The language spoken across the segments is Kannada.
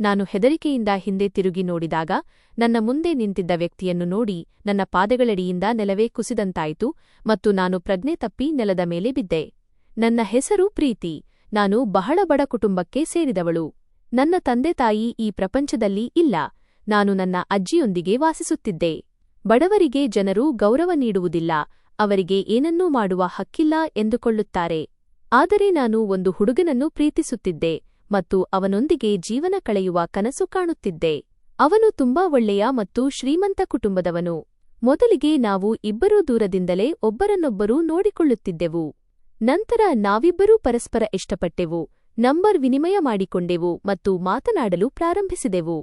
ನಾನು ಹೆದರಿಕೆಯಿಂದ ಹಿಂದೆ ತಿರುಗಿ ನೋಡಿದಾಗ ನನ್ನ ಮುಂದೆ ನಿಂತಿದ್ದ ವ್ಯಕ್ತಿಯನ್ನು ನೋಡಿ ನನ್ನ ಪಾದಗಳಡಿಯಿಂದ ನೆಲವೇ ಕುಸಿದಂತಾಯಿತು ಮತ್ತು ನಾನು ಪ್ರಜ್ಞೆ ತಪ್ಪಿ ನೆಲದ ಮೇಲೆ ಬಿದ್ದೆ. ನನ್ನ ಹೆಸರು ಪ್ರೀತಿ. ನಾನು ಬಹಳ ಬಡ ಕುಟುಂಬಕ್ಕೆ ಸೇರಿದವಳು. ನನ್ನ ತಂದೆತಾಯಿ ಈ ಪ್ರಪಂಚದಲ್ಲಿ ಇಲ್ಲ. ನಾನು ನನ್ನ ಅಜ್ಜಿಯೊಂದಿಗೆ ವಾಸಿಸುತ್ತಿದ್ದೆ. ಬಡವರಿಗೆ ಜನರು ಗೌರವ ನೀಡುವುದಿಲ್ಲ, ಅವರಿಗೆ ಏನನ್ನೂ ಮಾಡುವ ಹಕ್ಕಿಲ್ಲ ಎಂದುಕೊಳ್ಳುತ್ತಾರೆ. ಆದರೆ ನಾನು ಒಂದು ಹುಡುಗನನ್ನು ಪ್ರೀತಿಸುತ್ತಿದ್ದೆ ಮತ್ತು ಅವನೊಂದಿಗೆ ಜೀವನ ಕಳೆಯುವ ಕನಸು ಕಾಣುತ್ತಿದ್ದೆ. ಅವನು ತುಂಬಾ ಒಳ್ಳೆಯ ಮತ್ತು ಶ್ರೀಮಂತ ಕುಟುಂಬದವನು. ಮೊದಲಿಗೆ ನಾವು ಇಬ್ಬರೂ ದೂರದಿಂದಲೇ ಒಬ್ಬರನ್ನೊಬ್ಬರು ನೋಡಿಕೊಳ್ಳುತ್ತಿದ್ದೆವು. ನಂತರ ನಾವಿಬ್ಬರೂ ಪರಸ್ಪರ ಇಷ್ಟಪಟ್ಟೆವು, ನಂಬರ್ ವಿನಿಮಯ ಮಾಡಿಕೊಂಡೆವು ಮತ್ತು ಮಾತನಾಡಲು ಪ್ರಾರಂಭಿಸಿದೆವು.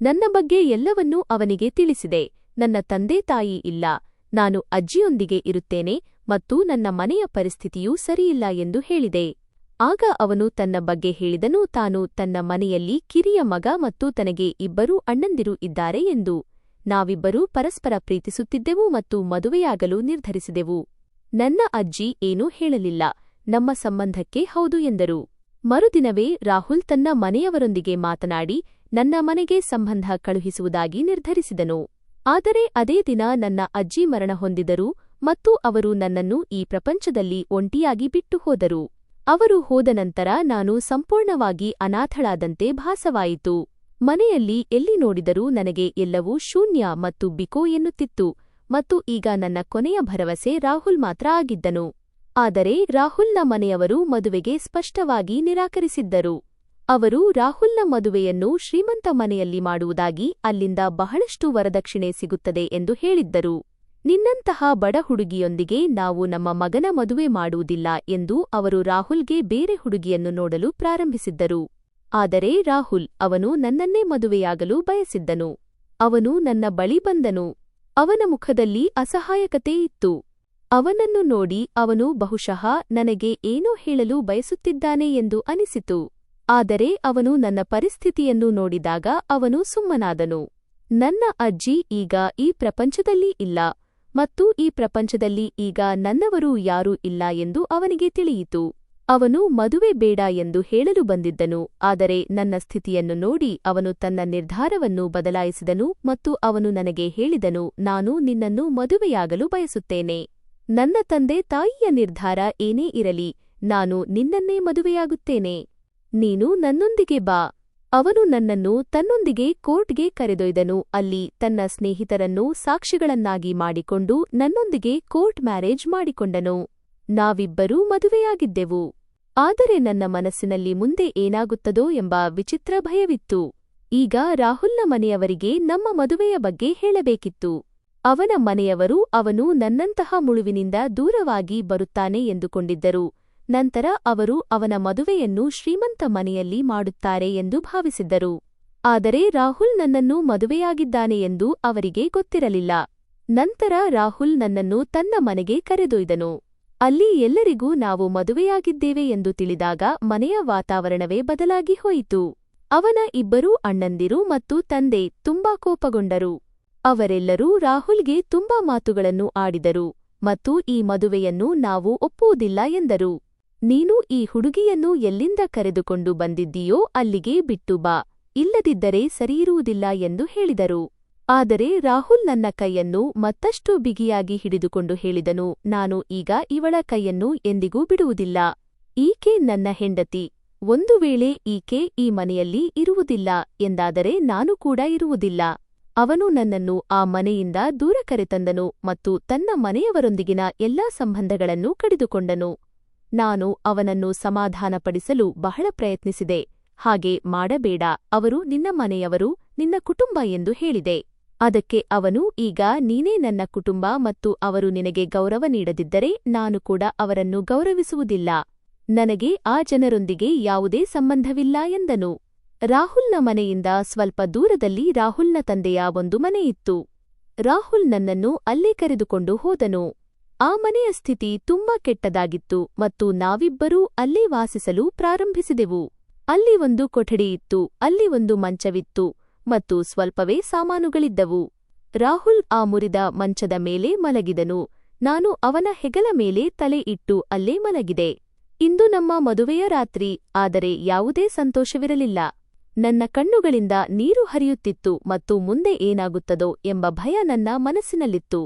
ನನ್ನ ಬಗ್ಗೆ ಎಲ್ಲವನ್ನೂ ಅವನಿಗೆ ತಿಳಿಸಿದೆ. ನನ್ನ ತಂದೆ ತಾಯಿ ಇಲ್ಲ, ನಾನು ಅಜ್ಜಿಯೊಂದಿಗೆ ಇರುತ್ತೇನೆ ಮತ್ತು ನನ್ನ ಮನೆಯ ಪರಿಸ್ಥಿತಿಯೂ ಸರಿಯಿಲ್ಲ ಎಂದು ಹೇಳಿದೆ. ಆಗ ಅವನು ತನ್ನ ಬಗ್ಗೆ ಹೇಳಿದನು, ತಾನು ತನ್ನ ಮನೆಯಲ್ಲಿ ಕಿರಿಯ ಮಗ ಮತ್ತು ತನಗೆ ಇಬ್ಬರೂ ಅಣ್ಣಂದಿರು ಇದ್ದಾರೆ ಎಂದು. ನಾವಿಬ್ಬರೂ ಪರಸ್ಪರ ಪ್ರೀತಿಸುತ್ತಿದ್ದೆವು ಮತ್ತು ಮದುವೆಯಾಗಲು ನಿರ್ಧರಿಸಿದೆವು. ನನ್ನ ಅಜ್ಜಿ ಏನೂ ಹೇಳಲಿಲ್ಲ, ನಮ್ಮ ಸಂಬಂಧಕ್ಕೆ ಹೌದು ಎಂದರು. ಮರುದಿನವೇ ರಾಹುಲ್ ತನ್ನ ಮನೆಯವರೊಂದಿಗೆ ಮಾತನಾಡಿ ನನ್ನ ಮನೆಗೆ ಸಂಬಂಧ ಕಳುಹಿಸುವುದಾಗಿ ನಿರ್ಧರಿಸಿದನು. ಆದರೆ ಅದೇ ದಿನ ನನ್ನ ಅಜ್ಜಿ ಮರಣ ಹೊಂದಿದರು ಮತ್ತು ಅವರು ನನ್ನನ್ನು ಈ ಪ್ರಪಂಚದಲ್ಲಿ ಒಂಟಿಯಾಗಿ ಬಿಟ್ಟು ಹೋದರು. ಅವರು ಹೋದ ನಂತರ ನಾನು ಸಂಪೂರ್ಣವಾಗಿ ಅನಾಥಳಾದಂತೆ ಭಾಸವಾಯಿತು. ಮನೆಯಲ್ಲಿ ಎಲ್ಲಿ ನೋಡಿದರೂ ನನಗೆ ಎಲ್ಲವೂ ಶೂನ್ಯ ಮತ್ತು ಬಿಕೋ ಎನ್ನುತ್ತಿತ್ತು ಮತ್ತು ಈಗ ನನ್ನ ಕೊನೆಯ ಭರವಸೆ ರಾಹುಲ್ ಮಾತ್ರ ಆಗಿದ್ದನು. ಆದರೆ ರಾಹುಲ್ನ ಮನೆಯವರು ಮದುವೆಗೆ ಸ್ಪಷ್ಟವಾಗಿ ನಿರಾಕರಿಸಿದ್ದರು. ಅವರು ರಾಹುಲ್ನ ಮದುವೆಯನ್ನು ಶ್ರೀಮಂತ ಮನೆಯಲ್ಲಿ ಮಾಡುವುದಾಗಿ, ಅಲ್ಲಿಂದ ಬಹಳಷ್ಟು ವರದಕ್ಷಿಣೆ ಸಿಗುತ್ತದೆ ಎಂದು ಹೇಳಿದ್ದರು. ನಿನ್ನಂತಹ ಬಡ ಹುಡುಗಿಯೊಂದಿಗೆ ನಾವು ನಮ್ಮ ಮಗನ ಮದುವೆ ಮಾಡುವುದಿಲ್ಲ ಎಂದು ಅವರು ರಾಹುಲ್ಗೆ ಬೇರೆ ಹುಡುಗಿಯನ್ನು ನೋಡಲು ಪ್ರಾರಂಭಿಸಿದ್ದರು. ಆದರೆ ರಾಹುಲ್, ಅವನು ನನ್ನನ್ನೇ ಮದುವೆಯಾಗಲು ಬಯಸಿದ್ದನು. ಅವನು ನನ್ನ ಬಳಿ ಬಂದನು. ಅವನ ಮುಖದಲ್ಲಿ ಅಸಹಾಯಕತೆ ಇತ್ತು. ಅವನನ್ನು ನೋಡಿ ಅವನು ಬಹುಶಃ ನನಗೆ ಏನೋ ಹೇಳಲು ಬಯಸುತ್ತಿದ್ದಾನೆ ಎಂದು ಅನಿಸಿತು. ಆದರೆ ಅವನು ನನ್ನ ಪರಿಸ್ಥಿತಿಯನ್ನು ನೋಡಿದಾಗ ಅವನು ಸುಮ್ಮನಾದನು. ನನ್ನ ಅಜ್ಜಿ ಈಗ ಈ ಪ್ರಪಂಚದಲ್ಲಿ ಇಲ್ಲ ಮತ್ತು ಈ ಪ್ರಪಂಚದಲ್ಲಿ ಈಗ ನನ್ನವರು ಯಾರೂ ಇಲ್ಲ ಎಂದು ಅವನಿಗೆ ತಿಳಿಯಿತು. ಅವನು ಮದುವೆ ಬೇಡ ಎಂದು ಹೇಳಲು ಬಂದಿದ್ದನು, ಆದರೆ ನನ್ನ ಸ್ಥಿತಿಯನ್ನು ನೋಡಿ ಅವನು ತನ್ನ ನಿರ್ಧಾರವನ್ನು ಬದಲಾಯಿಸಿದನು ಮತ್ತು ಅವನು ನನಗೆ ಹೇಳಿದನು, ನಾನು ನಿನ್ನನ್ನು ಮದುವೆಯಾಗಲು ಬಯಸುತ್ತೇನೆ. ನನ್ನ ತಂದೆ ತಾಯಿಯ ನಿರ್ಧಾರ ಏನೇ ಇರಲಿ, ನಾನು ನಿನ್ನನ್ನೇ ಮದುವೆಯಾಗುತ್ತೇನೆ. ನೀನು ನನ್ನೊಂದಿಗೆ ಬಾ. ಅವನು ನನ್ನನ್ನು ತನ್ನೊಂದಿಗೆ ಕೋರ್ಟ್ಗೆ ಕರೆದೊಯ್ದನು. ಅಲ್ಲಿ ತನ್ನ ಸ್ನೇಹಿತರನ್ನು ಸಾಕ್ಷಿಗಳನ್ನಾಗಿ ಮಾಡಿಕೊಂಡು ನನ್ನೊಂದಿಗೆ ಕೋರ್ಟ್ ಮ್ಯಾರೇಜ್ ಮಾಡಿಕೊಂಡನು. ನಾವಿಬ್ಬರೂ ಮದುವೆಯಾಗಿದ್ದೆವು. ಆದರೆ ನನ್ನ ಮನಸ್ಸಿನಲ್ಲಿ ಮುಂದೆ ಏನಾಗುತ್ತದೋ ಎಂಬ ವಿಚಿತ್ರ ಭಯವಿತ್ತು. ಈಗ ರಾಹುಲ್ನ ಮನೆಯವರಿಗೆ ನಮ್ಮ ಮದುವೆಯ ಬಗ್ಗೆ ಹೇಳಬೇಕಿತ್ತು. ಅವನ ಮನೆಯವರು ಅವನು ನನ್ನಂತಹ ಮುಳುವಿನಿಂದ ದೂರವಾಗಿ ಬರುತ್ತಾನೆ ಎಂದುಕೊಂಡಿದ್ದರು. ನಂತರ ಅವರು ಅವನ ಮದುವೆಯನ್ನು ಶ್ರೀಮಂತ ಮನೆಯಲ್ಲಿ ಮಾಡುತ್ತಾರೆ ಎಂದು ಭಾವಿಸಿದ್ದರು. ಆದರೆ ರಾಹುಲ್ ನನ್ನನ್ನು ಮದುವೆಯಾಗಿದ್ದಾನೆ ಎಂದು ಅವರಿಗೆ ಗೊತ್ತಿರಲಿಲ್ಲ. ನಂತರ ರಾಹುಲ್ ನನ್ನನ್ನು ತನ್ನ ಮನೆಗೆ ಕರೆದೊಯ್ದನು. ಅಲ್ಲಿ ಎಲ್ಲರಿಗೂ ನಾವು ಮದುವೆಯಾಗಿದ್ದೇವೆ ಎಂದು ತಿಳಿದಾಗ ಮನೆಯ ವಾತಾವರಣವೇ ಬದಲಾಗಿ ಹೋಯಿತು. ಅವನ ಇಬ್ಬರೂ ಅಣ್ಣಂದಿರು ಮತ್ತು ತಂದೆ ತುಂಬಾ ಕೋಪಗೊಂಡರು. ಅವರೆಲ್ಲರೂ ರಾಹುಲ್ಗೆ ತುಂಬಾ ಮಾತುಗಳನ್ನು ಆಡಿದರು ಮತ್ತು ಈ ಮದುವೆಯನ್ನು ನಾವು ಒಪ್ಪುವುದಿಲ್ಲ ಎಂದರು. ನೀನು ಈ ಹುಡುಗಿಯನ್ನು ಎಲ್ಲಿಂದ ಕರೆದುಕೊಂಡು ಬಂದಿದ್ದೀಯೋ ಅಲ್ಲಿಗೆ ಬಿಟ್ಟು ಬಾ, ಇಲ್ಲದಿದ್ದರೆ ಸರಿಯಿರುವುದಿಲ್ಲ ಎಂದು ಹೇಳಿದರು. ಆದರೆ ರಾಹುಲ್ ನನ್ನ ಕೈಯನ್ನು ಮತ್ತಷ್ಟು ಬಿಗಿಯಾಗಿ ಹಿಡಿದುಕೊಂಡು ಹೇಳಿದನು, ನಾನು ಈಗ ಇವಳ ಕೈಯನ್ನು ಎಂದಿಗೂ ಬಿಡುವುದಿಲ್ಲ. ಈಕೆ ನನ್ನ ಹೆಂಡತಿ. ಒಂದು ವೇಳೆ ಈಕೆ ಈ ಮನೆಯಲ್ಲಿ ಇರುವುದಿಲ್ಲ ಎಂದಾದರೆ ನಾನು ಕೂಡ ಇರುವುದಿಲ್ಲ. ಅವನು ನನ್ನನ್ನು ಆ ಮನೆಯಿಂದ ದೂರ ಕರೆತಂದನು ಮತ್ತು ತನ್ನ ಮನೆಯವರೊಂದಿಗಿನ ಎಲ್ಲಾ ಸಂಬಂಧಗಳನ್ನು ಕಡಿದುಕೊಂಡನು. ನಾನು ಅವನನ್ನು ಸಮಾಧಾನಪಡಿಸಲು ಬಹಳ ಪ್ರಯತ್ನಿಸಿದೆ. ಹಾಗೆ ಮಾಡಬೇಡ, ಅವರು ನಿನ್ನ ಮನೆಯವರು, ನಿನ್ನ ಕುಟುಂಬ ಎಂದು ಹೇಳಿದೆ. ಅದಕ್ಕೆ ಅವನು, ಈಗ ನೀನೇ ನನ್ನ ಕುಟುಂಬ ಮತ್ತು ಅವರು ನಿನಗೆ ಗೌರವ ನೀಡದಿದ್ದರೆ ನಾನು ಕೂಡ ಅವರನ್ನು ಗೌರವಿಸುವುದಿಲ್ಲ. ನನಗೆ ಆ ಜನರೊಂದಿಗೆ ಯಾವುದೇ ಸಂಬಂಧವಿಲ್ಲ ಎಂದನು. ರಾಹುಲ್ನ ಮನೆಯಿಂದ ಸ್ವಲ್ಪ ದೂರದಲ್ಲಿ ರಾಹುಲ್ನ ತಂದೆಯ ಒಂದು ಮನೆಯಿತ್ತು. ರಾಹುಲ್ ನನ್ನನ್ನು ಅಲ್ಲೇ ಕರೆದುಕೊಂಡು ಹೋದನು. ಆ ಮನೆಯ ಸ್ಥಿತಿ ತುಂಬಾ ಕೆಟ್ಟದಾಗಿತ್ತು ಮತ್ತು ನಾವಿಬ್ಬರೂ ಅಲ್ಲೇ ವಾಸಿಸಲು ಪ್ರಾರಂಭಿಸಿದೆವು. ಅಲ್ಲಿ ಒಂದು ಕೊಠಡಿಯಿತ್ತು, ಅಲ್ಲಿ ಒಂದು ಮಂಚವಿತ್ತು ಮತ್ತು ಸ್ವಲ್ಪವೇ ಸಾಮಾನುಗಳಿದ್ದವು. ರಾಹುಲ್ ಆ ಮುರಿದ ಮಂಚದ ಮೇಲೆ ಮಲಗಿದನು. ನಾನು ಅವನ ಹೆಗಲ ಮೇಲೆ ತಲೆ ಇಟ್ಟು ಅಲ್ಲೇ ಮಲಗಿದೆ. ಇಂದು ನಮ್ಮ ಮದುವೆಯ ರಾತ್ರಿ, ಆದರೆ ಯಾವುದೇ ಸಂತೋಷವಿರಲಿಲ್ಲ. ನನ್ನ ಕಣ್ಣುಗಳಿಂದ ನೀರು ಹರಿಯುತ್ತಿತ್ತು ಮತ್ತು ಮುಂದೆ ಏನಾಗುತ್ತದೋ ಎಂಬ ಭಯ ನನ್ನ ಮನಸ್ಸಿನಲ್ಲಿತ್ತು.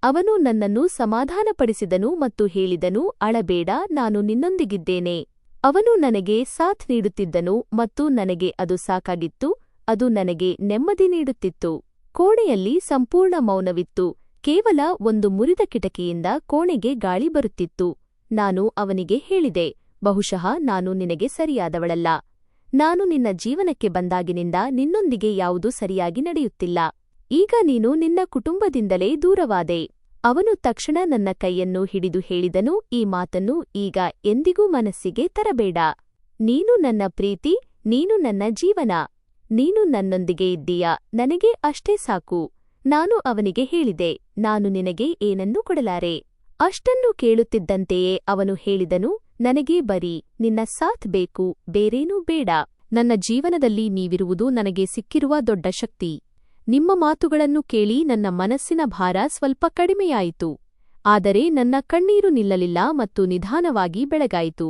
ಅವನು ನನ್ನನ್ನು ಸಮಾಧಾನಪಡಿಸಿದನು ಮತ್ತು ಹೇಳಿದನು, ಅಳಬೇಡ, ನಾನು ನಿನ್ನೊಂದಿಗಿದ್ದೇನೆ. ಅವನು ನನಗೆ ಸಾಥ್ ನೀಡುತ್ತಿದ್ದನು ಮತ್ತು ನನಗೆ ಅದು ಸಾಕಾಗಿತ್ತು. ಅದು ನನಗೆ ನೆಮ್ಮದಿ ನೀಡುತ್ತಿತ್ತು. ಕೋಣೆಯಲ್ಲಿ ಸಂಪೂರ್ಣ ಮೌನವಿತ್ತು. ಕೇವಲ ಒಂದು ಮುರಿದ ಕಿಟಕಿಯಿಂದ ಕೋಣೆಗೆ ಗಾಳಿ ಬರುತ್ತಿತ್ತು. ನಾನು ಅವನಿಗೆ ಹೇಳಿದೆ, ಬಹುಶಃ ನಾನು ನಿನಗೆ ಸರಿಯಾದವಳಲ್ಲ. ನಾನು ನಿನ್ನ ಜೀವನಕ್ಕೆ ಬಂದಾಗಿನಿಂದ ನಿನ್ನೊಂದಿಗೆ ಯಾವುದೂ ಸರಿಯಾಗಿ ನಡೆಯುತ್ತಿಲ್ಲ. ಈಗ ನೀನು ನಿನ್ನ ಕುಟುಂಬದಿಂದಲೇ ದೂರವಾದೆ. ಅವನು ತಕ್ಷಣ ನನ್ನ ಕೈಯನ್ನು ಹಿಡಿದು ಹೇಳಿದನು, ಈ ಮಾತನ್ನು ಈಗ ಎಂದಿಗೂ ಮನಸ್ಸಿಗೆ ತರಬೇಡ. ನೀನು ನನ್ನ ಪ್ರೀತಿ, ನೀನು ನನ್ನ ಜೀವನ. ನೀನು ನನ್ನೊಂದಿಗೆ ಇದ್ದೀಯಾ, ನನಗೆ ಅಷ್ಟೇ ಸಾಕು. ನಾನು ಅವನಿಗೆ ಹೇಳಿದೆ, ನಾನು ನಿನಗೆ ಏನನ್ನೂ ಕೊಡಲಾರೆ. ಅಷ್ಟನ್ನು ಕೇಳುತ್ತಿದ್ದಂತೆಯೇ ಅವನು ಹೇಳಿದನು, ನನಗೆ ಬರೀ ನಿನ್ನ ಸಾಥ್ ಬೇಕು, ಬೇರೇನೂ ಬೇಡ. ನನ್ನ ಜೀವನದಲ್ಲಿ ನೀವಿರುವುದು ನನಗೆ ಸಿಕ್ಕಿರುವ ದೊಡ್ಡ ಶಕ್ತಿ. ನಿಮ್ಮ ಮಾತುಗಳನ್ನು ಕೇಳಿ ನನ್ನ ಮನಸ್ಸಿನ ಭಾರ ಸ್ವಲ್ಪ ಕಡಿಮೆಯಾಯಿತು. ಆದರೆ ನನ್ನ ಕಣ್ಣೀರು ನಿಲ್ಲಲಿಲ್ಲ ಮತ್ತು ನಿಧಾನವಾಗಿ ಬೆಳಗಾಯಿತು.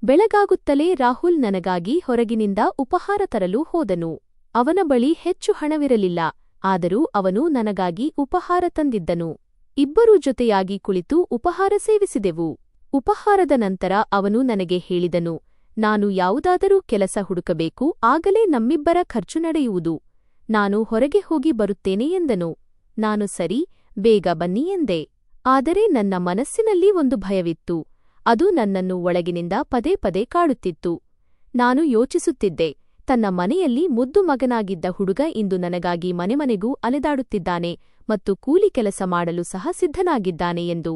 ಬೆಳಗಾಗುತ್ತಲೇ ರಾಹುಲ್ ನನಗಾಗಿ ಹೊರಗಿನಿಂದ ಉಪಹಾರ ತರಲು ಹೋದನು. ಅವನ ಬಳಿ ಹೆಚ್ಚು ಹಣವಿರಲಿಲ್ಲ, ಆದರೂ ಅವನು ನನಗಾಗಿ ಉಪಹಾರ ತಂದಿದ್ದನು. ಇಬ್ಬರೂ ಜೊತೆಯಾಗಿ ಕುಳಿತು ಉಪಹಾರ ಸೇವಿಸಿದೆವು. ಉಪಹಾರದ ನಂತರ ಅವನು ನನಗೆ ಹೇಳಿದನು, ನಾನು ಯಾವುದಾದರೂ ಕೆಲಸ ಹುಡುಕಬೇಕು, ಆಗಲೇ ನಮ್ಮಿಬ್ಬರ ಖರ್ಚು ನಡೆಯುವುದು. ನಾನು ಹೊರಗೆ ಹೋಗಿ ಬರುತ್ತೇನೆ ಎಂದನು. ನಾನು ಸರಿ, ಬೇಗ ಬನ್ನಿ ಎಂದೆ. ಆದರೆ ನನ್ನ ಮನಸ್ಸಿನಲ್ಲಿ ಒಂದು ಭಯವಿತ್ತು. ಅದು ನನ್ನನ್ನು ಒಳಗಿನಿಂದ ಪದೇ ಪದೇ ಕಾಡುತ್ತಿತ್ತು. ನಾನು ಯೋಚಿಸುತ್ತಿದ್ದೆ, ತನ್ನ ಮನೆಯಲ್ಲಿ ಮುದ್ದು ಮಗನಾಗಿದ್ದ ಹುಡುಗ ಇಂದು ನನಗಾಗಿ ಮನೆಮನೆಗೂ ಅಲೆದಾಡುತ್ತಿದ್ದಾನೆ ಮತ್ತು ಕೂಲಿ ಕೆಲಸ ಮಾಡಲು ಸಹ ಸಿದ್ಧನಾಗಿದ್ದಾನೆ ಎಂದು.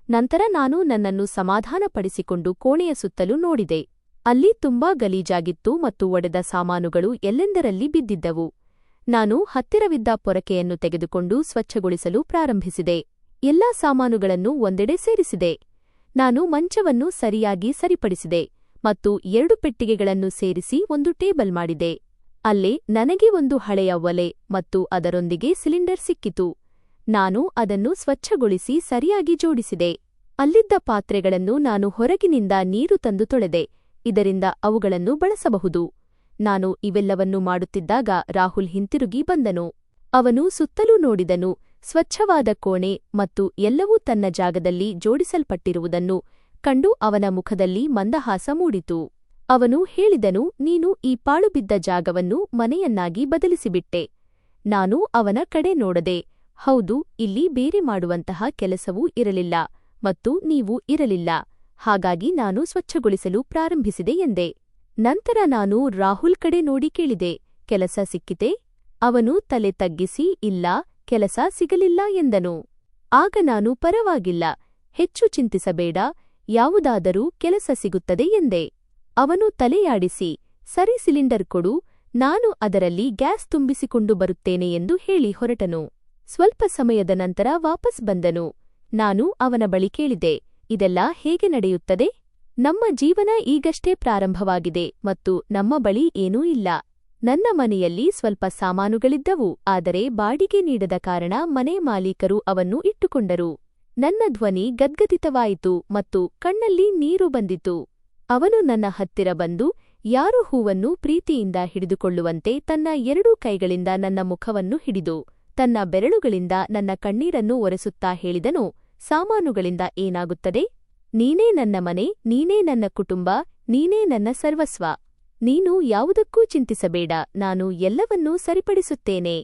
ನಂತರ ನಾನು ನನ್ನನ್ನು ಸಮಾಧಾನಪಡಿಸಿಕೊಂಡು ಕೋಣೆಯ ಸುತ್ತಲೂ ನೋಡಿದೆ. ಅಲ್ಲಿ ತುಂಬಾ ಗಲೀಜಾಗಿತ್ತು ಮತ್ತು ಒಡೆದ ಸಾಮಾನುಗಳು ಎಲ್ಲೆಂದರಲ್ಲಿ ಬಿದ್ದಿದ್ದವು. ನಾನು ಹತ್ತಿರವಿದ್ದ ಪೊರಕೆಯನ್ನು ತೆಗೆದುಕೊಂಡು ಸ್ವಚ್ಛಗೊಳಿಸಲು ಪ್ರಾರಂಭಿಸಿದೆ. ಎಲ್ಲಾ ಸಾಮಾನುಗಳನ್ನು ಒಂದೆಡೆ ಸೇರಿಸಿದೆ. ನಾನು ಮಂಚವನ್ನು ಸರಿಯಾಗಿ ಸರಿಪಡಿಸಿದೆ ಮತ್ತು 2 ಪೆಟ್ಟಿಗೆಗಳನ್ನು ಸೇರಿಸಿ ಒಂದು ಟೇಬಲ್ ಮಾಡಿದೆ. ಅಲ್ಲೇ ನನಗೆ ಒಂದು ಹಳೆಯ ಒಲೆ ಮತ್ತು ಅದರೊಂದಿಗೆ ಸಿಲಿಂಡರ್ ಸಿಕ್ಕಿತು. ನಾನು ಅದನ್ನು ಸ್ವಚ್ಛಗೊಳಿಸಿ ಸರಿಯಾಗಿ ಜೋಡಿಸಿದೆ. ಅಲ್ಲಿದ್ದ ಪಾತ್ರೆಗಳನ್ನು ನಾನು ಹೊರಗಿನಿಂದ ನೀರು ತಂದು ತೊಳೆದೆ. ಇದರಿಂದ ಅವುಗಳನ್ನು ಬಳಸಬಹುದು. ನಾನು ಇವೆಲ್ಲವನ್ನೂ ಮಾಡುತ್ತಿದ್ದಾಗ ರಾಹುಲ್ ಹಿಂತಿರುಗಿ ಬಂದನು. ಅವನು ಸುತ್ತಲೂ ನೋಡಿದನು. ಸ್ವಚ್ಛವಾದ ಕೋಣೆ ಮತ್ತು ಎಲ್ಲವೂ ತನ್ನ ಜಾಗದಲ್ಲಿ ಜೋಡಿಸಲ್ಪಟ್ಟಿರುವುದನ್ನು ಕಂಡು ಅವನ ಮುಖದಲ್ಲಿ ಮಂದಹಾಸ ಮೂಡಿತು. ಅವನು ಹೇಳಿದನು, ನೀನು ಈ ಪಾಳುಬಿದ್ದ ಜಾಗವನ್ನು ಮನೆಯನ್ನಾಗಿ ಬದಲಿಸಿಬಿಟ್ಟೆ. ನಾನು ಅವನ ಕಡೆ ನೋಡದೆ, ಹೌದು, ಇಲ್ಲಿ ಬೇರೆ ಮಾಡುವಂತಹ ಕೆಲಸವೂ ಇರಲಿಲ್ಲ ಮತ್ತು ನೀವು ಇರಲಿಲ್ಲ. ಹಾಗಾಗಿ ನಾನು ಸ್ವಚ್ಛಗೊಳಿಸಲು ಪ್ರಾರಂಭಿಸಿದೆ ಎಂದೆ. ನಂತರ ನಾನು ರಾಹುಲ್ ಕಡೆ ನೋಡಿ ಕೇಳಿದೆ, ಕೆಲಸ ಸಿಕ್ಕಿತೆ? ಅವನು ತಲೆ ತಗ್ಗಿಸಿ, ಇಲ್ಲ, ಕೆಲಸ ಸಿಗಲಿಲ್ಲ ಎಂದನು. ಆಗ ನಾನು, ಪರವಾಗಿಲ್ಲ, ಹೆಚ್ಚು ಚಿಂತಿಸಬೇಡ, ಯಾವುದಾದರೂ ಕೆಲಸ ಸಿಗುತ್ತದೆ ಎಂದೆ. ಅವನು ತಲೆಯಾಡಿಸಿ, ಸರಿ, ಸಿಲಿಂಡರ್ ಕೊಡು, ನಾನು ಅದರಲ್ಲಿ ಗ್ಯಾಸ್ ತುಂಬಿಸಿಕೊಂಡು ಬರುತ್ತೇನೆ ಎಂದು ಹೇಳಿ ಹೊರಟನು. ಸ್ವಲ್ಪ ಸಮಯದ ನಂತರ ವಾಪಸ್ ಬಂದನು. ನಾನು ಅವನ ಬಳಿ ಕೇಳಿದೆ, ಇದೆಲ್ಲ ಹೇಗೆ ನಡೆಯುತ್ತದೆ? ನಮ್ಮ ಜೀವನ ಈಗಷ್ಟೇ ಪ್ರಾರಂಭವಾಗಿದೆ ಮತ್ತು ನಮ್ಮ ಬಳಿ ಏನೂ ಇಲ್ಲ. ನನ್ನ ಮನೆಯಲ್ಲಿ ಸ್ವಲ್ಪ ಸಾಮಾನುಗಳಿದ್ದವು, ಆದರೆ ಬಾಡಿಗೆ ನೀಡದ ಕಾರಣ ಮನೆ ಮಾಲೀಕರು ಅವನ್ನು ಇಟ್ಟುಕೊಂಡರು. ನನ್ನ ಧ್ವನಿ ಗದ್ಗದಿತವಾಯಿತು ಮತ್ತು ಕಣ್ಣಲ್ಲಿ ನೀರು ಬಂದಿತು. ಅವನು ನನ್ನ ಹತ್ತಿರ ಬಂದು, ಯಾರು ಹೂವನ್ನು ಪ್ರೀತಿಯಿಂದ ಹಿಡಿದುಕೊಳ್ಳುವಂತೆ ತನ್ನ 2 ಕೈಗಳಿಂದ ನನ್ನ ಮುಖವನ್ನು ಹಿಡಿದು ತನ್ನ ಬೆರಳುಗಳಿಂದ ನನ್ನ ಕಣ್ಣೀರನ್ನು ಒರೆಸುತ್ತಾ ಹೇಳಿದನು, ಸಾಮಾನುಗಳಿಂದ ಏನಾಗುತ್ತದೆ? ನೀನೇ ನನ್ನ ಮನೆ, ನೀನೇ ನನ್ನ ಕುಟುಂಬ, ನೀನೇ ನನ್ನ ಸರ್ವಸ್ವ. ನೀನು ಯಾವುದಕ್ಕೂ ಚಿಂತಿಸಬೇಡ, ನಾನು ಎಲ್ಲವನ್ನೂ ಸರಿಪಡಿಸುತ್ತೇನೆ.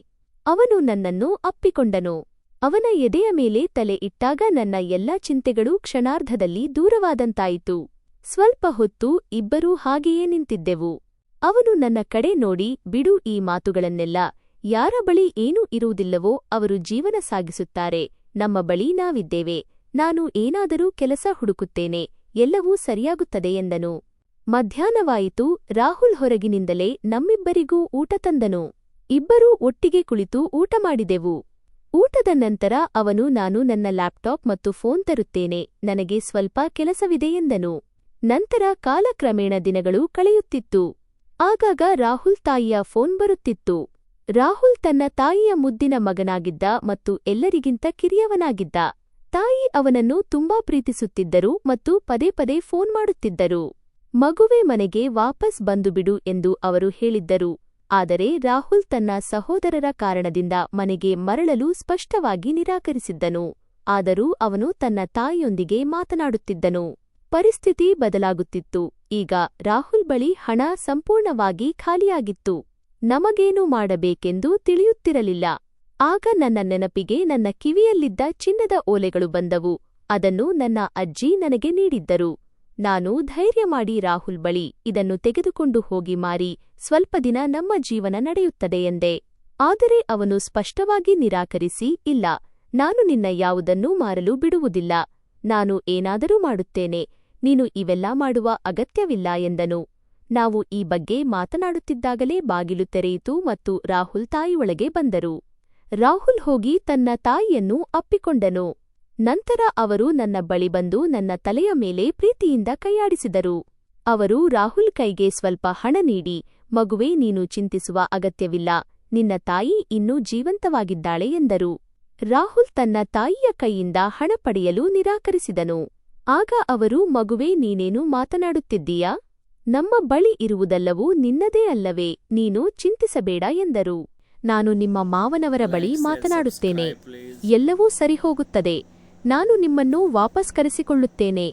ಅವನು ನನ್ನನ್ನು ಅಪ್ಪಿಕೊಂಡನು. ಅವನ ಎದೆಯ ಮೇಲೆ ತಲೆ ಇಟ್ಟಾಗ ನನ್ನ ಎಲ್ಲಾ ಚಿಂತೆಗಳೂ ಕ್ಷಣಾರ್ಧದಲ್ಲಿ ದೂರವಾದಂತಾಯಿತು. ಸ್ವಲ್ಪ ಹೊತ್ತು ಇಬ್ಬರೂ ಹಾಗೆಯೇ ನಿಂತಿದ್ದೆವು. ಅವನು ನನ್ನ ಕಡೆ ನೋಡಿ, ಬಿಡು ಈ ಮಾತುಗಳನ್ನೆಲ್ಲ. ಯಾರ ಬಳಿ ಏನೂ ಇರುವುದಿಲ್ಲವೋ ಅವರು ಜೀವನ ಸಾಗಿಸುತ್ತಾರೆ. ನಮ್ಮ ಬಳಿ ನಾವಿದ್ದೇವೆ. ನಾನು ಏನಾದರೂ ಕೆಲಸ ಹುಡುಕುತ್ತೇನೆ, ಎಲ್ಲವೂ ಸರಿಯಾಗುತ್ತದೆ ಎಂದನು. ಮಧ್ಯಾಹ್ನವಾಯಿತು. ರಾಹುಲ್ ಹೊರಗಿನಿಂದಲೇ ನಮ್ಮಿಬ್ಬರಿಗೂ ಊಟ ತಂದನು. ಇಬ್ಬರೂ ಒಟ್ಟಿಗೆ ಕುಳಿತು ಊಟ ಮಾಡಿದೆವು. ಊಟದ ನಂತರ ಅವನು, ನಾನು ನನ್ನ ಲ್ಯಾಪ್ಟಾಪ್ ಮತ್ತು ಫೋನ್ ತರುತ್ತೇನೆ, ನನಗೆ ಸ್ವಲ್ಪ ಕೆಲಸವಿದೆ ಎಂದನು. ನಂತರ ಕಾಲಕ್ರಮೇಣ ದಿನಗಳು ಕಳೆಯುತ್ತಿತ್ತು. ಆಗಾಗ ರಾಹುಲ್ ತಾಯಿಯ ಫೋನ್ ಬರುತ್ತಿತ್ತು. ರಾಹುಲ್ ತನ್ನ ತಾಯಿಯ ಮುದ್ದಿನ ಮಗನಾಗಿದ್ದ ಮತ್ತು ಎಲ್ಲರಿಗಿಂತ ಕಿರಿಯವನಾಗಿದ್ದ. ತಾಯಿ ಅವನನ್ನು ತುಂಬಾ ಪ್ರೀತಿಸುತ್ತಿದ್ದರು ಮತ್ತು ಪದೇ ಪದೇ ಫೋನ್ ಮಾಡುತ್ತಿದ್ದರು. ಮಗುವೆ ಮನೆಗೆ ವಾಪಸ್ ಬಂದುಬಿಡು ಎಂದು ಅವರು ಹೇಳಿದ್ದರು. ಆದರೆ ರಾಹುಲ್ ತನ್ನ ಸಹೋದರರ ಕಾರಣದಿಂದ ಮನೆಗೆ ಮರಳಲು ಸ್ಪಷ್ಟವಾಗಿ ನಿರಾಕರಿಸಿದ್ದನು. ಆದರೂ ಅವನು ತನ್ನ ತಾಯಿಯೊಂದಿಗೆ ಮಾತನಾಡುತ್ತಿದ್ದನು. ಪರಿಸ್ಥಿತಿ ಬದಲಾಗುತ್ತಿತ್ತು. ಈಗ ರಾಹುಲ್ ಬಳಿ ಹಣ ಸಂಪೂರ್ಣವಾಗಿ ಖಾಲಿಯಾಗಿತ್ತು. ನಮಗೇನು ಮಾಡಬೇಕೆಂದು ತಿಳಿಯುತ್ತಿರಲಿಲ್ಲ. ಆಗ ನನ್ನ ನೆನಪಿಗೆ ನನ್ನ ಕಿವಿಯಲ್ಲಿದ್ದ ಚಿನ್ನದ ಓಲೆಗಳು ಬಂದವು. ಅದನ್ನು ನನ್ನ ಅಜ್ಜಿ ನನಗೆ ನೀಡಿದ್ದರು. ನಾನು ಧೈರ್ಯ ಮಾಡಿ ರಾಹುಲ್ ಬಳಿ, ಇದನ್ನು ತೆಗೆದುಕೊಂಡು ಹೋಗಿ ಮಾರಿ ಸ್ವಲ್ಪ ದಿನ ನಮ್ಮ ಜೀವನ ನಡೆಯುತ್ತದೆ ಎಂದೆ. ಆದರೆ ಅವನು ಸ್ಪಷ್ಟವಾಗಿ ನಿರಾಕರಿಸಿ, ಇಲ್ಲ, ನಾನು ನಿನ್ನ ಯಾವುದನ್ನೂ ಮಾರಲು ಬಿಡುವುದಿಲ್ಲ. ನಾನು ಏನಾದರೂ ಮಾಡುತ್ತೇನೆ, ನೀನು ಇವೆಲ್ಲ ಮಾಡುವ ಅಗತ್ಯವಿಲ್ಲ ಎಂದನು. ನಾವು ಈ ಬಗ್ಗೆ ಮಾತನಾಡುತ್ತಿದ್ದಾಗಲೇ ಬಾಗಿಲು ತೆರೆಯಿತು ಮತ್ತು ರಾಹುಲ್ ತಾಯಿಯೊಳಗೆ ಬಂದರು. ರಾಹುಲ್ ಹೋಗಿ ತನ್ನ ತಾಯಿಯನ್ನು ಅಪ್ಪಿಕೊಂಡನು. ನಂತರ ಅವರು ನನ್ನ ಬಳಿ ಬಂದು ನನ್ನ ತಲೆಯ ಮೇಲೆ ಪ್ರೀತಿಯಿಂದ ಕೈಯಾಡಿಸಿದರು. ಅವರು ರಾಹುಲ್ ಕೈಗೆ ಸ್ವಲ್ಪ ಹಣ ನೀಡಿ, ಮಗುವೇ, ನೀನು ಚಿಂತಿಸುವ ಅಗತ್ಯವಿಲ್ಲ, ನಿನ್ನ ತಾಯಿ ಇನ್ನೂ ಜೀವಂತವಾಗಿದ್ದಾಳೆ ಎಂದರು. ರಾಹುಲ್ ತನ್ನ ತಾಯಿಯ ಕೈಯಿಂದ ಹಣ ಪಡೆಯಲು ನಿರಾಕರಿಸಿದನು. ಆಗ ಅವರು, ಮಗುವೇ, ನೀನೇನು ಮಾತನಾಡುತ್ತಿದ್ದೀಯಾ? ನಮ್ಮ ಬಳಿ ಇರುವುದೆಲ್ಲವೂ ನಿನ್ನದೇ ಅಲ್ಲವೇ, ನೀನು ಚಿಂತಿಸಬೇಡ ಎಂದರು. ನಾನು ನಿಮ್ಮ ಮಾವನವರ ಬಳಿ ಮಾತನಾಡುತ್ತೇನೆ, ಎಲ್ಲವೂ ಸರಿಹೋಗುತ್ತದೆ. ನಾನು ನಿಮ್ಮನ್ನು ವಾಪಸ್ ಕರೆಸಿಕೊಳ್ಳುತ್ತೇನೆ.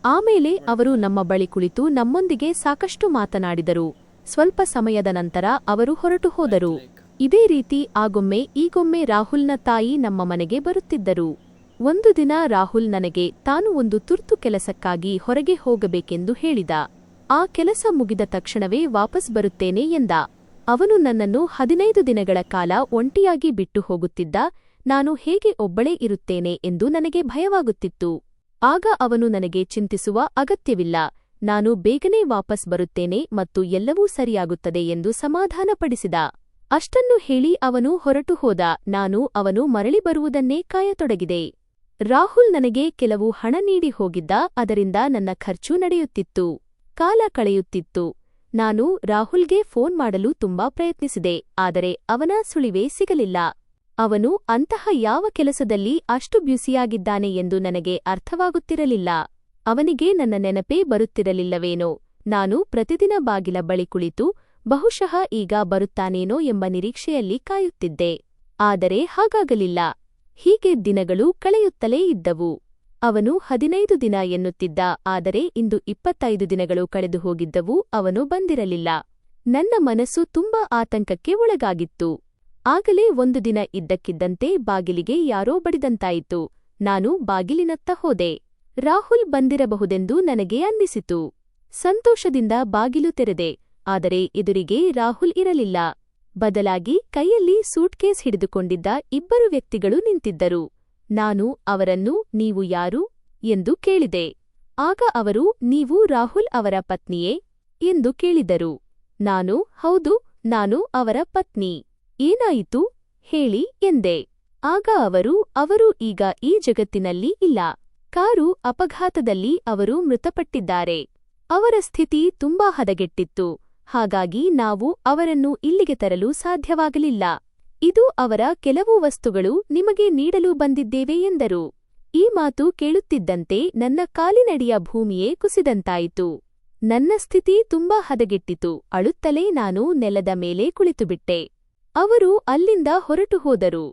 ಆಮೇಲೆ ಅವರು ನಮ್ಮ ಬಳಿ ಕುಳಿತು ನಮ್ಮೊಂದಿಗೆ ಸಾಕಷ್ಟು ಮಾತನಾಡಿದರು. ಸ್ವಲ್ಪ ಸಮಯದ ನಂತರ ಅವರು ಹೊರಟು ಹೋದರು. ಇದೇ ರೀತಿ ಆಗೊಮ್ಮೆ ಈಗೊಮ್ಮೆ ರಾಹುಲ್ನ ತಾಯಿ ನಮ್ಮ ಮನೆಗೆ ಬರುತ್ತಿದ್ದರು. ಒಂದು ದಿನ ರಾಹುಲ್ ನನಗೆ ತಾನು ಒಂದು ತುರ್ತು ಕೆಲಸಕ್ಕಾಗಿ ಹೊರಗೆ ಹೋಗಬೇಕೆಂದು ಹೇಳಿದ. ಆ ಕೆಲಸ ಮುಗಿದ ತಕ್ಷಣವೇ ವಾಪಸ್ ಬರುತ್ತೇನೆ ಎಂದ. ಅವನು ನನ್ನನ್ನು 15 ದಿನಗಳ ಕಾಲ ಒಂಟಿಯಾಗಿ ಬಿಟ್ಟು ಹೋಗುತ್ತಿದ್ದ. ನಾನು ಹೇಗೆ ಒಬ್ಬಳೇ ಇರುತ್ತೇನೆ ಎಂದು ನನಗೆ ಭಯವಾಗುತ್ತಿತ್ತು. ಆಗ ಅವನು ನನಗೆ ಚಿಂತಿಸುವ ಅಗತ್ಯವಿಲ್ಲ, ನಾನು ಬೇಗನೆ ವಾಪಸ್ ಬರುತ್ತೇನೆ ಮತ್ತು ಎಲ್ಲವೂ ಸರಿಯಾಗುತ್ತದೆ ಎಂದು ಸಮಾಧಾನಪಡಿಸಿದ. ಅಷ್ಟನ್ನು ಹೇಳಿ ಅವನು ಹೊರಟು ಹೋದ. ನಾನು ಅವನು ಮರಳಿ ಬರುವುದನ್ನೇ ಕಾಯತೊಡಗಿದೆ. ರಾಹುಲ್ ನನಗೆ ಕೆಲವು ಹಣ ನೀಡಿ ಹೋಗಿದ್ದ. ಅದರಿಂದ ನನ್ನ ಖರ್ಚು ನಡೆಯುತ್ತಿತ್ತು, ಕಾಲ ಕಳೆಯುತ್ತಿತ್ತು. ನಾನು ರಾಹುಲ್ಗೆ ಫೋನ್ ಮಾಡಲು ತುಂಬಾ ಪ್ರಯತ್ನಿಸಿದೆ, ಆದರೆ ಅವನ ಸುಳಿವೇ ಸಿಗಲಿಲ್ಲ. ಅವನು ಅಂತಹ ಯಾವ ಕೆಲಸದಲ್ಲಿ ಅಷ್ಟು ಬ್ಯುಸಿಯಾಗಿದ್ದಾನೆ ಎಂದು ನನಗೆ ಅರ್ಥವಾಗುತ್ತಿರಲಿಲ್ಲ. ಅವನಿಗೆ ನನ್ನ ನೆನಪೇ ಬರುತ್ತಿರಲಿಲ್ಲವೇನೋ. ನಾನು ಪ್ರತಿದಿನ ಬಾಗಿಲ ಬಳಿ ಕುಳಿತು ಬಹುಶಃ ಈಗ ಬರುತ್ತಾನೇನೋ ಎಂಬ ನಿರೀಕ್ಷೆಯಲ್ಲಿ ಕಾಯುತ್ತಿದ್ದೆ. ಆದರೆ ಹಾಗಾಗಲಿಲ್ಲ. ಹೀಗೆ ದಿನಗಳು ಕಳೆಯುತ್ತಲೇ ಇದ್ದವು. ಅವನು 15 ದಿನ ಎನ್ನುತ್ತಿದ್ದ, ಆದರೆ ಇಂದು 25 ದಿನಗಳು ಕಳೆದು ಹೋಗಿದ್ದವು. ಅವನು ಬಂದಿರಲಿಲ್ಲ. ನನ್ನ ಮನಸ್ಸು ತುಂಬಾ ಆತಂಕಕ್ಕೆ ಒಳಗಾಗಿತ್ತು. ಆಗಲೇ ಒಂದು ದಿನ ಇದ್ದಕ್ಕಿದ್ದಂತೆ ಬಾಗಿಲಿಗೆ ಯಾರೋ ಬಡಿದಂತಾಯಿತು. ನಾನು ಬಾಗಿಲಿನತ್ತ ಹೋದೆ. ರಾಹುಲ್ ಬಂದಿರಬಹುದೆಂದು ನನಗೆ ಅನ್ನಿಸಿತು. ಸಂತೋಷದಿಂದ ಬಾಗಿಲು ತೆರೆದೆ. ಆದರೆ ಎದುರಿಗೆ ರಾಹುಲ್ ಇರಲಿಲ್ಲ. ಬದಲಾಗಿ ಕೈಯಲ್ಲಿ ಸೂಟ್ಕೇಸ್ ಹಿಡಿದುಕೊಂಡಿದ್ದ 2 ವ್ಯಕ್ತಿಗಳು ನಿಂತಿದ್ದರು. ನಾನು ಅವರನ್ನು, ನೀವು ಯಾರು ಎಂದು ಕೇಳಿದೆ. ಆಗ ಅವರು, ನೀವು ರಾಹುಲ್ ಅವರ ಪತ್ನಿಯೇ ಎಂದು ಕೇಳಿದರು. ನಾನು, ಹೌದು, ನಾನು ಅವರ ಪತ್ನಿ. ಏನಾಯಿತು ಹೇಳಿ ಎಂದೆ. ಆಗ ಅವರು ಈಗ ಈ ಜಗತ್ತಿನಲ್ಲಿ ಇಲ್ಲ. ಕಾರು ಅಪಘಾತದಲ್ಲಿ ಅವರು ಮೃತಪಟ್ಟಿದ್ದಾರೆ. ಅವರ ಸ್ಥಿತಿ ತುಂಬಾ ಹದಗೆಟ್ಟಿತ್ತು. ಹಾಗಾಗಿ ನಾವು ಅವರನ್ನು ಇಲ್ಲಿಗೆ ತರಲು ಸಾಧ್ಯವಾಗಲಿಲ್ಲ. ಇದು ಅವರ ಕೆಲವು ವಸ್ತುಗಳು, ನಿಮಗೆ ನೀಡಲು ಬಂದಿದ್ದೇವೆ ಎಂದರು. ಈ ಮಾತು ಕೇಳುತ್ತಿದ್ದಂತೆ ನನ್ನ ಕಾಲಿನಡಿಯ ಭೂಮಿಯೇ ಕುಸಿದಂತಾಯಿತು. ನನ್ನ ಸ್ಥಿತಿ ತುಂಬಾ ಹದಗೆಟ್ಟಿತು. ಅಳುತ್ತಲೇ ನಾನು ನೆಲದ ಮೇಲೆ ಕುಳಿತುಬಿಟ್ಟೆ. ಅವರು ಅಲ್ಲಿಂದ ಹೊರಟು ಹೋದರು.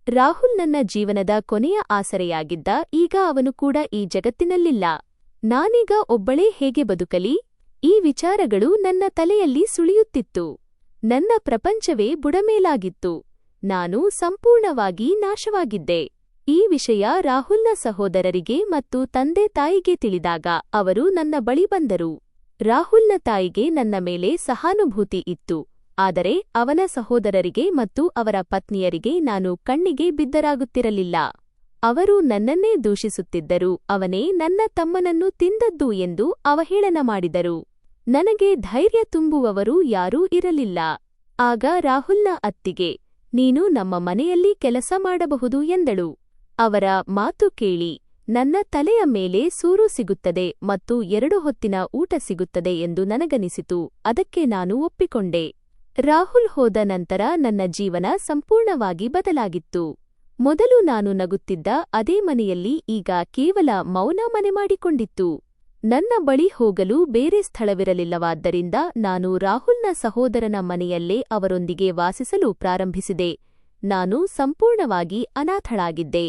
ರಾಹುಲ್ ನನ್ನ ಜೀವನದ ಕೊನೆಯ ಆಸರೆಯಾಗಿದ್ದ. ಈಗ ಅವನು ಕೂಡ ಈ ಜಗತ್ತಿನಲ್ಲಿಲ್ಲ. ನಾನೀಗ ಒಬ್ಬಳೇ ಹೇಗೆ ಬದುಕಲಿ? ಈ ವಿಚಾರಗಳು ನನ್ನ ತಲೆಯಲ್ಲಿ ಸುಳಿಯುತ್ತಿತ್ತು. ನನ್ನ ಪ್ರಪಂಚವೇ ಬುಡಮೇಲಾಗಿತ್ತು. ನಾನು ಸಂಪೂರ್ಣವಾಗಿ ನಾಶವಾಗಿದ್ದೆ. ಈ ವಿಷಯ ರಾಹುಲ್ನ ಸಹೋದರರಿಗೆ ಮತ್ತು ತಂದೆ ತಾಯಿಗೆ ತಿಳಿದಾಗ ಅವರು ನನ್ನ ಬಳಿ ಬಂದರು. ರಾಹುಲ್ನ ತಾಯಿಗೆ ನನ್ನ ಮೇಲೆ ಸಹಾನುಭೂತಿ ಇತ್ತು. ಆದರೆ ಅವನ ಸಹೋದರರಿಗೆ ಮತ್ತು ಅವರ ಪತ್ನಿಯರಿಗೆ ನಾನು ಕಣ್ಣಿಗೆ ಬಿದ್ದರಾಗುತ್ತಿರಲಿಲ್ಲ. ಅವರು ನನ್ನನ್ನೇ ದೂಷಿಸುತ್ತಿದ್ದರು. ಅವನೇ ನನ್ನ ತಮ್ಮನನ್ನು ತಿಂದದ್ದು ಎಂದು ಅವಹೇಳನ ಮಾಡಿದರು. ನನಗೆ ಧೈರ್ಯ ತುಂಬುವವರು ಯಾರೂ ಇರಲಿಲ್ಲ. ಆಗ ರಾಹುಲ್ನ ಅತ್ತಿಗೆ, ನೀನು ನಮ್ಮ ಮನೆಯಲ್ಲಿ ಕೆಲಸ ಮಾಡಬಹುದು ಎಂದಳು. ಅವರ ಮಾತು ಕೇಳಿ ನನ್ನ ತಲೆಯ ಮೇಲೆ ಸೂರು ಸಿಗುತ್ತದೆ ಮತ್ತು 2 ಹೊತ್ತಿನ ಊಟ ಸಿಗುತ್ತದೆ ಎಂದು ನನಗನಿಸಿತು. ಅದಕ್ಕೆ ನಾನು ಒಪ್ಪಿಕೊಂಡೆ. ರಾಹುಲ್ ಹೋದ ನಂತರ ನನ್ನ ಜೀವನ ಸಂಪೂರ್ಣವಾಗಿ ಬದಲಾಗಿತ್ತು. ಮೊದಲು ನಾನು ನಗುತ್ತಿದ್ದ ಅದೇ ಮನೆಯಲ್ಲಿ ಈಗ ಕೇವಲ ಮೌನ ಮನೆ ಮಾಡಿಕೊಂಡಿತ್ತು. ನನ್ನ ಬಳಿ ಹೋಗಲು ಬೇರೆ ಸ್ಥಳವಿರಲಿಲ್ಲವಾದ್ದರಿಂದ ನಾನು ರಾಹುಲ್ನ ಸಹೋದರನ ಮನೆಯಲ್ಲೇ ಅವರೊಂದಿಗೆ ವಾಸಿಸಲು ಪ್ರಾರಂಭಿಸಿದೆ. ನಾನು ಸಂಪೂರ್ಣವಾಗಿ ಅನಾಥಳಾಗಿದ್ದೆ.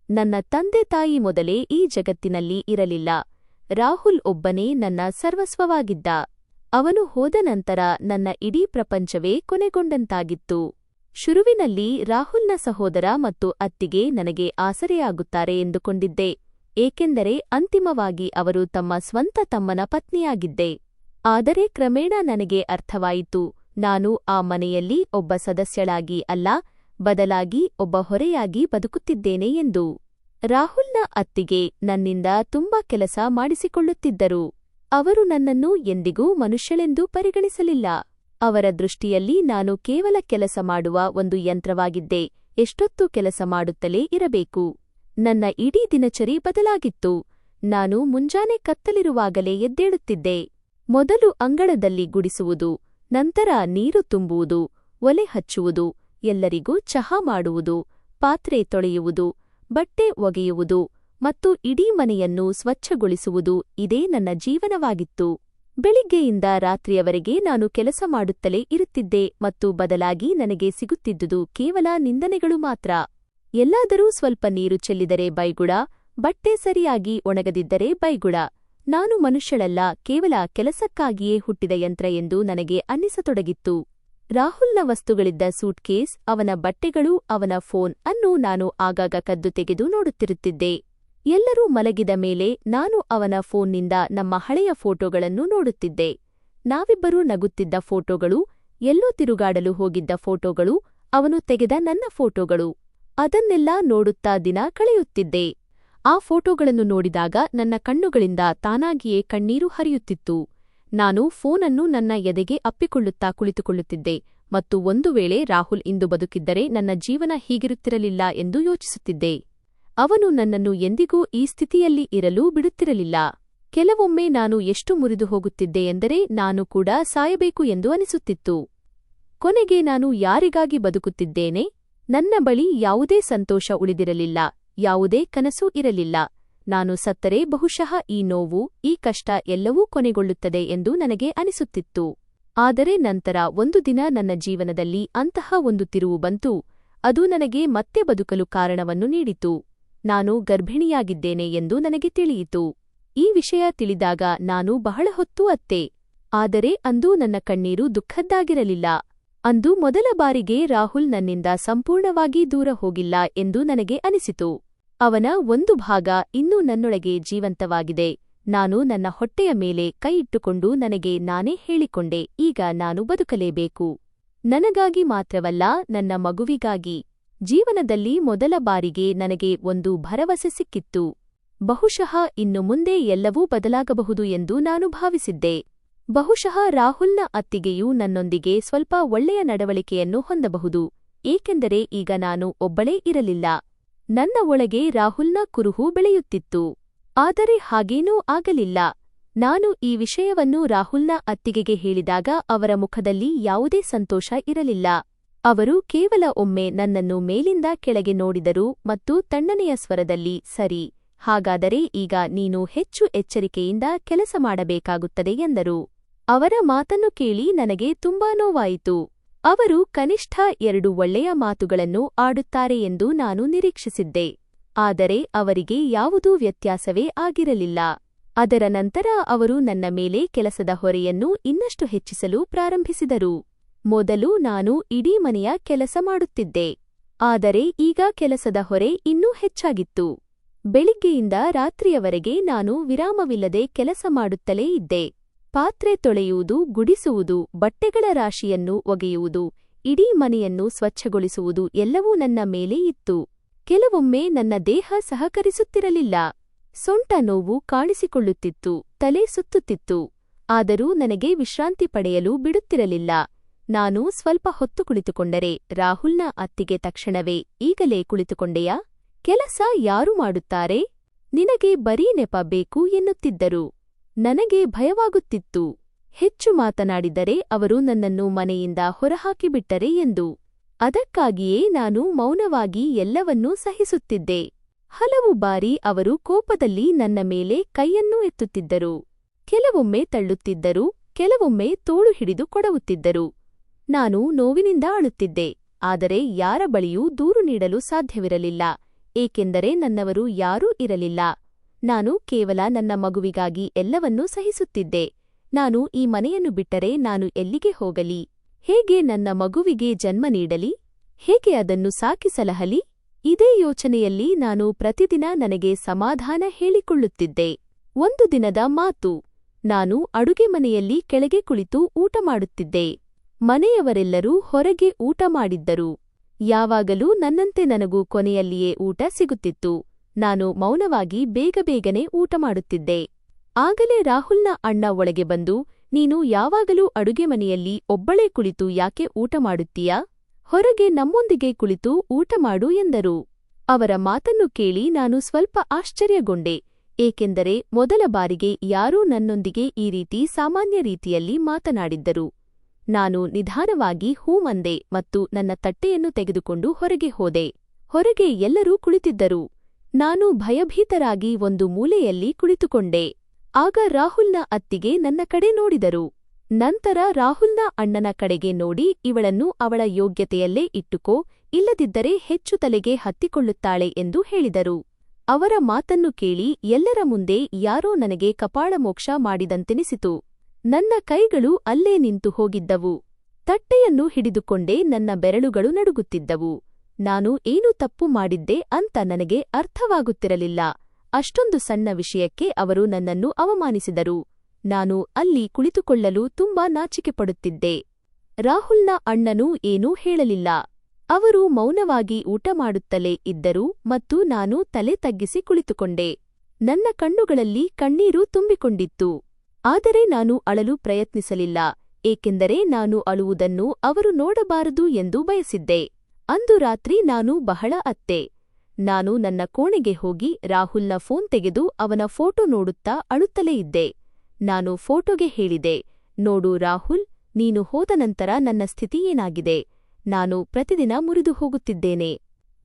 ನನ್ನ ತಂದೆ ತಾಯಿ ಮೊದಲೇ ಈ ಜಗತ್ತಿನಲ್ಲಿ ಇರಲಿಲ್ಲ. ರಾಹುಲ್ ಒಬ್ಬನೇ ನನ್ನ ಸರ್ವಸ್ವವಾಗಿದ್ದ. ಅವನು ಹೋದ ನಂತರ ನನ್ನ ಇಡೀ ಪ್ರಪಂಚವೇ ಕೊನೆಗೊಂಡಂತಾಗಿತ್ತು. ಶುರುವಿನಲ್ಲಿ ರಾಹುಲ್ನ ಸಹೋದರ ಮತ್ತು ಅತ್ತಿಗೆ ನನಗೆ ಆಸರೆಯಾಗುತ್ತಾರೆ ಎಂದುಕೊಂಡಿದ್ದೆ, ಏಕೆಂದರೆ ಅಂತಿಮವಾಗಿ ಅವರು ತಮ್ಮ ಸ್ವಂತ ತಮ್ಮನ ಪತ್ನಿಯಾಗಿದ್ದೆ. ಆದರೆ ಕ್ರಮೇಣ ನನಗೆ ಅರ್ಥವಾಯಿತು, ನಾನು ಆ ಮನೆಯಲ್ಲಿ ಒಬ್ಬ ಸದಸ್ಯಳಾಗಿ ಅಲ್ಲ, ಬದಲಾಗಿ ಒಬ್ಬ ಹೊರೆಯಾಗಿ ಬದುಕುತ್ತಿದ್ದೇನೆ ಎಂದು. ರಾಹುಲ್ನ ಅತ್ತಿಗೆ ನನ್ನಿಂದ ತುಂಬಾ ಕೆಲಸ ಮಾಡಿಸಿಕೊಳ್ಳುತ್ತಿದ್ದರು. ಅವರು ನನ್ನನ್ನು ಎಂದಿಗೂ ಮನುಷ್ಯಳೆಂದು ಪರಿಗಣಿಸಲಿಲ್ಲ. ಅವರ ದೃಷ್ಟಿಯಲ್ಲಿ ನಾನು ಕೇವಲ ಕೆಲಸ ಮಾಡುವ ಒಂದು ಯಂತ್ರವಾಗಿದ್ದೆ, ಎಷ್ಟೊತ್ತು ಕೆಲಸ ಮಾಡುತ್ತಲೇ ಇರಬೇಕು. ನನ್ನ ಇಡೀ ದಿನಚರಿ ಬದಲಾಗಿತ್ತು. ನಾನು ಮುಂಜಾನೆ ಕತ್ತಲಿರುವಾಗಲೇ ಎದ್ದೇಳುತ್ತಿದ್ದೆ. ಮೊದಲು ಅಂಗಳದಲ್ಲಿ ಗುಡಿಸುವುದು, ನಂತರ ನೀರು ತುಂಬುವುದು, ಒಲೆ ಹಚ್ಚುವುದು, ಎಲ್ಲರಿಗೂ ಚಹಾ ಮಾಡುವುದು, ಪಾತ್ರೆ ತೊಳೆಯುವುದು, ಬಟ್ಟೆ ಒಗೆಯುವುದು ಮತ್ತು ಇಡೀ ಮನೆಯನ್ನು ಸ್ವಚ್ಛಗೊಳಿಸುವುದು ಇದೇ ನನ್ನ ಜೀವನವಾಗಿತ್ತು. ಬೆಳಿಗ್ಗೆಯಿಂದ ರಾತ್ರಿಯವರೆಗೆ ನಾನು ಕೆಲಸ ಮಾಡುತ್ತಲೇ ಇರುತ್ತಿದ್ದೆ ಮತ್ತು ಬದಲಾಗಿ ನನಗೆ ಸಿಗುತ್ತಿದ್ದುದು ಕೇವಲ ನಿಂದನೆಗಳು ಮಾತ್ರ. ಎಲ್ಲಾದರೂ ಸ್ವಲ್ಪ ನೀರು ಚೆಲ್ಲಿದರೆ ಬೈಗುಳ, ಬಟ್ಟೆ ಸರಿಯಾಗಿ ಒಣಗದಿದ್ದರೆ ಬೈಗುಳ. ನಾನು ಮನುಷ್ಯಳಲ್ಲ, ಕೇವಲ ಕೆಲಸಕ್ಕಾಗಿಯೇ ಹುಟ್ಟಿದ ಯಂತ್ರ ಎಂದು ನನಗೆ ಅನ್ನಿಸತೊಡಗಿತ್ತು. ರಾಹುಲ್ನ ವಸ್ತುಗಳಿದ್ದ ಸೂಟ್ಕೇಸ್, ಅವನ ಬಟ್ಟೆಗಳು, ಅವನ ಫೋನ್ ಅನ್ನು ನಾನು ಆಗಾಗ ಕದ್ದು ತೆಗೆದು ನೋಡುತ್ತಿರುತ್ತಿದ್ದೆ. ಎಲ್ಲರೂ ಮಲಗಿದ ಮೇಲೆ ನಾನು ಅವನ ಫೋನ್ನಿಂದ ನಮ್ಮ ಹಳೆಯ ಫೋಟೋಗಳನ್ನು ನೋಡುತ್ತಿದ್ದೆ. ನಾವಿಬ್ಬರೂ ನಗುತ್ತಿದ್ದ ಫೋಟೋಗಳು, ಎಲ್ಲೋ ತಿರುಗಾಡಲು ಹೋಗಿದ್ದ ಫೋಟೋಗಳು, ಅವನು ತೆಗೆದ ನನ್ನ ಫೋಟೋಗಳು. ಅದನ್ನೆಲ್ಲ ನೋಡುತ್ತಾ ದಿನ ಕಳೆಯುತ್ತಿದ್ದೆ. ಆ ಫೋಟೋಗಳನ್ನು ನೋಡಿದಾಗ ನನ್ನ ಕಣ್ಣುಗಳಿಂದ ತಾನಾಗಿಯೇ ಕಣ್ಣೀರು ಹರಿಯುತ್ತಿತ್ತು. ನಾನು ಫೋನನ್ನು ನನ್ನ ಎದೆಗೆ ಅಪ್ಪಿಕೊಳ್ಳುತ್ತಾ ಕುಳಿತುಕೊಳ್ಳುತ್ತಿದ್ದೆ ಮತ್ತು ಒಂದು ವೇಳೆ ರಾಹುಲ್ ಇಂದು ಬದುಕಿದ್ದರೆ ನನ್ನ ಜೀವನ ಹೀಗಿರುತ್ತಿರಲಿಲ್ಲ ಎಂದು ಯೋಚಿಸುತ್ತಿದ್ದೆ. ಅವನು ನನ್ನನ್ನು ಎಂದಿಗೂ ಈ ಸ್ಥಿತಿಯಲ್ಲಿ ಇರಲು ಬಿಡುತ್ತಿರಲಿಲ್ಲ. ಕೆಲವೊಮ್ಮೆ ನಾನು ಎಷ್ಟು ಮುರಿದು ಹೋಗುತ್ತಿದ್ದೆ ಎಂದರೆ ನಾನು ಕೂಡ ಸಾಯಬೇಕು ಎಂದು ಅನಿಸುತ್ತಿತ್ತು. ಕೊನೆಗೆ ನಾನು ಯಾರಿಗಾಗಿ ಬದುಕುತ್ತಿದ್ದೇನೆ? ನನ್ನ ಬಳಿ ಯಾವುದೇ ಸಂತೋಷ ಉಳಿದಿರಲಿಲ್ಲ, ಯಾವುದೇ ಕನಸೂ ಇರಲಿಲ್ಲ. ನಾನು ಸತ್ತರೆ ಬಹುಶಃ ಈ ನೋವು, ಈ ಕಷ್ಟ ಎಲ್ಲವೂ ಕೊನೆಗೊಳ್ಳುತ್ತದೆ ಎಂದು ನನಗೆ ಅನಿಸುತ್ತಿತ್ತು. ಆದರೆ ನಂತರ ಒಂದು ದಿನ ನನ್ನ ಜೀವನದಲ್ಲಿ ಅಂತಹ ಒಂದು ತಿರುವು ಬಂತು. ಅದು ನನಗೆ ಮತ್ತೆ ಬದುಕಲು ಕಾರಣವನ್ನು ನೀಡಿತು. ನಾನು ಗರ್ಭಿಣಿಯಾಗಿದ್ದೇನೆ ಎಂದು ನನಗೆ ತಿಳಿಯಿತು. ಈ ವಿಷಯ ತಿಳಿದಾಗ ನಾನು ಬಹಳ ಹೊತ್ತು ಅತ್ತೆ. ಆದರೆ ಅಂದು ನನ್ನ ಕಣ್ಣೀರು ದುಃಖದ್ದಾಗಿರಲಿಲ್ಲ. ಅಂದು ಮೊದಲ ಬಾರಿಗೆ ರಾಹುಲ್ ನನ್ನಿಂದ ಸಂಪೂರ್ಣವಾಗಿ ದೂರ ಹೋಗಿಲ್ಲ ಎಂದು ನನಗೆ ಅನಿಸಿತು. ಅವನ ಒಂದು ಭಾಗ ಇನ್ನೂ ನನ್ನೊಳಗೆ ಜೀವಂತವಾಗಿದೆ. ನಾನು ನನ್ನ ಹೊಟ್ಟೆಯ ಮೇಲೆ ಕೈ ಇಟ್ಟುಕೊಂಡು ನನಗೆ ನಾನೇ ಹೇಳಿಕೊಂಡೆ, ಈಗ ನಾನು ಬದುಕಲೇಬೇಕು. ನನಗಾಗಿ ಮಾತ್ರವಲ್ಲ, ನನ್ನ ಮಗುವಿಗಾಗಿ. ಜೀವನದಲ್ಲಿ ಮೊದಲ ಬಾರಿಗೆ ನನಗೆ ಒಂದು ಭರವಸೆ ಸಿಕ್ಕಿತ್ತು. ಬಹುಶಃ ಇನ್ನು ಮುಂದೆ ಎಲ್ಲವೂ ಬದಲಾಗಬಹುದು ಎಂದು ನಾನು ಭಾವಿಸಿದ್ದೆ. ಬಹುಶಃ ರಾಹುಲ್ನ ಅತ್ತಿಗೆಯೂ ನನ್ನೊಂದಿಗೆ ಸ್ವಲ್ಪ ಒಳ್ಳೆಯ ನಡವಳಿಕೆಯನ್ನು ಹೊಂದಬಹುದು, ಏಕೆಂದರೆ ಈಗ ನಾನು ಒಬ್ಬಳೇ ಇರಲಿಲ್ಲ. ನನ್ನ ಒಳಗೆ ರಾಹುಲ್ನ ಕುರುಹು ಬೆಳೆಯುತ್ತಿತ್ತು. ಆದರೆ ಹಾಗೇನೂ ಆಗಲಿಲ್ಲ. ನಾನು ಈ ವಿಷಯವನ್ನು ರಾಹುಲ್ನ ಅತ್ತಿಗೆಗೆ ಹೇಳಿದಾಗ ಅವರ ಮುಖದಲ್ಲಿ ಯಾವುದೇ ಸಂತೋಷ ಇರಲಿಲ್ಲ. ಅವರು ಕೇವಲ ಒಮ್ಮೆ ನನ್ನನ್ನು ಮೇಲಿಂದ ಕೆಳಗೆ ನೋಡಿದರು ಮತ್ತು ತಣ್ಣನೆಯ ಸ್ವರದಲ್ಲಿ, ಸರಿ, ಹಾಗಾದರೆ ಈಗ ನೀನು ಹೆಚ್ಚು ಎಚ್ಚರಿಕೆಯಿಂದ ಕೆಲಸ ಮಾಡಬೇಕಾಗುತ್ತದೆ ಎಂದರು. ಅವರ ಮಾತನ್ನು ಕೇಳಿ ನನಗೆ ತುಂಬಾ ನೋವಾಯಿತು. ಅವರು ಕನಿಷ್ಠ 2 ಒಳ್ಳೆಯ ಮಾತುಗಳನ್ನು ಆಡುತ್ತಾರೆ ಎಂದು ನಾನು ನಿರೀಕ್ಷಿಸಿದ್ದೆ. ಆದರೆ ಅವರಿಗೆ ಯಾವುದೂ ವ್ಯತ್ಯಾಸವೇ ಆಗಿರಲಿಲ್ಲ. ಅದರ ನಂತರ ಅವರು ನನ್ನ ಮೇಲೆ ಕೆಲಸದ ಹೊರೆಯನ್ನು ಇನ್ನಷ್ಟು ಹೆಚ್ಚಿಸಲು ಪ್ರಾರಂಭಿಸಿದರು. ಮೊದಲು ನಾನು ಇಡೀ ಮನೆಯ ಕೆಲಸ ಮಾಡುತ್ತಿದ್ದೆ. ಆದರೆ ಈಗ ಕೆಲಸದ ಹೊರೆ ಇನ್ನೂ ಹೆಚ್ಚಾಗಿತ್ತು. ಬೆಳಿಗ್ಗೆಯಿಂದ ರಾತ್ರಿಯವರೆಗೆ ನಾನು ವಿರಾಮವಿಲ್ಲದೆ ಕೆಲಸ ಮಾಡುತ್ತಲೇ ಇದ್ದೆ. ಪಾತ್ರೆ ತೊಳೆಯುವುದು, ಗುಡಿಸುವುದು, ಬಟ್ಟೆಗಳ ರಾಶಿಯನ್ನು ಒಗೆಯುವುದು, ಇಡೀ ಮನೆಯನ್ನು ಸ್ವಚ್ಛಗೊಳಿಸುವುದು ಎಲ್ಲವೂ ನನ್ನ ಮೇಲೆ ಇತ್ತು. ಕೆಲವೊಮ್ಮೆ ನನ್ನ ದೇಹ ಸಹಕರಿಸುತ್ತಿರಲಿಲ್ಲ. ಸೊಂಟ ನೋವು ಕಾಣಿಸಿಕೊಳ್ಳುತ್ತಿತ್ತು, ತಲೆ ಸುತ್ತುತ್ತಿತ್ತು. ಆದರೂ ನನಗೆ ವಿಶ್ರಾಂತಿ ಪಡೆಯಲು ಬಿಡುತ್ತಿರಲಿಲ್ಲ. ನಾನು ಸ್ವಲ್ಪ ಹೊತ್ತು ಕುಳಿತುಕೊಂಡರೆ ರಾಹುಲ್ನ ಅತ್ತಿಗೆ ತಕ್ಷಣವೇ, ಈಗಲೇ ಕುಳಿತುಕೊಂಡೆಯಾ? ಕೆಲಸ ಯಾರು ಮಾಡುತ್ತಾರೆ? ನಿನಗೆ ಬರೀ ನೆಪ ಬೇಕು ಎನ್ನುತ್ತಿದ್ದರು. ನನಗೆ ಭಯವಾಗುತ್ತಿತ್ತು. ಹೆಚ್ಚು ಮಾತನಾಡಿದರೆ ಅವರು ನನ್ನನ್ನು ಮನೆಯಿಂದ ಹೊರಹಾಕಿಬಿಟ್ಟರೆ ಎಂದು. ಅದಕ್ಕಾಗಿಯೇ ನಾನು ಮೌನವಾಗಿ ಎಲ್ಲವನ್ನೂ ಸಹಿಸುತ್ತಿದ್ದೆ. ಹಲವು ಬಾರಿ ಅವರು ಕೋಪದಲ್ಲಿ ನನ್ನ ಮೇಲೆ ಕೈಯನ್ನು ಎತ್ತುತ್ತಿದ್ದರು. ಕೆಲವೊಮ್ಮೆ ತಳ್ಳುತ್ತಿದ್ದರು, ಕೆಲವೊಮ್ಮೆ ತೋಳು ಹಿಡಿದು ಕೊಡವುತ್ತಿದ್ದರು. ನಾನು ನೋವಿನಿಂದ ಅಳುತ್ತಿದ್ದೆ, ಆದರೆ ಯಾರ ಬಳಿಯೂ ದೂರು ನೀಡಲು ಸಾಧ್ಯವಿರಲಿಲ್ಲ, ಏಕೆಂದರೆ ನನ್ನವರು ಯಾರೂ ಇರಲಿಲ್ಲ. ನಾನು ಕೇವಲ ನನ್ನ ಮಗುವಿಗಾಗಿ ಎಲ್ಲವನ್ನೂ ಸಹಿಸುತ್ತಿದ್ದೆ. ನಾನು ಈ ಮನೆಯನ್ನು ಬಿಟ್ಟರೆ ನಾನು ಎಲ್ಲಿಗೆ ಹೋಗಲಿ? ಹೇಗೆ ನನ್ನ ಮಗುವಿಗೆ ಜನ್ಮ ನೀಡಲಿ? ಹೇಗೆ ಅದನ್ನು ಸಾಕಿಸಲಹಲಿ? ಇದೇ ಯೋಚನೆಯಲ್ಲಿ ನಾನು ಪ್ರತಿದಿನ ನನಗೆ ಸಮಾಧಾನ ಹೇಳಿಕೊಳ್ಳುತ್ತಿದ್ದೆ. ಒಂದು ದಿನದ ಮಾತು. ನಾನು ಅಡುಗೆ ಮನೆಯಲ್ಲಿ ಕೆಳಗೆ ಕುಳಿತು ಊಟ ಮಾಡುತ್ತಿದ್ದೆ. ಮನೆಯವರೆಲ್ಲರೂ ಹೊರಗೆ ಊಟ ಮಾಡಿದ್ದರು. ಯಾವಾಗಲೂ ನನ್ನಂತೆ ನನಗೂ ಕೊನೆಯಲ್ಲಿಯೇ ಊಟ ಸಿಗುತ್ತಿತ್ತು. ನಾನು ಮೌನವಾಗಿ ಬೇಗಬೇಗನೆ ಊಟ ಮಾಡುತ್ತಿದ್ದೆ. ಆಗಲೇ ರಾಹುಲ್ನ ಅಣ್ಣ ಒಳಗೆ ಬಂದು, ನೀನು ಯಾವಾಗಲೂ ಅಡುಗೆ ಮನೆಯಲ್ಲಿ ಒಬ್ಬಳೇ ಕುಳಿತು ಯಾಕೆ ಊಟ ಮಾಡುತ್ತೀಯಾ? ಹೊರಗೆ ನಮ್ಮೊಂದಿಗೆ ಕುಳಿತು ಊಟ ಮಾಡು ಎಂದರು. ಅವರ ಮಾತನ್ನು ಕೇಳಿ ನಾನು ಸ್ವಲ್ಪ ಆಶ್ಚರ್ಯಗೊಂಡೆ, ಏಕೆಂದರೆ ಮೊದಲ ಬಾರಿಗೆ ಯಾರೂ ನನ್ನೊಂದಿಗೆ ಈ ರೀತಿ ಸಾಮಾನ್ಯ ರೀತಿಯಲ್ಲಿ ಮಾತನಾಡಿದ್ದರು. ನಾನು ನಿಧಾನವಾಗಿ ಹೂ ಅಂದೆ ಮತ್ತು ನನ್ನ ತಟ್ಟೆಯನ್ನು ತೆಗೆದುಕೊಂಡು ಹೊರಗೆ ಹೋದೆ. ಹೊರಗೆ ಎಲ್ಲರೂ ಕುಳಿತಿದ್ದರು. ನಾನು ಭಯಭೀತರಾಗಿ ಒಂದು ಮೂಲೆಯಲ್ಲಿ ಕುಳಿತುಕೊಂಡೆ. ಆಗ ರಾಹುಲ್ನ ಅತ್ತಿಗೆ ನನ್ನ ಕಡೆ ನೋಡಿದರು. ನಂತರ ರಾಹುಲ್ನ ಅಣ್ಣನ ಕಡೆಗೆ ನೋಡಿ, ಇವಳನ್ನು ಅವಳ ಯೋಗ್ಯತೆಯಲ್ಲೇ ಇಟ್ಟುಕೋ, ಇಲ್ಲದಿದ್ದರೆ ಹೆಚ್ಚು ತಲೆಗೆ ಹತ್ತಿಕೊಳ್ಳುತ್ತಾಳೆ ಎಂದು ಹೇಳಿದರು. ಅವರ ಮಾತನ್ನು ಕೇಳಿ ಎಲ್ಲರ ಮುಂದೆ ಯಾರೋ ನನಗೆ ಕಪಾಳಮೋಕ್ಷ ಮಾಡಿದಂತೆನಿಸಿತು. ನನ್ನ ಕೈಗಳು ಅಲ್ಲೇ ನಿಂತು ಹೋಗಿದ್ದವು. ತಟ್ಟೆಯನ್ನು ಹಿಡಿದುಕೊಂಡೇ ನನ್ನ ಬೆರಳುಗಳು ನಡುಗುತ್ತಿದ್ದವು. ನಾನು ಏನು ತಪ್ಪು ಮಾಡಿದ್ದೆ ಅಂತ ನನಗೆ ಅರ್ಥವಾಗುತ್ತಿರಲಿಲ್ಲ. ಅಷ್ಟೊಂದು ಸಣ್ಣ ವಿಷಯಕ್ಕೆ ಅವರು ನನ್ನನ್ನು ಅವಮಾನಿಸಿದರು. ನಾನು ಅಲ್ಲಿ ಕುಳಿತುಕೊಳ್ಳಲು ತುಂಬಾ ನಾಚಿಕೆಪಡುತ್ತಿದ್ದೆ. ರಾಹುಲ್ನ ಅಣ್ಣನೂ ಏನೂ ಹೇಳಲಿಲ್ಲ. ಅವರು ಮೌನವಾಗಿ ಊಟ ಮಾಡುತ್ತಲೇ ಇದ್ದರು ಮತ್ತು ನಾನು ತಲೆ ತಗ್ಗಿಸಿ ಕುಳಿತುಕೊಂಡೆ. ನನ್ನ ಕಣ್ಣುಗಳಲ್ಲಿ ಕಣ್ಣೀರು ತುಂಬಿಕೊಂಡಿತ್ತು. ಆದರೆ ನಾನು ಅಳಲು ಪ್ರಯತ್ನಿಸಲಿಲ್ಲ, ಏಕೆಂದರೆ ನಾನು ಅಳುವುದನ್ನು ಅವರು ನೋಡಬಾರದು ಎಂದು ಬಯಸಿದ್ದೆ. ಅಂದು ರಾತ್ರಿ ನಾನು ಬಹಳ ಅತ್ತೆ. ನಾನು ನನ್ನ ಕೋಣೆಗೆ ಹೋಗಿ ರಾಹುಲ್ನ ಫೋನ್ ತೆಗೆದು ಅವನ ಫೋಟೋ ನೋಡುತ್ತಾ ಅಳುತ್ತಲೇ ಇದ್ದೆ. ನಾನು ಫೋಟೋಗೆ ಹೇಳಿದೆ, ನೋಡು ರಾಹುಲ್, ನೀನು ಹೋದ ನಂತರ ನನ್ನ ಸ್ಥಿತಿ ಏನಾಗಿದೆ. ನಾನು ಪ್ರತಿದಿನ ಮುರಿದು ಹೋಗುತ್ತಿದ್ದೇನೆ.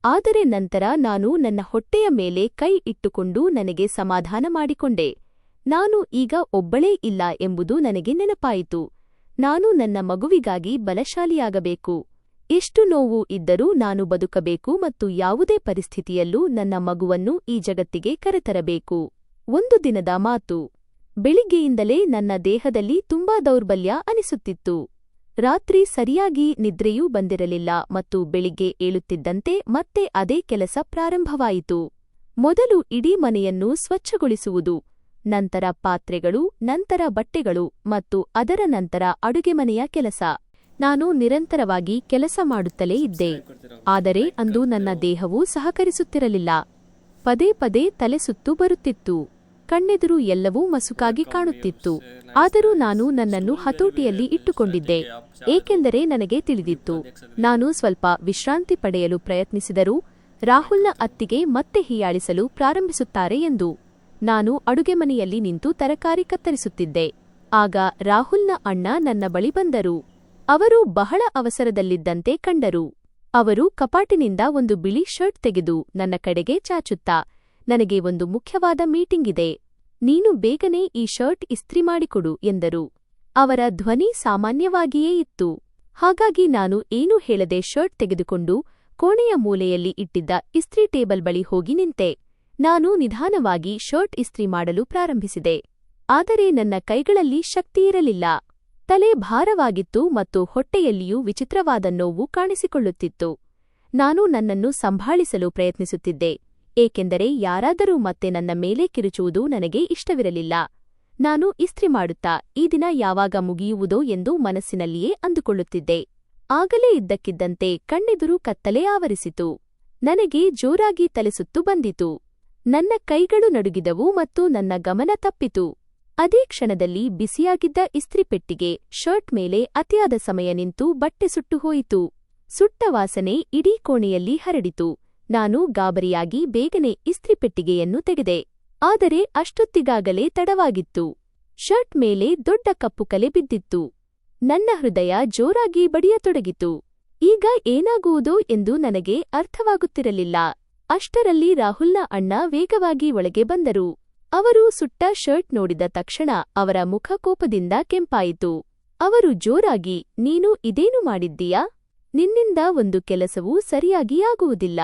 ಆದರೆ ನಂತರ ನಾನು ನನ್ನ ಹೊಟ್ಟೆಯ ಮೇಲೆ ಕೈ ಇಟ್ಟುಕೊಂಡು ನನಗೆ ಸಮಾಧಾನ ಮಾಡಿಕೊಂಡೆ. ನಾನು ಈಗ ಒಬ್ಬಳೇ ಇಲ್ಲ ಎಂಬುದು ನನಗೆ ನೆನಪಾಯಿತು. ನಾನು ನನ್ನ ಮಗುವಿಗಾಗಿ ಬಲಶಾಲಿಯಾಗಬೇಕು. ಎಷ್ಟು ನೋವು ಇದ್ದರೂ ನಾನು ಬದುಕಬೇಕು ಮತ್ತು ಯಾವುದೇ ಪರಿಸ್ಥಿತಿಯಲ್ಲೂ ನನ್ನ ಮಗುವನ್ನು ಈ ಜಗತ್ತಿಗೆ ಕರೆತರಬೇಕು. ಒಂದು ದಿನದ ಮಾತು. ಬೆಳಿಗ್ಗೆಯಿಂದಲೇ ನನ್ನ ದೇಹದಲ್ಲಿ ತುಂಬಾ ದೌರ್ಬಲ್ಯ ಅನಿಸುತ್ತಿತ್ತು. ರಾತ್ರಿ ಸರಿಯಾಗಿ ನಿದ್ರೆಯೂ ಬಂದಿರಲಿಲ್ಲ ಮತ್ತು ಬೆಳಿಗ್ಗೆ ಏಳುತ್ತಿದ್ದಂತೆ ಮತ್ತೆ ಅದೇ ಕೆಲಸ ಪ್ರಾರಂಭವಾಯಿತು. ಮೊದಲು ಇಡೀ ಮನೆಯನ್ನು ಸ್ವಚ್ಛಗೊಳಿಸುವುದು, ನಂತರ ಪಾತ್ರೆಗಳು, ನಂತರ ಬಟ್ಟೆಗಳು ಮತ್ತು ಅದರ ನಂತರ ಅಡುಗೆಮನೆಯ ಕೆಲಸ. ನಾನು ನಿರಂತರವಾಗಿ ಕೆಲಸ ಮಾಡುತ್ತಲೇ ಇದ್ದೆ. ಆದರೆ ಅಂದು ನನ್ನ ದೇಹವು ಸಹಕರಿಸುತ್ತಿರಲಿಲ್ಲ. ಪದೇ ಪದೇ ತಲೆಸುತ್ತು ಬರುತ್ತಿತ್ತು. ಕಣ್ಣೆದುರು ಎಲ್ಲವೂ ಮಸುಕಾಗಿ ಕಾಣುತ್ತಿತ್ತು. ಆದರೂ ನಾನು ನನ್ನನ್ನು ಹತೋಟಿಯಲ್ಲಿ ಇಟ್ಟುಕೊಂಡಿದ್ದೆ, ಏಕೆಂದರೆ ನನಗೆ ತಿಳಿದಿತ್ತು, ನಾನು ಸ್ವಲ್ಪ ವಿಶ್ರಾಂತಿ ಪಡೆಯಲು ಪ್ರಯತ್ನಿಸಿದರೂ ರಾಹುಲ್ನ ಅತ್ತಿಗೆ ಮತ್ತೆ ಹೀಯಾಳಿಸಲು ಪ್ರಾರಂಭಿಸುತ್ತಾರೆ ಎಂದು. ನಾನು ಅಡುಗೆಮನೆಯಲ್ಲಿ ನಿಂತು ತರಕಾರಿ ಕತ್ತರಿಸುತ್ತಿದ್ದೆ. ಆಗ ರಾಹುಲ್ನ ಅಣ್ಣ ನನ್ನ ಬಳಿ ಬಂದರು. ಅವರು ಬಹಳ ಅವಸರದಲ್ಲಿದ್ದಂತೆ ಕಂಡರು. ಅವರು ಕಪಾಟಿನಿಂದ ಒಂದು ಬಿಳಿ ಶರ್ಟ್ ತೆಗೆದು ನನ್ನ ಕಡೆಗೆ ಚಾಚುತ್ತಾ, ನನಗೆ ಒಂದು ಮುಖ್ಯವಾದ ಮೀಟಿಂಗ್ ಇದೆ, ನೀನು ಬೇಗನೆ ಈ ಶರ್ಟ್ ಇಸ್ತ್ರಿ ಮಾಡಿಕೊಡು ಎಂದರು. ಅವರ ಧ್ವನಿ ಸಾಮಾನ್ಯವಾಗಿಯೇ ಇತ್ತು. ಹಾಗಾಗಿ ನಾನು ಏನೂ ಹೇಳದೆ ಶರ್ಟ್ ತೆಗೆದುಕೊಂಡು ಕೋಣೆಯ ಮೂಲೆಯಲ್ಲಿ ಇಟ್ಟಿದ್ದ ಇಸ್ತ್ರಿ ಟೇಬಲ್ ಬಳಿ ಹೋಗಿ ನಿಂತೆ. ನಾನು ನಿಧಾನವಾಗಿ ಶರ್ಟ್ ಇಸ್ತ್ರಿ ಮಾಡಲು ಪ್ರಾರಂಭಿಸಿದೆ. ಆದರೆ ನನ್ನ ಕೈಗಳಲ್ಲಿ ಶಕ್ತಿಯಿರಲಿಲ್ಲ. ತಲೆ ಭಾರವಾಗಿತ್ತು ಮತ್ತು ಹೊಟ್ಟೆಯಲ್ಲಿಯೂ ವಿಚಿತ್ರವಾದ ನೋವು ಕಾಣಿಸಿಕೊಳ್ಳುತ್ತಿತ್ತು. ನಾನು ನನ್ನನ್ನು ಸಂಭಾಳಿಸಲು ಪ್ರಯತ್ನಿಸುತ್ತಿದ್ದೆ, ಏಕೆಂದರೆ ಯಾರಾದರೂ ಮತ್ತೆ ನನ್ನ ಮೇಲೆ ಕಿರುಚುವುದು ನನಗೆ ಇಷ್ಟವಿರಲಿಲ್ಲ. ನಾನು ಇಸ್ತ್ರಿ ಮಾಡುತ್ತಾ ಈ ದಿನ ಯಾವಾಗ ಮುಗಿಯುವುದೋ ಎಂದು ಮನಸ್ಸಿನಲ್ಲಿಯೇ ಅಂದುಕೊಳ್ಳುತ್ತಿದ್ದೆ. ಆಗಲೇ ಇದ್ದಕ್ಕಿದ್ದಂತೆ ಕಣ್ಣೆದುರು ಕತ್ತಲೆ ಆವರಿಸಿತು. ನನಗೆ ಜೋರಾಗಿ ತಲೆಸುತ್ತು ಬಂದಿತು. ನನ್ನ ಕೈಗಳು ನಡುಗಿದವು ಮತ್ತು ನನ್ನ ಗಮನ ತಪ್ಪಿತು. ಅದೇ ಕ್ಷಣದಲ್ಲಿ ಬಿಸಿಯಾಗಿದ್ದ ಇಸ್ತ್ರಿ ಪೆಟ್ಟಿಗೆ ಶರ್ಟ್ ಮೇಲೆ ಅತಿಯಾದ ಸಮಯ ನಿಂತು ಬಟ್ಟೆ ಸುಟ್ಟು ಹೋಯಿತು. ಸುಟ್ಟ ವಾಸನೆ ಇಡೀ ಕೋಣೆಯಲ್ಲಿ ಹರಡಿತು. ನಾನು ಗಾಬರಿಯಾಗಿ ಬೇಗನೆ ಇಸ್ತ್ರಿ ಪೆಟ್ಟಿಗೆಯನ್ನು ತೆಗೆದೆ. ಆದರೆ ಅಷ್ಟೊತ್ತಿಗಾಗಲೇ ತಡವಾಗಿತ್ತು. ಶರ್ಟ್ ಮೇಲೆ ದೊಡ್ಡ ಕಪ್ಪು ಕಲೆ ಬಿದ್ದಿತ್ತು. ನನ್ನ ಹೃದಯ ಜೋರಾಗಿ ಬಡಿಯತೊಡಗಿತು. ಈಗ ಏನಾಗುವುದೋ ಎಂದು ನನಗೆ ಅರ್ಥವಾಗುತ್ತಿರಲಿಲ್ಲ. ಅಷ್ಟರಲ್ಲಿ ರಾಹುಲ್ನ ಅಣ್ಣ ವೇಗವಾಗಿ ಒಳಗೆ ಬಂದರು. ಅವರು ಸುಟ್ಟ ಶರ್ಟ್ ನೋಡಿದ ತಕ್ಷಣ ಅವರ ಮುಖ ಕೋಪದಿಂದ ಕೆಂಪಾಯಿತು. ಅವರು ಜೋರಾಗಿ, ನೀನು ಇದೇನು ಮಾಡಿದ್ದೀಯಾ? ನಿನ್ನಿಂದ ಒಂದು ಕೆಲಸವೂ ಸರಿಯಾಗಿ ಆಗುವುದಿಲ್ಲ.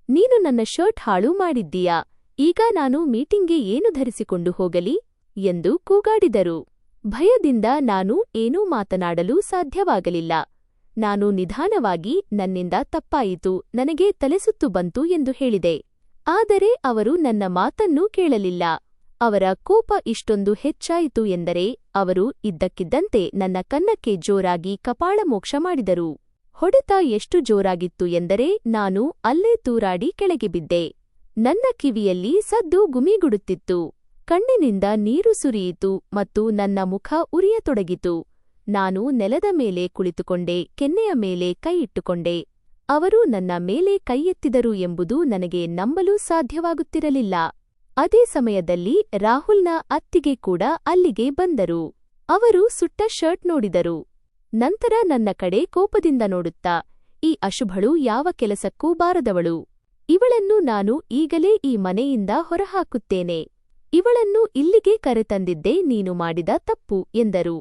ನೀನು ನನ್ನ ಶರ್ಟ್ ಹಾಳು ಮಾಡಿದ್ದೀಯಾ? ಈಗ ನಾನು ಮೀಟಿಂಗ್ಗೆ ಏನು ಧರಿಸಿಕೊಂಡು ಹೋಗಲಿ? ಎಂದು ಕೂಗಾಡಿದರು. ಭಯದಿಂದ ನಾನು ಏನೂ ಮಾತನಾಡಲು ಸಾಧ್ಯವಾಗಲಿಲ್ಲ. ನಾನು ನಿಧಾನವಾಗಿ, ನನ್ನಿಂದ ತಪ್ಪಾಯಿತು, ನನಗೆ ತಲೆಸುತ್ತು ಬಂತು ಎಂದು ಹೇಳಿದೆ. ಆದರೆ ಅವರು ನನ್ನ ಮಾತನ್ನೂ ಕೇಳಲಿಲ್ಲ. ಅವರ ಕೋಪ ಇಷ್ಟೊಂದು ಹೆಚ್ಚಾಯಿತು ಎಂದರೆ ಅವರು ಇದ್ದಕ್ಕಿದ್ದಂತೆ ನನ್ನ ಕನ್ನಕ್ಕೆ ಜೋರಾಗಿ ಕಪಾಳಮೋಕ್ಷ ಮಾಡಿದರು. ಹೊಡೆತ ಎಷ್ಟು ಜೋರಾಗಿತ್ತು ಎಂದರೆ ನಾನು ಅಲ್ಲೇ ತೂರಾಡಿ ಕೆಳಗೆ ಬಿದ್ದೆ. ನನ್ನ ಕಿವಿಯಲ್ಲಿ ಸದ್ದು ಗುಮಿಗುಡುತ್ತಿತ್ತು. ಕಣ್ಣಿನಿಂದ ನೀರು ಸುರಿಯಿತು ಮತ್ತು ನನ್ನ ಮುಖ ಉರಿಯತೊಡಗಿತು. ನಾನು ನೆಲದ ಮೇಲೆ ಕುಳಿತುಕೊಂಡೆ, ಕೆನ್ನೆಯ ಮೇಲೆ ಕೈ ಇಟ್ಟುಕೊಂಡೆ. ಅವರು ನನ್ನ ಮೇಲೆ ಕೈಯೆತ್ತಿದರು ಎಂಬುದು ನನಗೆ ನಂಬಲು ಸಾಧ್ಯವಾಗುತ್ತಿರಲಿಲ್ಲ. ಅದೇ ಸಮಯದಲ್ಲಿ ರಾಹುಲ್ನ ಅತ್ತಿಗೆ ಕೂಡ ಅಲ್ಲಿಗೆ ಬಂದರು. ಅವರು ಸುಟ್ಟ ಶರ್ಟ್ ನೋಡಿದರು. ನಂತರ ನನ್ನ ಕಡೆ ಕೋಪದಿಂದ ನೋಡುತ್ತಾ, ಈ ಅಶುಭಳು ಯಾವ ಕೆಲಸಕ್ಕೂ ಬಾರದವಳು. ಇವಳನ್ನು ನಾನು ಈಗಲೇ ಈ ಮನೆಯಿಂದ ಹೊರಹಾಕುತ್ತೇನೆ. ಇವಳನ್ನು ಇಲ್ಲಿಗೆ ಕರೆತಂದಿದ್ದೇ ನೀನು ಮಾಡಿದ ತಪ್ಪು ಎಂದರು.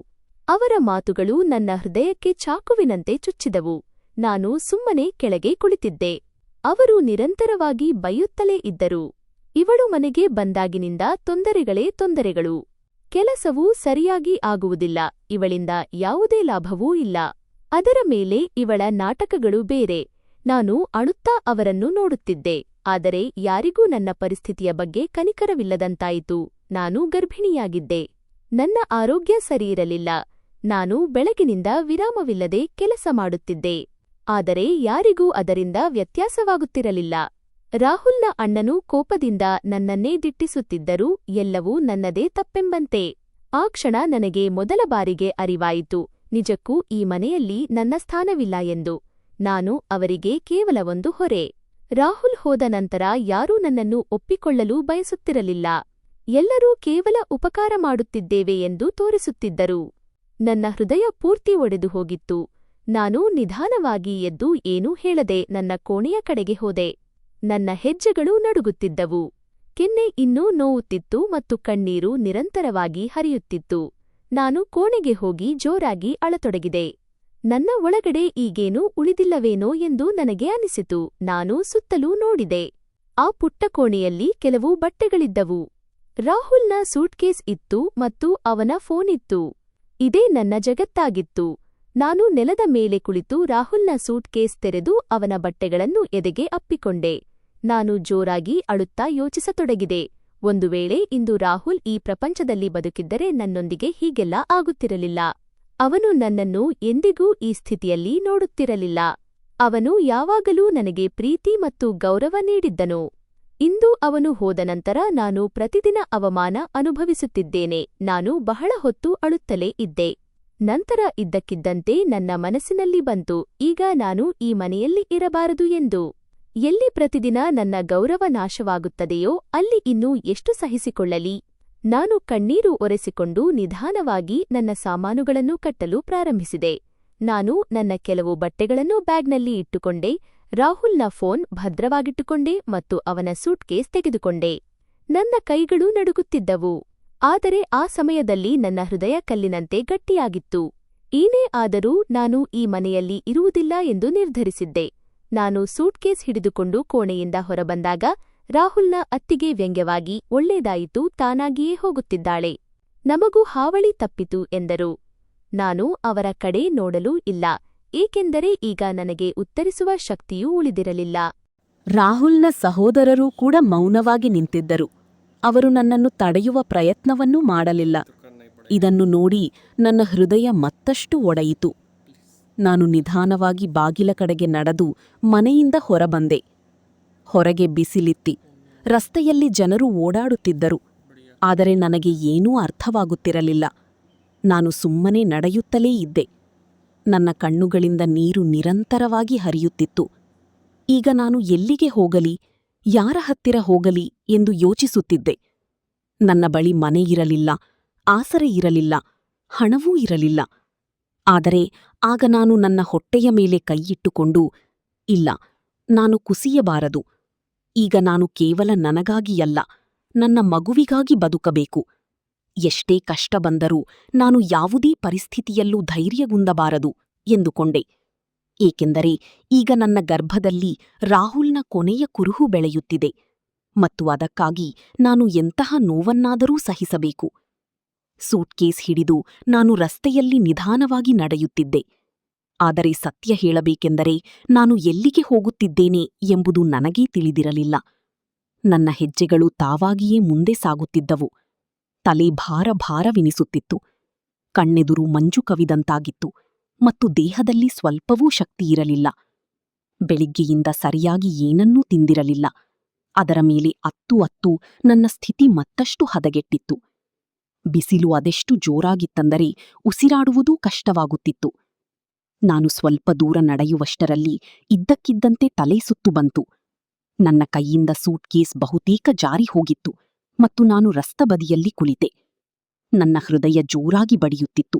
ಅವರ ಮಾತುಗಳು ನನ್ನ ಹೃದಯಕ್ಕೆ ಚಾಕುವಿನಂತೆ ಚುಚ್ಚಿದವು. ನಾನು ಸುಮ್ಮನೆ ಕೆಳಗೆ ಕುಳಿತಿದ್ದೆ. ಅವರು ನಿರಂತರವಾಗಿ ಬೈಯುತ್ತಲೇ ಇದ್ದರು. ಇವಳು ಮನೆಗೆ ಬಂದಾಗಿನಿಂದ ತೊಂದರೆಗಳೇ ತೊಂದರೆಗಳು. ಕೆಲಸವೂ ಸರಿಯಾಗಿ ಆಗುವುದಿಲ್ಲ. ಇವಳಿಂದ ಯಾವುದೇ ಲಾಭವೂ ಇಲ್ಲ. ಅದರ ಮೇಲೆ ಇವಳ ನಾಟಕಗಳು ಬೇರೆ. ನಾನು ಅಳುತ್ತಾ ಅವರನ್ನು ನೋಡುತ್ತಿದ್ದೆ. ಆದರೆ ಯಾರಿಗೂ ನನ್ನ ಪರಿಸ್ಥಿತಿಯ ಬಗ್ಗೆ ಕನಿಕರವಿಲ್ಲದಂತಾಯಿತು. ನಾನು ಗರ್ಭಿಣಿಯಾಗಿದ್ದೆ. ನನ್ನ ಆರೋಗ್ಯ ಸರಿಯಿರಲಿಲ್ಲ. ನಾನು ಬೆಳಗಿನಿಂದ ವಿರಾಮವಿಲ್ಲದೆ ಕೆಲಸ ಮಾಡುತ್ತಿದ್ದೆ. ಆದರೆ ಯಾರಿಗೂ ಅದರಿಂದ ವ್ಯತ್ಯಾಸವಾಗುತ್ತಿರಲಿಲ್ಲ. ರಾಹುಲ್ನ ಅಣ್ಣನೂ ಕೋಪದಿಂದ ನನ್ನನ್ನೇ ದಿಟ್ಟಿಸುತ್ತಿದ್ದರೂ ಎಲ್ಲವೂ ನನ್ನದೇ ತಪ್ಪೆಂಬಂತೆ. ಆ ಕ್ಷಣ ನನಗೆ ಮೊದಲ ಬಾರಿಗೆ ಅರಿವಾಯಿತು, ನಿಜಕ್ಕೂ ಈ ಮನೆಯಲ್ಲಿ ನನ್ನ ಸ್ಥಾನವಿಲ್ಲ ಎಂದು. ನಾನು ಅವರಿಗೆ ಕೇವಲ ಒಂದು ಹೊರೆ. ರಾಹುಲ್ ಹೋದ ನಂತರ ಯಾರೂ ನನ್ನನ್ನು ಒಪ್ಪಿಕೊಳ್ಳಲು ಬಯಸುತ್ತಿರಲಿಲ್ಲ. ಎಲ್ಲರೂ ಕೇವಲ ಉಪಕಾರ ಮಾಡುತ್ತಿದ್ದೇವೆ ಎಂದು ತೋರಿಸುತ್ತಿದ್ದರು. ನನ್ನ ಹೃದಯ ಪೂರ್ತಿ ಒಡೆದು ಹೋಗಿತ್ತು. ನಾನು ನಿಧಾನವಾಗಿ ಎದ್ದು ಏನೂ ಹೇಳದೆ ನನ್ನ ಕೋಣೆಯ ಕಡೆಗೆ ಹೋದೆ. ನನ್ನ ಹೆಜ್ಜೆಗಳು ನಡುಗುತ್ತಿದ್ದವು. ಕೆನ್ನೆ ಇನ್ನೂ ನೋವುತ್ತಿತ್ತು ಮತ್ತು ಕಣ್ಣೀರು ನಿರಂತರವಾಗಿ ಹರಿಯುತ್ತಿತ್ತು. ನಾನು ಕೋಣೆಗೆ ಹೋಗಿ ಜೋರಾಗಿ ಅಳತೊಡಗಿದೆ. ನನ್ನ ಒಳಗಡೆ ಈಗೇನೂ ಉಳಿದಿಲ್ಲವೇನೋ ಎಂದು ನನಗೆ ಅನಿಸಿತು. ನಾನು ಸುತ್ತಲೂ ನೋಡಿದೆ. ಆ ಪುಟ್ಟ ಕೋಣೆಯಲ್ಲಿ ಕೆಲವು ಬಟ್ಟೆಗಳಿದ್ದವು. ರಾಹುಲ್ನ ಸೂಟ್ಕೇಸ್ ಇತ್ತು ಮತ್ತು ಅವನ ಫೋನಿತ್ತು. ಇದೇ ನನ್ನ ಜಗತ್ತಾಗಿತ್ತು. ನಾನು ನೆಲದ ಮೇಲೆ ಕುಳಿತು ರಾಹುಲ್ನ ಸೂಟ್ಕೇಸ್ ತೆರೆದು ಅವನ ಬಟ್ಟೆಗಳನ್ನು ಎದೆಗೆ ಅಪ್ಪಿಕೊಂಡೆ. ನಾನು ಜೋರಾಗಿ ಅಳುತ್ತಾ ಯೋಚಿಸತೊಡಗಿದೆ. ಒಂದು ವೇಳೆ ಇಂದು ರಾಹುಲ್ ಈ ಪ್ರಪಂಚದಲ್ಲಿ ಬದುಕಿದ್ದರೆ ನನ್ನೊಂದಿಗೆ ಹೀಗೆಲ್ಲ ಆಗುತ್ತಿರಲಿಲ್ಲ. ಅವನು ನನ್ನನ್ನು ಎಂದಿಗೂ ಈ ಸ್ಥಿತಿಯಲ್ಲಿ ನೋಡುತ್ತಿರಲಿಲ್ಲ. ಅವನು ಯಾವಾಗಲೂ ನನಗೆ ಪ್ರೀತಿ ಮತ್ತು ಗೌರವ ನೀಡಿದ್ದನು. ಇಂದು ಅವನು ಹೋದ ನಂತರ ನಾನು ಪ್ರತಿದಿನ ಅವಮಾನ ಅನುಭವಿಸುತ್ತಿದ್ದೇನೆ. ನಾನು ಬಹಳ ಹೊತ್ತು ಅಳುತ್ತಲೇ ಇದ್ದೆ. ನಂತರ ಇದ್ದಕ್ಕಿದ್ದಂತೆ ನನ್ನ ಮನಸ್ಸಿನಲ್ಲಿ ಬಂತು, ಈಗ ನಾನು ಈ ಮನೆಯಲ್ಲಿ ಇರಬಾರದು ಎಂದು. ಎಲ್ಲಿ ಪ್ರತಿದಿನ ನನ್ನ ಗೌರವ ನಾಶವಾಗುತ್ತದೆಯೋ ಅಲ್ಲಿ ಇನ್ನೂ ಎಷ್ಟು ಸಹಿಸಿಕೊಳ್ಳಲಿ. ನಾನು ಕಣ್ಣೀರು ಒರೆಸಿಕೊಂಡು ನಿಧಾನವಾಗಿ ನನ್ನ ಸಾಮಾನುಗಳನ್ನು ಕಟ್ಟಲು ಪ್ರಾರಂಭಿಸಿದೆ. ನಾನು ನನ್ನ ಕೆಲವು ಬಟ್ಟೆಗಳನ್ನು ಬ್ಯಾಗ್ನಲ್ಲಿ ಇಟ್ಟುಕೊಂಡೆ. ರಾಹುಲ್ನ ಫೋನ್ ಭದ್ರವಾಗಿಟ್ಟುಕೊಂಡೆ ಮತ್ತು ಅವನ ಸೂಟ್ಕೇಸ್ ತೆಗೆದುಕೊಂಡೆ. ನನ್ನ ಕೈಗಳು ನಡುಗುತ್ತಿದ್ದವು. ಆದರೆ ಆ ಸಮಯದಲ್ಲಿ ನನ್ನ ಹೃದಯ ಕಲ್ಲಿನಂತೆ ಗಟ್ಟಿಯಾಗಿತ್ತು. ಏನೇ ಆದರೂ ನಾನು ಈ ಮನೆಯಲ್ಲಿ ಇರುವುದಿಲ್ಲ ಎಂದು ನಿರ್ಧರಿಸಿದ್ದೆ. ನಾನು ಸೂಟ್ಕೇಸ್ ಹಿಡಿದುಕೊಂಡು ಕೋಣೆಯಿಂದ ಹೊರಬಂದಾಗ ರಾಹುಲ್ನ ಅತ್ತಿಗೆ ವ್ಯಂಗ್ಯವಾಗಿ, ಒಳ್ಳೇದಾಯಿತು, ತಾನಾಗಿಯೇ ಹೋಗುತ್ತಿದ್ದಾಳೆ. ನಮಗೂ ಹಾವಳಿ ತಪ್ಪಿತು ಎಂದರು. ನಾನು ಅವರ ಕಡೆ ನೋಡಲೂ ಇಲ್ಲ, ಏಕೆಂದರೆ ಈಗ ನನಗೆ ಉತ್ತರಿಸುವ ಶಕ್ತಿಯೂ ಉಳಿದಿರಲಿಲ್ಲ. ರಾಹುಲ್ನ ಸಹೋದರರೂ ಕೂಡ ಮೌನವಾಗಿ ನಿಂತಿದ್ದರು. ಅವರು ನನ್ನನ್ನು ತಡೆಯುವ ಪ್ರಯತ್ನವನ್ನೂ ಮಾಡಲಿಲ್ಲ. ಇದನ್ನು ನೋಡಿ ನನ್ನ ಹೃದಯ ಮತ್ತಷ್ಟು ಒಡೆಯಿತು. ನಾನು ನಿಧಾನವಾಗಿ ಬಾಗಿಲ ಕಡೆಗೆ ನಡೆದು ಮನೆಯಿಂದ ಹೊರಬಂದೆ. ಹೊರಗೆ ಬಿಸಿಲಿತ್ತಿ. ರಸ್ತೆಯಲ್ಲಿ ಜನರು ಓಡಾಡುತ್ತಿದ್ದರು. ಆದರೆ ನನಗೆ ಏನೂ ಅರ್ಥವಾಗುತ್ತಿರಲಿಲ್ಲ. ನಾನು ಸುಮ್ಮನೆ ನಡೆಯುತ್ತಲೇ ಇದ್ದೆ. ನನ್ನ ಕಣ್ಣುಗಳಿಂದ ನೀರು ನಿರಂತರವಾಗಿ ಹರಿಯುತ್ತಿತ್ತು. ಈಗ ನಾನು ಎಲ್ಲಿಗೆ ಹೋಗಲಿ, ಯಾರ ಹತ್ತಿರ ಹೋಗಲಿ ಎಂದು ಯೋಚಿಸುತ್ತಿದ್ದೆ. ನನ್ನ ಬಳಿ ಮನೆಯಿರಲಿಲ್ಲ, ಆಸರೆ ಇರಲಿಲ್ಲ, ಹಣವೂ ಇರಲಿಲ್ಲ. ಆದರೆ ಆಗ ನಾನು ನನ್ನ ಹೊಟ್ಟೆಯ ಮೇಲೆ ಕೈಯಿಟ್ಟುಕೊಂಡು, ಇಲ್ಲ, ನಾನು ಕುಸಿಯಬಾರದು. ಈಗ ನಾನು ಕೇವಲ ನನಗಾಗಿಯಲ್ಲ, ನನ್ನ ಮಗುವಿಗಾಗಿ ಬದುಕಬೇಕು. ಎಷ್ಟೇ ಕಷ್ಟ ಬಂದರೂ ನಾನು ಯಾವುದೇ ಪರಿಸ್ಥಿತಿಯಲ್ಲೂ ಧೈರ್ಯಗುಂದಬಾರದು ಎಂದುಕೊಂಡೆ. ಏಕೆಂದರೆ ಈಗ ನನ್ನ ಗರ್ಭದಲ್ಲಿ ರಾಹುಲ್ನ ಕೊನೆಯ ಕುರುಹು ಬೆಳೆಯುತ್ತಿದೆ ಮತ್ತು ಅದಕ್ಕಾಗಿ ನಾನು ಎಂತಹ ನೋವನ್ನಾದರೂ ಸಹಿಸಬೇಕು. ಸೂಟ್ಕೇಸ್ ಹಿಡಿದು ನಾನು ರಸ್ತೆಯಲ್ಲಿ ನಿಧಾನವಾಗಿ ನಡೆಯುತ್ತಿದ್ದೆ. ಆದರೆ ಸತ್ಯ ಹೇಳಬೇಕೆಂದರೆ ನಾನು ಎಲ್ಲಿಗೆ ಹೋಗುತ್ತಿದ್ದೇನೆ ಎಂಬುದು ನನಗೇ ತಿಳಿದಿರಲಿಲ್ಲ. ನನ್ನ ಹೆಜ್ಜೆಗಳು ತಾವಾಗಿಯೇ ಮುಂದೆ ಸಾಗುತ್ತಿದ್ದವು. ತಲೆ ಭಾರವೆನಿಸುತ್ತಿತ್ತು. ಕಣ್ಣೆದುರು ಮಂಜು ಕವಿದಂತಾಗಿತ್ತು ಮತ್ತು ದೇಹದಲ್ಲಿ ಸ್ವಲ್ಪವೂ ಶಕ್ತಿಯಿರಲಿಲ್ಲ. ಬೆಳಿಗ್ಗೆಯಿಂದ ಸರಿಯಾಗಿ ಏನನ್ನೂ ತಿಂದಿರಲಿಲ್ಲ. ಅದರ ಮೇಲೆ ಅತ್ತು ನನ್ನ ಸ್ಥಿತಿ ಮತ್ತಷ್ಟು ಹದಗೆಟ್ಟಿತ್ತು. ಬಿಸಿಲು ಅದೆಷ್ಟು ಜೋರಾಗಿತ್ತಂದರೆ ಉಸಿರಾಡುವುದೂ ಕಷ್ಟವಾಗುತ್ತಿತ್ತು. ನಾನು ಸ್ವಲ್ಪ ದೂರ ನಡೆಯುವಷ್ಟರಲ್ಲಿ ಇದ್ದಕ್ಕಿದ್ದಂತೆ ತಲೆ ಸುತ್ತು ಬಂತು. ನನ್ನ ಕೈಯಿಂದ ಸೂಟ್ಕೇಸ್ ಬಹುತೇಕ ಜಾರಿ ಹೋಗಿತ್ತು ಮತ್ತು ನಾನು ರಸ್ತಬದಿಯಲ್ಲಿ ಕುಳಿತೆ. ನನ್ನ ಹೃದಯ ಜೋರಾಗಿ ಬಡಿಯುತ್ತಿತ್ತು.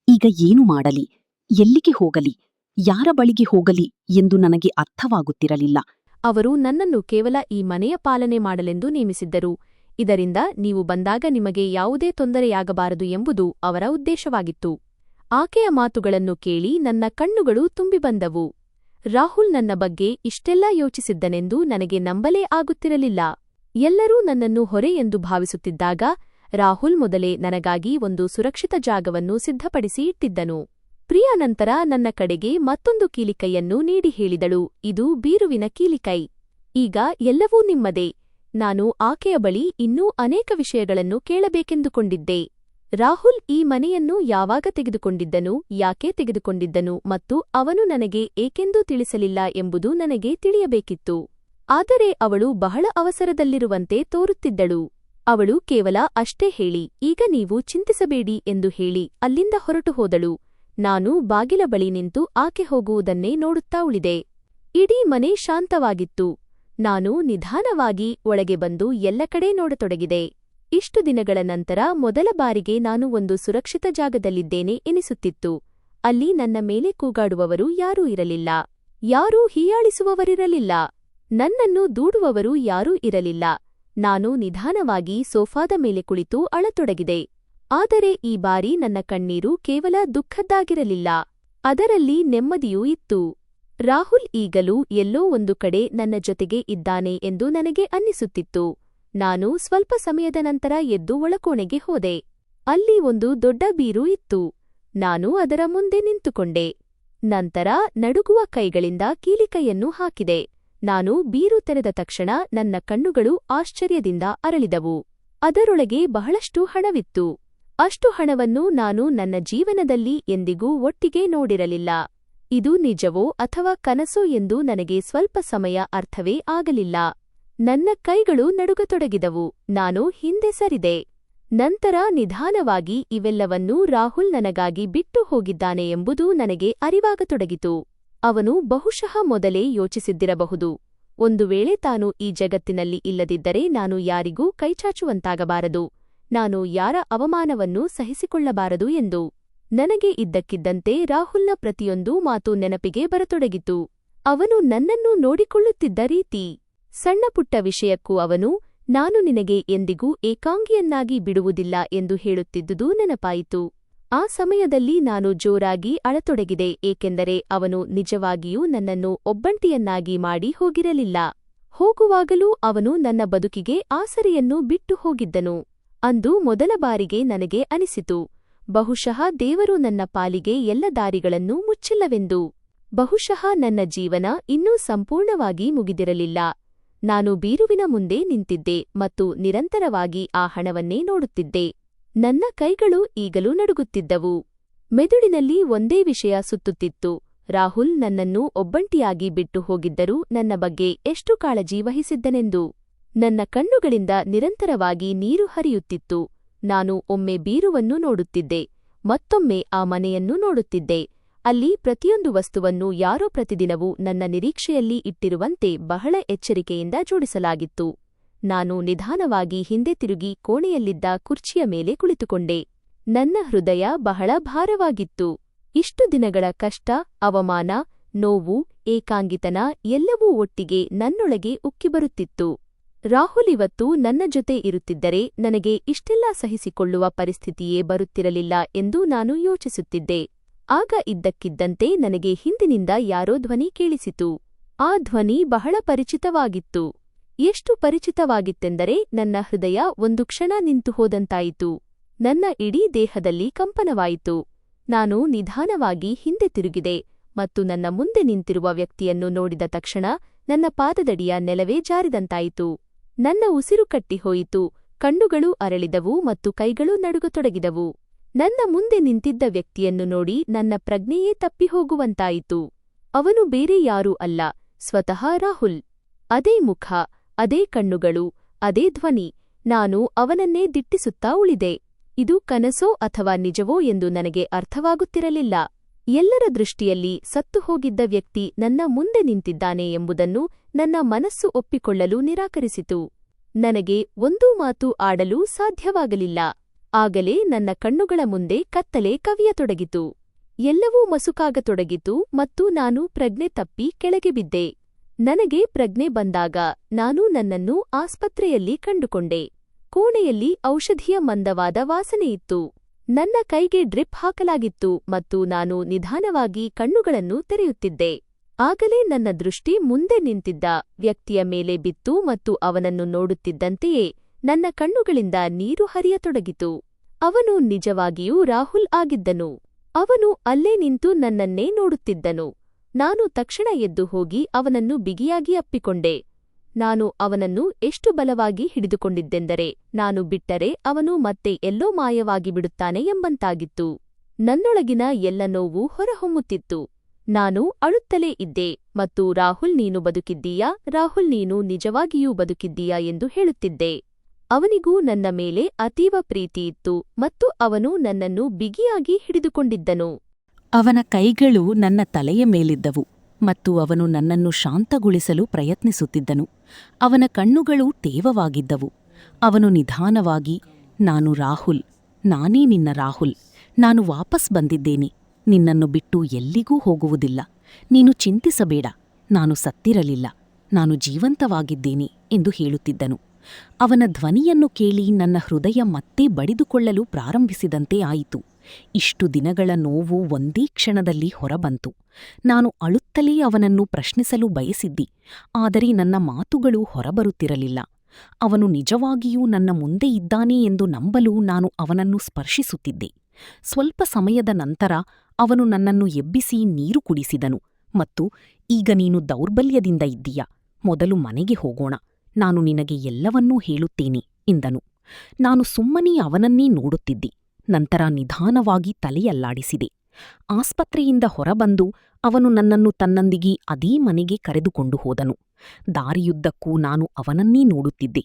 ಈಗ ಏನು ಮಾಡಲಿ, ಎಲ್ಲಿಗೆ ಹೋಗಲಿ, ಯಾರ ಬಳಿಗೆ ಹೋಗಲಿ ಎಂದು ನನಗೆ ಅರ್ಥವಾಗುತ್ತಿರಲಿಲ್ಲ. ಅವರು ನನ್ನನ್ನು ಕೇವಲ ಈ ಮನೆಯ ಪಾಲನೆ ಮಾಡಲೆಂದು ನೇಮಿಸಿದ್ದರು. ಇದರಿಂದ ನೀವು ಬಂದಾಗ ನಿಮಗೆ ಯಾವುದೇ ತೊಂದರೆಯಾಗಬಾರದು ಎಂಬುದು ಅವರ ಉದ್ದೇಶವಾಗಿತ್ತು. ಆಕೆಯ ಮಾತುಗಳನ್ನು ಕೇಳಿ ನನ್ನ ಕಣ್ಣುಗಳು ತುಂಬಿಬಂದವು. ರಾಹುಲ್ ನನ್ನ ಬಗ್ಗೆ ಇಷ್ಟೆಲ್ಲ ಯೋಚಿಸಿದ್ದನೆಂದು ನನಗೆ ನಂಬಲೇ ಆಗುತ್ತಿರಲಿಲ್ಲ. ಎಲ್ಲರೂ ನನ್ನನ್ನು ಹೊರೆ ಎಂದು ಭಾವಿಸುತ್ತಿದ್ದಾಗ ರಾಹುಲ್ ಮೊದಲೇ ನನಗಾಗಿ ಒಂದು ಸುರಕ್ಷಿತ ಜಾಗವನ್ನು ಸಿದ್ಧಪಡಿಸಿ ಇಟ್ಟಿದ್ದನು. ಪ್ರಿಯಾ ನಂತರ ನನ್ನ ಕಡೆಗೆ ಮತ್ತೊಂದು ಕೀಲಿಕೈಯನ್ನು ನೀಡಿ ಹೇಳಿದಳು, ಇದು ಬೀರುವಿನ ಕೀಲಿಕೈ. ಈಗ ಎಲ್ಲವೂ ನಿಮ್ಮದೇ. ನಾನು ಆಕೆಯ ಬಳಿ ಇನ್ನೂ ಅನೇಕ ವಿಷಯಗಳನ್ನು ಕೇಳಬೇಕೆಂದುಕೊಂಡಿದ್ದೆ. ರಾಹುಲ್ ಈ ಮನೆಯನ್ನು ಯಾವಾಗ ತೆಗೆದುಕೊಂಡಿದ್ದನು, ಯಾಕೆ ತೆಗೆದುಕೊಂಡಿದ್ದನು ಮತ್ತು ಅವನು ನನಗೆ ಏಕೆಂದೂ ತಿಳಿಸಲಿಲ್ಲ ಎಂಬುದು ನನಗೆ ತಿಳಿಯಬೇಕಿತ್ತು. ಆದರೆ ಅವಳು ಬಹಳ ಅವಸರದಲ್ಲಿರುವಂತೆ ತೋರುತ್ತಿದ್ದಳು. ಅವಳು ಕೇವಲ ಅಷ್ಟೇ ಹೇಳಿ, ಈಗ ನೀವು ಚಿಂತಿಸಬೇಡಿ ಎಂದು ಹೇಳಿ ಅಲ್ಲಿಂದ ಹೊರಟು ಹೋದಳು. ನಾನು ಬಾಗಿಲ ಬಳಿ ನಿಂತು ಆಕೆ ಹೋಗುವುದನ್ನೇ ನೋಡುತ್ತಾ ಉಳಿದೆ. ಇಡೀ ಮನೆ ಶಾಂತವಾಗಿತ್ತು. ನಾನು ನಿಧಾನವಾಗಿ ಒಳಗೆ ಬಂದು ಎಲ್ಲ ಕಡೆ ನೋಡತೊಡಗಿದೆ. ಇಷ್ಟು ದಿನಗಳ ನಂತರ ಮೊದಲ ಬಾರಿಗೆ ನಾನು ಒಂದು ಸುರಕ್ಷಿತ ಜಾಗದಲ್ಲಿದ್ದೇನೆ ಎನಿಸುತ್ತಿತ್ತು. ಅಲ್ಲಿ ನನ್ನ ಮೇಲೆ ಕೂಗಾಡುವವರು ಯಾರೂ ಇರಲಿಲ್ಲ. ಯಾರೂ ಹೀಯಾಳಿಸುವವರಿರಲಿಲ್ಲ. ನನ್ನನ್ನು ದೂಡುವವರು ಯಾರೂ ಇರಲಿಲ್ಲ. ನಾನು ನಿಧಾನವಾಗಿ ಸೋಫಾದ ಮೇಲೆ ಕುಳಿತು ಅಳತೊಡಗಿದೆ. ಆದರೆ ಈ ಬಾರಿ ನನ್ನ ಕಣ್ಣೀರು ಕೇವಲ ದುಃಖದ್ದಾಗಿರಲಿಲ್ಲ. ಅದರಲ್ಲಿ ನೆಮ್ಮದಿಯೂ ಇತ್ತು. ರಾಹುಲ್ ಈಗಲೂ ಎಲ್ಲೋ ಒಂದು ಕಡೆ ನನ್ನ ಜೊತೆಗೆ ಇದ್ದಾನೆ ಎಂದು ನನಗೆ ಅನ್ನಿಸುತ್ತಿತ್ತು. ನಾನು ಸ್ವಲ್ಪ ಸಮಯದ ನಂತರ ಎದ್ದು ಒಳಕೋಣೆಗೆ ಹೋದೆ. ಅಲ್ಲಿ ಒಂದು ದೊಡ್ಡ ಬೀರು ಇತ್ತು. ನಾನು ಅದರ ಮುಂದೆ ನಿಂತುಕೊಂಡೆ. ನಂತರ ನಡುಗುವ ಕೈಗಳಿಂದ ಕೀಲಿಕೈಯನ್ನು ಹಾಕಿದೆ. ನಾನು ಬೀರು ತೆರೆದ ತಕ್ಷಣ ನನ್ನ ಕಣ್ಣುಗಳು ಆಶ್ಚರ್ಯದಿಂದ ಅರಳಿದವು. ಅದರೊಳಗೆ ಬಹಳಷ್ಟು ಹಣವಿತ್ತು. ಅಷ್ಟು ಹಣವನ್ನು ನಾನು ನನ್ನ ಜೀವನದಲ್ಲಿ ಎಂದಿಗೂ ಒಟ್ಟಿಗೆ ನೋಡಿರಲಿಲ್ಲ. ಇದು ನಿಜವೋ ಅಥವಾ ಕನಸೋ ಎಂದು ನನಗೆ ಸ್ವಲ್ಪ ಸಮಯ ಅರ್ಥವೇ ಆಗಲಿಲ್ಲ. ನನ್ನ ಕೈಗಳು ನಡುಗತೊಡಗಿದವು. ನಾನು ಹಿಂದೆ ಸರಿದೆ. ನಂತರ ನಿಧಾನವಾಗಿ ಇವೆಲ್ಲವನ್ನೂ ರಾಹುಲ್ ನನಗಾಗಿ ಬಿಟ್ಟು ಹೋಗಿದ್ದಾನೆ ಎಂಬುದು ನನಗೆ ಅರಿವಾಗತೊಡಗಿತು. ಅವನು ಬಹುಶಃ ಮೊದಲೇ ಯೋಚಿಸಿದ್ದಿರಬಹುದು. ಒಂದು ವೇಳೆ ತಾನು ಈ ಜಗತ್ತಿನಲ್ಲಿ ಇಲ್ಲದಿದ್ದರೆ ನಾನು ಯಾರಿಗೂ ಕೈಚಾಚುವಂತಾಗಬಾರದು, ನಾನು ಯಾರ ಅವಮಾನವನ್ನೂ ಸಹಿಸಿಕೊಳ್ಳಬಾರದು ಎಂದು. ನನಗೆ ಇದ್ದಕ್ಕಿದ್ದಂತೆ ರಾಹುಲ್ನ ಪ್ರತಿಯೊಂದು ಮಾತು ನೆನಪಿಗೆ ಬರತೊಡಗಿತು. ಅವನು ನನ್ನನ್ನು ನೋಡಿಕೊಳ್ಳುತ್ತಿದ್ದ ರೀತಿ. ಸಣ್ಣಪುಟ್ಟ ವಿಷಯಕ್ಕೂ ಅವನು, ನಾನು ನಿನಗೆ ಎಂದಿಗೂ ಏಕಾಂಗಿಯನ್ನಾಗಿ ಬಿಡುವುದಿಲ್ಲ ಎಂದು ಹೇಳುತ್ತಿದ್ದುದು ನೆನಪಾಯಿತು. ಆ ಸಮಯದಲ್ಲಿ ನಾನು ಜೋರಾಗಿ ಅಳತೊಡಗಿದೆ, ಏಕೆಂದರೆ ಅವನು ನಿಜವಾಗಿಯೂ ನನ್ನನ್ನು ಒಬ್ಬಂಟಿಯನ್ನಾಗಿ ಮಾಡಿ ಹೋಗಿರಲಿಲ್ಲ. ಹೋಗುವಾಗಲೂ ಅವನು ನನ್ನ ಬದುಕಿಗೆ ಆಸರೆಯನ್ನು ಬಿಟ್ಟು ಹೋಗಿದ್ದನು. ಅಂದು ಮೊದಲ ಬಾರಿಗೆ ನನಗೆ ಅನಿಸಿತು, ಬಹುಶಃ ದೇವರು ನನ್ನ ಪಾಲಿಗೆ ಎಲ್ಲ ದಾರಿಗಳನ್ನೂ ಮುಚ್ಚಿಲ್ಲವೆಂದು. ಬಹುಶಃ ನನ್ನ ಜೀವನ ಇನ್ನೂ ಸಂಪೂರ್ಣವಾಗಿ ಮುಗಿದಿರಲಿಲ್ಲ. ನಾನು ಬೀರುವಿನ ಮುಂದೆ ನಿಂತಿದ್ದೆ ಮತ್ತು ನಿರಂತರವಾಗಿ ಆ ಹಣವನ್ನೇ ನೋಡುತ್ತಿದ್ದೆ. ನನ್ನ ಕೈಗಳು ಈಗಲೂ ನಡುಗುತ್ತಿದ್ದವು. ಮೆದುಳಿನಲ್ಲಿ ಒಂದೇ ವಿಷಯ ಸುತ್ತುತ್ತಿತ್ತು, ರಾಹುಲ್ ನನ್ನನ್ನು ಒಬ್ಬಂಟಿಯಾಗಿ ಬಿಟ್ಟು ಹೋಗಿದ್ದರೂ ನನ್ನ ಬಗ್ಗೆ ಎಷ್ಟು ಕಾಳಜಿ ವಹಿಸಿದ್ದನೆಂದು. ನನ್ನ ಕಣ್ಣುಗಳಿಂದ ನಿರಂತರವಾಗಿ ನೀರು ಹರಿಯುತ್ತಿತ್ತು. ನಾನು ಒಮ್ಮೆ ಬೀರುವನ್ನು ನೋಡುತ್ತಿದ್ದೆ, ಮತ್ತೊಮ್ಮೆ ಆ ಮನೆಯನ್ನು ನೋಡುತ್ತಿದ್ದೆ. ಅಲ್ಲಿ ಪ್ರತಿಯೊಂದು ವಸ್ತುವನ್ನು ಯಾರೋ ಪ್ರತಿದಿನವೂ ನನ್ನ ನಿರೀಕ್ಷೆಯಲ್ಲಿ ಇಟ್ಟಿರುವಂತೆ ಬಹಳ ಎಚ್ಚರಿಕೆಯಿಂದ ಜೋಡಿಸಲಾಗಿತ್ತು. ನಾನು ನಿಧಾನವಾಗಿ ಹಿಂದೆ ತಿರುಗಿ ಕೋಣೆಯಲ್ಲಿದ್ದ ಕುರ್ಚಿಯ ಮೇಲೆ ಕುಳಿತುಕೊಂಡೆ. ನನ್ನ ಹೃದಯ ಬಹಳ ಭಾರವಾಗಿತ್ತು. ಇಷ್ಟು ದಿನಗಳ ಕಷ್ಟ, ಅವಮಾನ, ನೋವು ಏಕಾಂಗಿತನ ಎಲ್ಲವೂ ಒಟ್ಟಿಗೆ ನನ್ನೊಳಗೆ ಉಕ್ಕಿಬರುತ್ತಿತ್ತು. ರಾಹುಲ್ ಇವತ್ತು ನನ್ನ ಜೊತೆ ಇರುತ್ತಿದ್ದರೆ ನನಗೆ ಇಷ್ಟೆಲ್ಲ ಸಹಿಸಿಕೊಳ್ಳುವ ಪರಿಸ್ಥಿತಿಯೇ ಬರುತ್ತಿರಲಿಲ್ಲ ಎಂದು ನಾನು ಯೋಚಿಸುತ್ತಿದ್ದೆ. ಆಗ ಇದ್ದಕ್ಕಿದ್ದಂತೆ ನನಗೆ ಹಿಂದಿನಿಂದ ಯಾರೋ ಧ್ವನಿ ಕೇಳಿಸಿತು. ಆ ಧ್ವನಿ ಬಹಳ ಪರಿಚಿತವಾಗಿತ್ತು. ಎಷ್ಟು ಪರಿಚಿತವಾಗಿತ್ತೆಂದರೆ ನನ್ನ ಹೃದಯ ಒಂದು ಕ್ಷಣ ನಿಂತು ಹೋದಂತಾಯಿತು. ನನ್ನ ಇಡೀ ದೇಹದಲ್ಲಿ ಕಂಪನವಾಯಿತು. ನಾನು ನಿಧಾನವಾಗಿ ಹಿಂದೆ ತಿರುಗಿದೆ ಮತ್ತು ನನ್ನ ಮುಂದೆ ನಿಂತಿರುವ ವ್ಯಕ್ತಿಯನ್ನು ನೋಡಿದ ತಕ್ಷಣ ನನ್ನ ಪಾದದಡಿಯ ನೆಲವೇ ಜಾರಿದಂತಾಯಿತು. ನನ್ನ ಉಸಿರು ಕಟ್ಟಿಹೋಯಿತು, ಕಣ್ಣುಗಳು ಅರಳಿದವು ಮತ್ತು ಕೈಗಳು ನಡುಗತೊಡಗಿದವು. ನನ್ನ ಮುಂದೆ ನಿಂತಿದ್ದ ವ್ಯಕ್ತಿಯನ್ನು ನೋಡಿ ನನ್ನ ಪ್ರಜ್ಞೆಯೇ ತಪ್ಪಿಹೋಗುವಂತಾಯಿತು. ಅವನು ಬೇರೆ ಯಾರೂ ಅಲ್ಲ, ಸ್ವತಃ ರಾಹುಲ್. ಅದೇ ಮುಖ, ಅದೇ ಕಣ್ಣುಗಳು, ಅದೇ ಧ್ವನಿ. ನಾನು ಅವನನ್ನೇ ದಿಟ್ಟಿಸುತ್ತಾ ಉಳಿದೆ. ಇದು ಕನಸೋ ಅಥವಾ ನಿಜವೋ ಎಂದು ನನಗೆ ಅರ್ಥವಾಗುತ್ತಿರಲಿಲ್ಲ. ಎಲ್ಲರ ದೃಷ್ಟಿಯಲ್ಲಿ ಸತ್ತು ಹೋಗಿದ್ದ ವ್ಯಕ್ತಿ ನನ್ನ ಮುಂದೆ ನಿಂತಿದ್ದಾನೆ ಎಂಬುದನ್ನು ನನ್ನ ಮನಸ್ಸು ಒಪ್ಪಿಕೊಳ್ಳಲು ನಿರಾಕರಿಸಿತು. ನನಗೆ ಒಂದೂ ಮಾತು ಆಡಲು ಸಾಧ್ಯವಾಗಲಿಲ್ಲ. ಆಗಲೇ ನನ್ನ ಕಣ್ಣುಗಳ ಮುಂದೆ ಕತ್ತಲೆ ಕವಿಯತೊಡಗಿತು. ಎಲ್ಲವೂ ಮಸುಕಾಗತೊಡಗಿತು ಮತ್ತು ನಾನು ಪ್ರಜ್ಞೆ ತಪ್ಪಿ ಕೆಳಗೆ ಬಿದ್ದೆ. ನನಗೆ ಪ್ರಜ್ಞೆ ಬಂದಾಗ ನಾನು ನನ್ನನ್ನು ಆಸ್ಪತ್ರೆಯಲ್ಲಿ ಕಂಡುಕೊಂಡೆ. ಕೋಣೆಯಲ್ಲಿ ಔಷಧಿಯ ಮಂದವಾದ ವಾಸನೆಯಿತ್ತು. ನನ್ನ ಕೈಗೆ ಡ್ರಿಪ್ ಹಾಕಲಾಗಿತ್ತು ಮತ್ತು ನಾನು ನಿಧಾನವಾಗಿ ಕಣ್ಣುಗಳನ್ನು ತೆರೆಯುತ್ತಿದ್ದೆ. ಆಗಲೇ ನನ್ನ ದೃಷ್ಟಿ ಮುಂದೆ ನಿಂತಿದ್ದ ವ್ಯಕ್ತಿಯ ಮೇಲೆ ಬಿತ್ತು ಮತ್ತು ಅವನನ್ನು ನೋಡುತ್ತಿದ್ದಂತೆಯೇ ನನ್ನ ಕಣ್ಣುಗಳಿಂದ ನೀರು ಹರಿಯತೊಡಗಿತು. ಅವನು ನಿಜವಾಗಿಯೂ ರಾಹುಲ್ ಆಗಿದ್ದನು. ಅವನು ಅಲ್ಲೇ ನಿಂತು ನನ್ನನ್ನೇ ನೋಡುತ್ತಿದ್ದನು. ನಾನು ತಕ್ಷಣ ಎದ್ದು ಹೋಗಿ ಅವನನ್ನು ಬಿಗಿಯಾಗಿ ಅಪ್ಪಿಕೊಂಡೆ. ನಾನು ಅವನನ್ನು ಎಷ್ಟು ಬಲವಾಗಿ ಹಿಡಿದುಕೊಂಡಿದ್ದೆಂದರೆ ನಾನು ಬಿಟ್ಟರೆ ಅವನು ಮತ್ತೆ ಎಲ್ಲೋ ಮಾಯವಾಗಿ ಬಿಡುತ್ತಾನೆ ಎಂಬಂತಾಗಿತ್ತು. ನನ್ನೊಳಗಿನ ಎಲ್ಲ ನೋವು ಹೊರಹೊಮ್ಮುತ್ತಿತ್ತು. ನಾನು ಅಳುತ್ತಲೇ ಇದ್ದೆ ಮತ್ತು ರಾಹುಲ್ ನೀನು ಬದುಕಿದ್ದೀಯಾ, ರಾಹುಲ್ ನೀನು ನಿಜವಾಗಿಯೂ ಬದುಕಿದ್ದೀಯಾ ಎಂದು ಹೇಳುತ್ತಿದ್ದೆ. ಅವನಿಗೂ ನನ್ನ ಮೇಲೆ ಅತೀವ ಪ್ರೀತಿಯಿತ್ತು ಮತ್ತು ಅವನು ನನ್ನನ್ನು ಬಿಗಿಯಾಗಿ ಹಿಡಿದುಕೊಂಡಿದ್ದನು. ಅವನ ಕೈಗಳು ನನ್ನ ತಲೆಯ ಮೇಲಿದ್ದವು ಮತ್ತು ಅವನು ನನ್ನನ್ನು ಶಾಂತಗೊಳಿಸಲು ಪ್ರಯತ್ನಿಸುತ್ತಿದ್ದನು. ಅವನ ಕಣ್ಣುಗಳು ತೇವವಾಗಿದ್ದವು. ಅವನು ನಿಧಾನವಾಗಿ, ನಾನು ರಾಹುಲ್, ನಾನೇ ನಿನ್ನ ರಾಹುಲ್, ನಾನು ವಾಪಸ್ ಬಂದಿದ್ದೇನೆ, ನಿನ್ನನ್ನು ಬಿಟ್ಟು ಎಲ್ಲಿಗೂ ಹೋಗುವುದಿಲ್ಲ, ನೀನು ಚಿಂತಿಸಬೇಡ, ನಾನು ಸತ್ತಿರಲಿಲ್ಲ, ನಾನು ಜೀವಂತವಾಗಿದ್ದೇನೆ ಎಂದು ಹೇಳುತ್ತಿದ್ದನು. ಅವನ ಧ್ವನಿಯನ್ನು ಕೇಳಿ ನನ್ನ ಹೃದಯ ಮತ್ತೆ ಬಡಿದುಕೊಳ್ಳಲು ಪ್ರಾರಂಭಿಸಿದಂತೆ ಆಯಿತು. ಇಷ್ಟು ದಿನಗಳ ನೋವು ಒಂದೇ ಕ್ಷಣದಲ್ಲಿ ಹೊರಬಂತು. ನಾನು ಅಳುತ್ತಲೇ ಅವನನ್ನು ಪ್ರಶ್ನಿಸಲು ಬಯಸಿದ್ದೆ, ಆದರೆ ನನ್ನ ಮಾತುಗಳು ಹೊರಬರುತ್ತಿರಲಿಲ್ಲ. ಅವನು ನಿಜವಾಗಿಯೂ ನನ್ನ ಮುಂದೆ ಇದ್ದಾನೆ ಎಂದು ನಂಬಲು ನಾನು ಅವನನ್ನು ಸ್ಪರ್ಶಿಸುತ್ತಿದ್ದೆ. ಸ್ವಲ್ಪ ಸಮಯದ ನಂತರ ಅವನು ನನ್ನನ್ನು ಎಬ್ಬಿಸಿ ನೀರು ಕುಡಿಸಿದನು ಮತ್ತು ಈಗ ನೀನು ದೌರ್ಬಲ್ಯದಿಂದ ಇದ್ದೀಯಾ, ಮೊದಲು ಮನೆಗೆ ಹೋಗೋಣ, ನಾನು ನಿನಗೆ ಎಲ್ಲವನ್ನೂ ಹೇಳುತ್ತೇನೆ ಎಂದನು. ನಾನು ಸುಮ್ಮನೆ ಅವನನ್ನೇ ನೋಡುತ್ತಿದ್ದೆ. ನಂತರ ನಿಧಾನವಾಗಿ ತಲೆಯಲ್ಲಾಡಿಸಿದೆ. ಆಸ್ಪತ್ರೆಯಿಂದ ಹೊರಬಂದು ಅವನು ನನ್ನನ್ನು ತನ್ನೊಂದಿಗೆ ಅದೇ ಮನೆಗೆ ಕರೆದುಕೊಂಡು ಹೋದನು. ದಾರಿಯುದ್ದಕ್ಕೂ ನಾನು ಅವನನ್ನೇ ನೋಡುತ್ತಿದ್ದೆ.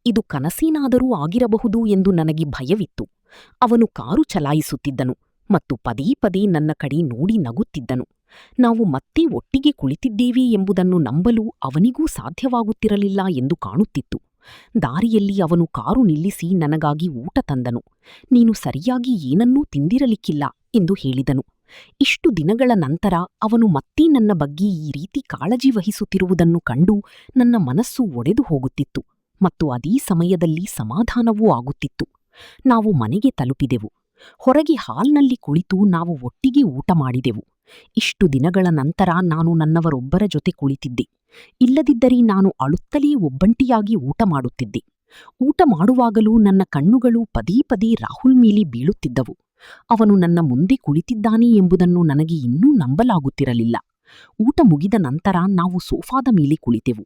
ಇದು ಕನಸೇನಾದರೂ ಆಗಿರಬಹುದು ಎಂದು ನನಗೆ ಭಯವಿತ್ತು. ಅವನು ಕಾರು ಚಲಾಯಿಸುತ್ತಿದ್ದನು ಮತ್ತು ಪದೇ ಪದೇ ನನ್ನ ಕಡೆ ನೋಡಿ ನಗುತ್ತಿದ್ದನು. ನಾವು ಮತ್ತೆ ಒಟ್ಟಿಗೆ ಕುಳಿತಿದ್ದೇವೆ ಎಂಬುದನ್ನು ನಂಬಲು ಅವನಿಗೂ ಸಾಧ್ಯವಾಗುತ್ತಿರಲಿಲ್ಲ ಎಂದು ಕಾಣುತ್ತಿತ್ತು. ದಾರಿಯಲ್ಲಿ ಅವನು ಕಾರು ನಿಲ್ಲಿಸಿ ನನಗಾಗಿ ಊಟ ತಂದನು. ನೀನು ಸರಿಯಾಗಿ ಏನನ್ನೂ ತಿಂದಿರಲಿಕ್ಕಿಲ್ಲ ಎಂದು ಹೇಳಿದನು. ಇಷ್ಟು ದಿನಗಳ ನಂತರ ಅವನು ಮತ್ತೆ ನನ್ನ ಬಗ್ಗೆ ಈ ರೀತಿ ಕಾಳಜಿ ವಹಿಸುತ್ತಿರುವುದನ್ನು ಕಂಡು ನನ್ನ ಮನಸ್ಸು ಒಡೆದು ಹೋಗುತ್ತಿತ್ತು ಮತ್ತು ಅದೇ ಸಮಯದಲ್ಲಿ ಸಮಾಧಾನವೂ ಆಗುತ್ತಿತ್ತು. ನಾವು ಮನೆಗೆ ತಲುಪಿದೆವು. ಹೊರಗೆ ಹಾಲ್ನಲ್ಲಿ ಕುಳಿತು ನಾವು ಒಟ್ಟಿಗೆ ಊಟ ಮಾಡಿದೆವು. ಇಷ್ಟು ದಿನಗಳ ನಂತರ ನಾನು ನನ್ನವರೊಬ್ಬರ ಜೊತೆ ಕುಳಿತಿದ್ದೆ. ಇಲ್ಲದಿದ್ದರೆ ನಾನು ಅಳುತ್ತಲೇ ಒಬ್ಬಂಟಿಯಾಗಿ ಊಟ ಮಾಡುತ್ತಿದ್ದೆ. ಊಟ ಮಾಡುವಾಗಲೂ ನನ್ನ ಕಣ್ಣುಗಳು ಪದೇ ಪದೇ ರಾಹುಲ್ ಮೇಲೆ ಬೀಳುತ್ತಿದ್ದವು. ಅವನು ನನ್ನ ಮುಂದೆ ಕುಳಿತಿದ್ದಾನೆ ಎಂಬುದನ್ನು ನನಗೆ ಇನ್ನೂ ನಂಬಲಾಗುತ್ತಿರಲಿಲ್ಲ. ಊಟ ಮುಗಿದ ನಂತರ ನಾವು ಸೋಫಾದ ಮೇಲೆ ಕುಳಿತೆವು.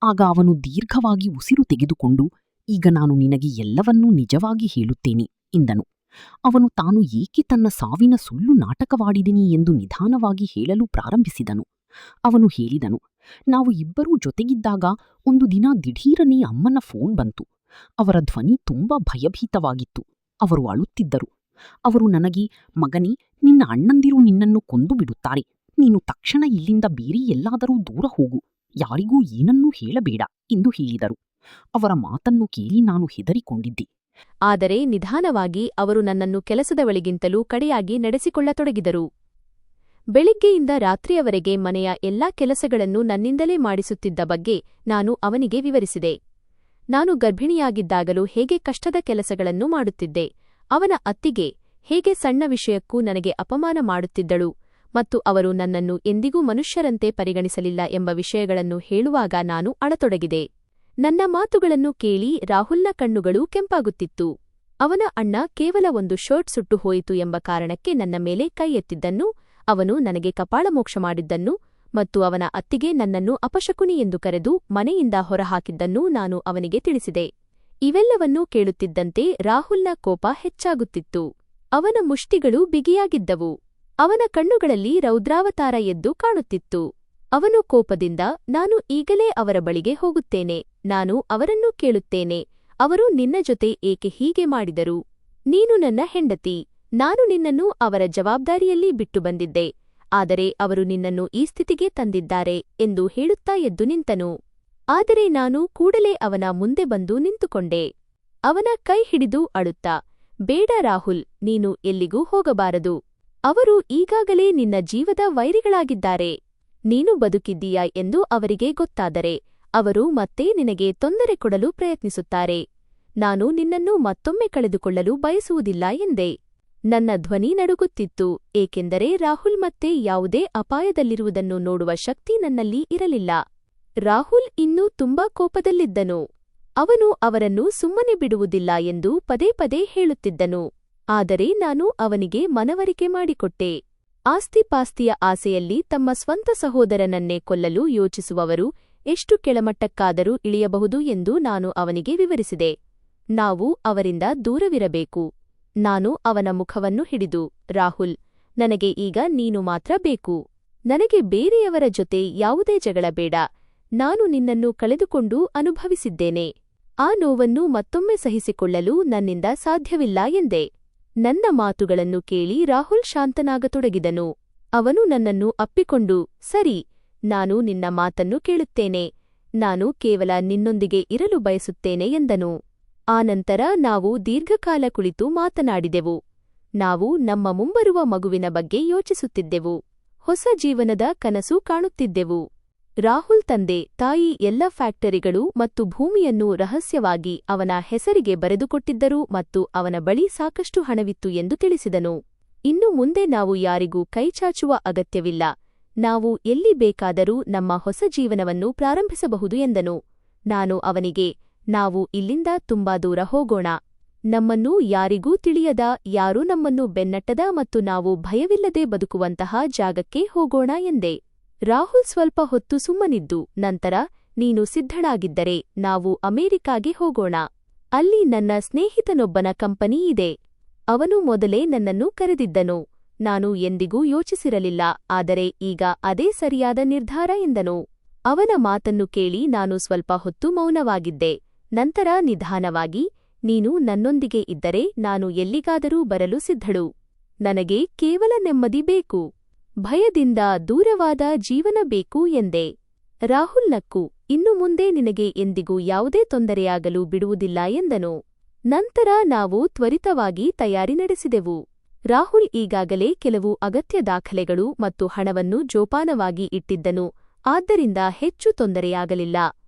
ಆಗ ಅವನು ದೀರ್ಘವಾಗಿ ಉಸಿರು ತೆಗೆದುಕೊಂಡು, ಈಗ ನಾನು ನಿನಗೆ ಎಲ್ಲವನ್ನೂ ನಿಜವಾಗಿ ಹೇಳುತ್ತೇನೆ ಎಂದನು. ಅವನು ತಾನು ಏಕೆ ತನ್ನ ಸಾವಿನ ಸುಳ್ಳು ನಾಟಕವಾಡಿದೀನಿ ಎಂದು ನಿಧಾನವಾಗಿ ಹೇಳಲು ಪ್ರಾರಂಭಿಸಿದನು. ಅವನು ಹೇಳಿದನು, ನಾವು ಇಬ್ಬರೂ ಜೊತೆಗಿದ್ದಾಗ ಒಂದು ದಿನ ದಿಢೀರನೆ ಅಮ್ಮನ ಫೋನ್ ಬಂತು. ಅವರ ಧ್ವನಿ ತುಂಬಾ ಭಯಭೀತವಾಗಿತ್ತು. ಅವರು ಅಳುತ್ತಿದ್ದರು. ಅವರು ನನಗೆ, ಮಗನೇ, ನಿನ್ನ ಅಣ್ಣಂದಿರು ನಿನ್ನನ್ನು ಕೊಂದು ಬಿಡುತ್ತಾರೆ, ನೀನು ತಕ್ಷಣ ಇಲ್ಲಿಂದ ಬೇರೆ ಎಲ್ಲಾದರೂ ದೂರ ಹೋಗು, ಯಾರಿಗೂ ಏನನ್ನೂ ಹೇಳಬೇಡ ಎಂದು ಹೇಳಿದರು. ಅವರ ಮಾತನ್ನು ಕೇಳಿ ನಾನು ಹೆದರಿಕೊಂಡಿದ್ದೆ. ಆದರೆ ನಿಧಾನವಾಗಿ ಅವರು ನನ್ನನ್ನು ಕೆಲಸದವಳಿಗಿಂತಲೂ ಕಡೆಯಾಗಿ ನಡೆಸಿಕೊಳ್ಳತೊಡಗಿದರು. ಬೆಳಿಗ್ಗೆಯಿಂದ ರಾತ್ರಿಯವರೆಗೆ ಮನೆಯ ಎಲ್ಲಾ ಕೆಲಸಗಳನ್ನು ನನ್ನಿಂದಲೇ ಮಾಡಿಸುತ್ತಿದ್ದ ಬಗ್ಗೆ ನಾನು ಅವನಿಗೆ ವಿವರಿಸಿದೆ. ನಾನು ಗರ್ಭಿಣಿಯಾಗಿದ್ದಾಗಲೂ ಹೇಗೆ ಕಷ್ಟದ ಕೆಲಸಗಳನ್ನು ಮಾಡುತ್ತಿದ್ದೆ, ಅವನ ಅತ್ತಿಗೆ ಹೇಗೆ ಸಣ್ಣ ವಿಷಯಕ್ಕೂ ನನಗೆ ಅಪಮಾನ ಮಾಡುತ್ತಿದ್ದಳು ಮತ್ತು ಅವರು ನನ್ನನ್ನು ಎಂದಿಗೂ ಮನುಷ್ಯರಂತೆ ಪರಿಗಣಿಸಲಿಲ್ಲ ಎಂಬ ವಿಷಯಗಳನ್ನು ಹೇಳುವಾಗ ನಾನು ಅಳತೊಡಗಿದೆ. ನನ್ನ ಮಾತುಗಳನ್ನು ಕೇಳಿ ರಾಹುಲ್ನ ಕಣ್ಣುಗಳು ಕೆಂಪಾಗುತ್ತಿತ್ತು. ಅವನ ಅಣ್ಣ ಕೇವಲ ಒಂದು ಶರ್ಟ್ ಸುಟ್ಟು ಹೋಯಿತು ಎಂಬ ಕಾರಣಕ್ಕೆ ನನ್ನ ಮೇಲೆ ಕೈ ಎತ್ತಿದ್ದನ್ನು, ಅವನು ನನಗೆ ಕಪಾಳಮೋಕ್ಷ ಮಾಡಿದ್ದನ್ನು ಮತ್ತು ಅವನ ಅತ್ತಿಗೆ ನನ್ನನ್ನು ಅಪಶಕುನಿ ಎಂದು ಕರೆದು ಮನೆಯಿಂದ ಹೊರಹಾಕಿದ್ದನ್ನೂ ನಾನು ಅವನಿಗೆ ತಿಳಿಸಿದೆ. ಇವೆಲ್ಲವನ್ನೂ ಕೇಳುತ್ತಿದ್ದಂತೆ ರಾಹುಲ್ನ ಕೋಪ ಹೆಚ್ಚಾಗುತ್ತಿತ್ತು. ಅವನ ಮುಷ್ಟಿಗಳು ಬಿಗಿಯಾಗಿದ್ದವು. ಅವನ ಕಣ್ಣುಗಳಲ್ಲಿ ರೌದ್ರಾವತಾರ ಎದ್ದು ಕಾಣುತ್ತಿತ್ತು. ಅವನು ಕೋಪದಿಂದ, ನಾನು ಈಗಲೇ ಅವರ ಬಳಿಗೆ ಹೋಗುತ್ತೇನೆ, ನಾನು ಅವರನ್ನು ಕೇಳುತ್ತೇನೆ, ಅವರು ನಿನ್ನ ಜೊತೆ ಏಕೆ ಹೀಗೆ ಮಾಡಿದರು? ನೀನು ನನ್ನ ಹೆಂಡತಿ, ನಾನು ನಿನ್ನನ್ನು ಅವರ ಜವಾಬ್ದಾರಿಯಲ್ಲಿ ಬಿಟ್ಟು ಬಂದಿದ್ದೆ, ಆದರೆ ಅವರು ನಿನ್ನನ್ನು ಈ ಸ್ಥಿತಿಗೆ ತಂದಿದ್ದಾರೆ ಎಂದು ಹೇಳುತ್ತಾ ಎದ್ದು ನಿಂತನು. ಆದರೆ ನಾನು ಕೂಡಲೇ ಅವನ ಮುಂದೆ ಬಂದು ನಿಂತುಕೊಂಡೆ. ಅವನ ಕೈ ಹಿಡಿದು ಅಳುತ್ತಾ, ಬೇಡ ರಾಹುಲ್, ನೀನು ಎಲ್ಲಿಗೂ ಹೋಗಬಾರದು. ಅವರು ಈಗಾಗಲೇ ನಿನ್ನ ಜೀವದ ವೈರಿಗಳಾಗಿದ್ದಾರೆ. ನೀನು ಬದುಕಿದ್ದೀಯಾ ಎಂದು ಅವರಿಗೆ ಗೊತ್ತಾದರೆ ಅವರು ಮತ್ತೆ ನಿನಗೆ ತೊಂದರೆ ಕೊಡಲು ಪ್ರಯತ್ನಿಸುತ್ತಾರೆ. ನಾನು ನಿನ್ನನ್ನು ಮತ್ತೊಮ್ಮೆ ಕಳೆದುಕೊಳ್ಳಲು ಬಯಸುವುದಿಲ್ಲ ಎಂದೆ. ನನ್ನ ಧ್ವನಿ ನಡುಗುತ್ತಿತ್ತು, ಏಕೆಂದರೆ ರಾಹುಲ್ ಮತ್ತೆ ಯಾವುದೇ ಅಪಾಯದಲ್ಲಿರುವುದನ್ನು ನೋಡುವ ಶಕ್ತಿ ನನ್ನಲ್ಲಿ ಇರಲಿಲ್ಲ. ರಾಹುಲ್ ಇನ್ನೂ ತುಂಬಾ ಕೋಪದಲ್ಲಿದ್ದನು. ಅವನು ಅವರನ್ನು ಸುಮ್ಮನೆ ಬಿಡುವುದಿಲ್ಲ ಎಂದು ಪದೇ ಪದೇ ಹೇಳುತ್ತಿದ್ದನು. ಆದರೆ ನಾನು ಅವನಿಗೆ ಮನವರಿಕೆ ಮಾಡಿಕೊಟ್ಟೆ. ಆಸ್ತಿಪಾಸ್ತಿಯ ಆಸೆಯಲ್ಲಿ ತಮ್ಮ ಸ್ವಂತ ಸಹೋದರನನ್ನೇ ಕೊಲ್ಲಲು ಯೋಚಿಸುವವರು ಎಷ್ಟು ಕೆಳಮಟ್ಟಕ್ಕಾದರೂ ಇಳಿಯಬಹುದು ಎಂದು ನಾನು ಅವನಿಗೆ ವಿವರಿಸಿದೆ. ನಾವು ಅವರಿಂದ ದೂರವಿರಬೇಕು. ನಾನು ಅವನ ಮುಖವನ್ನು ಹಿಡಿದು, ರಾಹುಲ್, ನನಗೆ ಈಗ ನೀನು ಮಾತ್ರ ಬೇಕು. ನನಗೆ ಬೇರೆಯವರ ಜೊತೆ ಯಾವುದೇ ಜಗಳ ಬೇಡ. ನಾನು ನಿನ್ನನ್ನು ಕಳೆದುಕೊಂಡು ಅನುಭವಿಸಿದ್ದೇನೆ. ಆ ನೋವನ್ನು ಮತ್ತೊಮ್ಮೆ ಸಹಿಸಿಕೊಳ್ಳಲು ನನ್ನಿಂದ ಸಾಧ್ಯವಿಲ್ಲ ಎಂದೆ. ನನ್ನ ಮಾತುಗಳನ್ನು ಕೇಳಿ ರಾಹುಲ್ ಶಾಂತನಾಗತೊಡಗಿದನು. ಅವನು ನನ್ನನ್ನು ಅಪ್ಪಿಕೊಂಡು, ಸರಿ, ನಾನು ನಿನ್ನ ಮಾತನ್ನು ಕೇಳುತ್ತೇನೆ, ನಾನು ಕೇವಲ ನಿನ್ನೊಂದಿಗೆ ಇರಲು ಬಯಸುತ್ತೇನೆ ಎಂದನು. ಆನಂತರ ನಾವು ದೀರ್ಘಕಾಲ ಕುಳಿತು ಮಾತನಾಡಿದೆವು. ನಾವು ನಮ್ಮ ಮುಂಬರುವ ಮಗುವಿನ ಬಗ್ಗೆ ಯೋಚಿಸುತ್ತಿದ್ದೆವು. ಹೊಸ ಜೀವನದ ಕನಸು ಕಾಣುತ್ತಿದ್ದೆವು. ರಾಹುಲ್ ತಂದೆ ತಾಯಿ ಎಲ್ಲ ಫ್ಯಾಕ್ಟರಿಗಳು ಮತ್ತು ಭೂಮಿಯನ್ನು ರಹಸ್ಯವಾಗಿ ಅವನ ಹೆಸರಿಗೆ ಬರೆದುಕೊಟ್ಟಿದ್ದರು ಮತ್ತು ಅವನ ಬಳಿ ಸಾಕಷ್ಟು ಹಣವಿತ್ತು ಎಂದು ತಿಳಿಸಿದನು. ಇನ್ನು ಮುಂದೆ ನಾವು ಯಾರಿಗೂ ಕೈಚಾಚುವ ಅಗತ್ಯವಿಲ್ಲ. ನಾವು ಎಲ್ಲಿ ಬೇಕಾದರೂ ನಮ್ಮ ಹೊಸ ಜೀವನವನ್ನು ಪ್ರಾರಂಭಿಸಬಹುದು ಎಂದನು. ನಾನು ಅವನಿಗೆ, ನಾವು ಇಲ್ಲಿಂದ ತುಂಬಾ ದೂರ ಹೋಗೋಣ. ನಮ್ಮನ್ನು ಯಾರಿಗೂ ತಿಳಿಯದ, ಯಾರೂ ನಮ್ಮನ್ನು ಬೆನ್ನಟ್ಟದ ಮತ್ತು ನಾವು ಭಯವಿಲ್ಲದೆ ಬದುಕುವಂತಹ ಜಾಗಕ್ಕೆ ಹೋಗೋಣ ಎಂದೆ. ರಾಹುಲ್ ಸ್ವಲ್ಪ ಹೊತ್ತು ಸುಮ್ಮನಿದ್ದು, ನಂತರ, ನೀನು ಸಿದ್ಧಳಾಗಿದ್ದರೆ ನಾವು ಅಮೆರಿಕಾಗೆ ಹೋಗೋಣ. ಅಲ್ಲಿ ನನ್ನ ಸ್ನೇಹಿತನೊಬ್ಬನ ಕಂಪನಿ ಇದೆ. ಅವನು ಮೊದಲೇ ನನ್ನನ್ನು ಕರೆದಿದ್ದನು. ನಾನು ಎಂದಿಗೂ ಯೋಚಿಸಿರಲಿಲ್ಲ, ಆದರೆ ಈಗ ಅದೇ ಸರಿಯಾದ ನಿರ್ಧಾರ ಎಂದನು. ಅವನ ಮಾತನ್ನು ಕೇಳಿ ನಾನು ಸ್ವಲ್ಪ ಹೊತ್ತು ಮೌನವಾಗಿದ್ದೆ. ನಂತರ ನಿಧಾನವಾಗಿ, ನೀನು ನನ್ನೊಂದಿಗೆ ಇದ್ದರೆ ನಾನು ಎಲ್ಲಿಗಾದರೂ ಬರಲು ಸಿದ್ಧಳು. ನನಗೆ ಕೇವಲ ನೆಮ್ಮದಿ ಬೇಕು. ಭಯದಿಂದ ದೂರವಾದ ಜೀವನ ಬೇಕು ಎಂದೆ. ರಾಹುಲ್ ನಕ್ಕು, ಇನ್ನು ಮುಂದೆ ನಿನಗೆ ಎಂದಿಗೂ ಯಾವುದೇ ತೊಂದರೆಯಾಗಲು ಬಿಡುವುದಿಲ್ಲ ಎಂದನು. ನಂತರ ನಾವು ತ್ವರಿತವಾಗಿ ತಯಾರಿ ನಡೆಸಿದೆವು. ರಾಹುಲ್ ಈಗಾಗಲೇ ಕೆಲವು ಅಗತ್ಯ ದಾಖಲೆಗಳು ಮತ್ತು ಹಣವನ್ನು ಜೋಪಾನವಾಗಿ ಇಟ್ಟಿದ್ದನು, ಆದ್ದರಿಂದ ಹೆಚ್ಚು ತೊಂದರೆಯಾಗಲಿಲ್ಲ.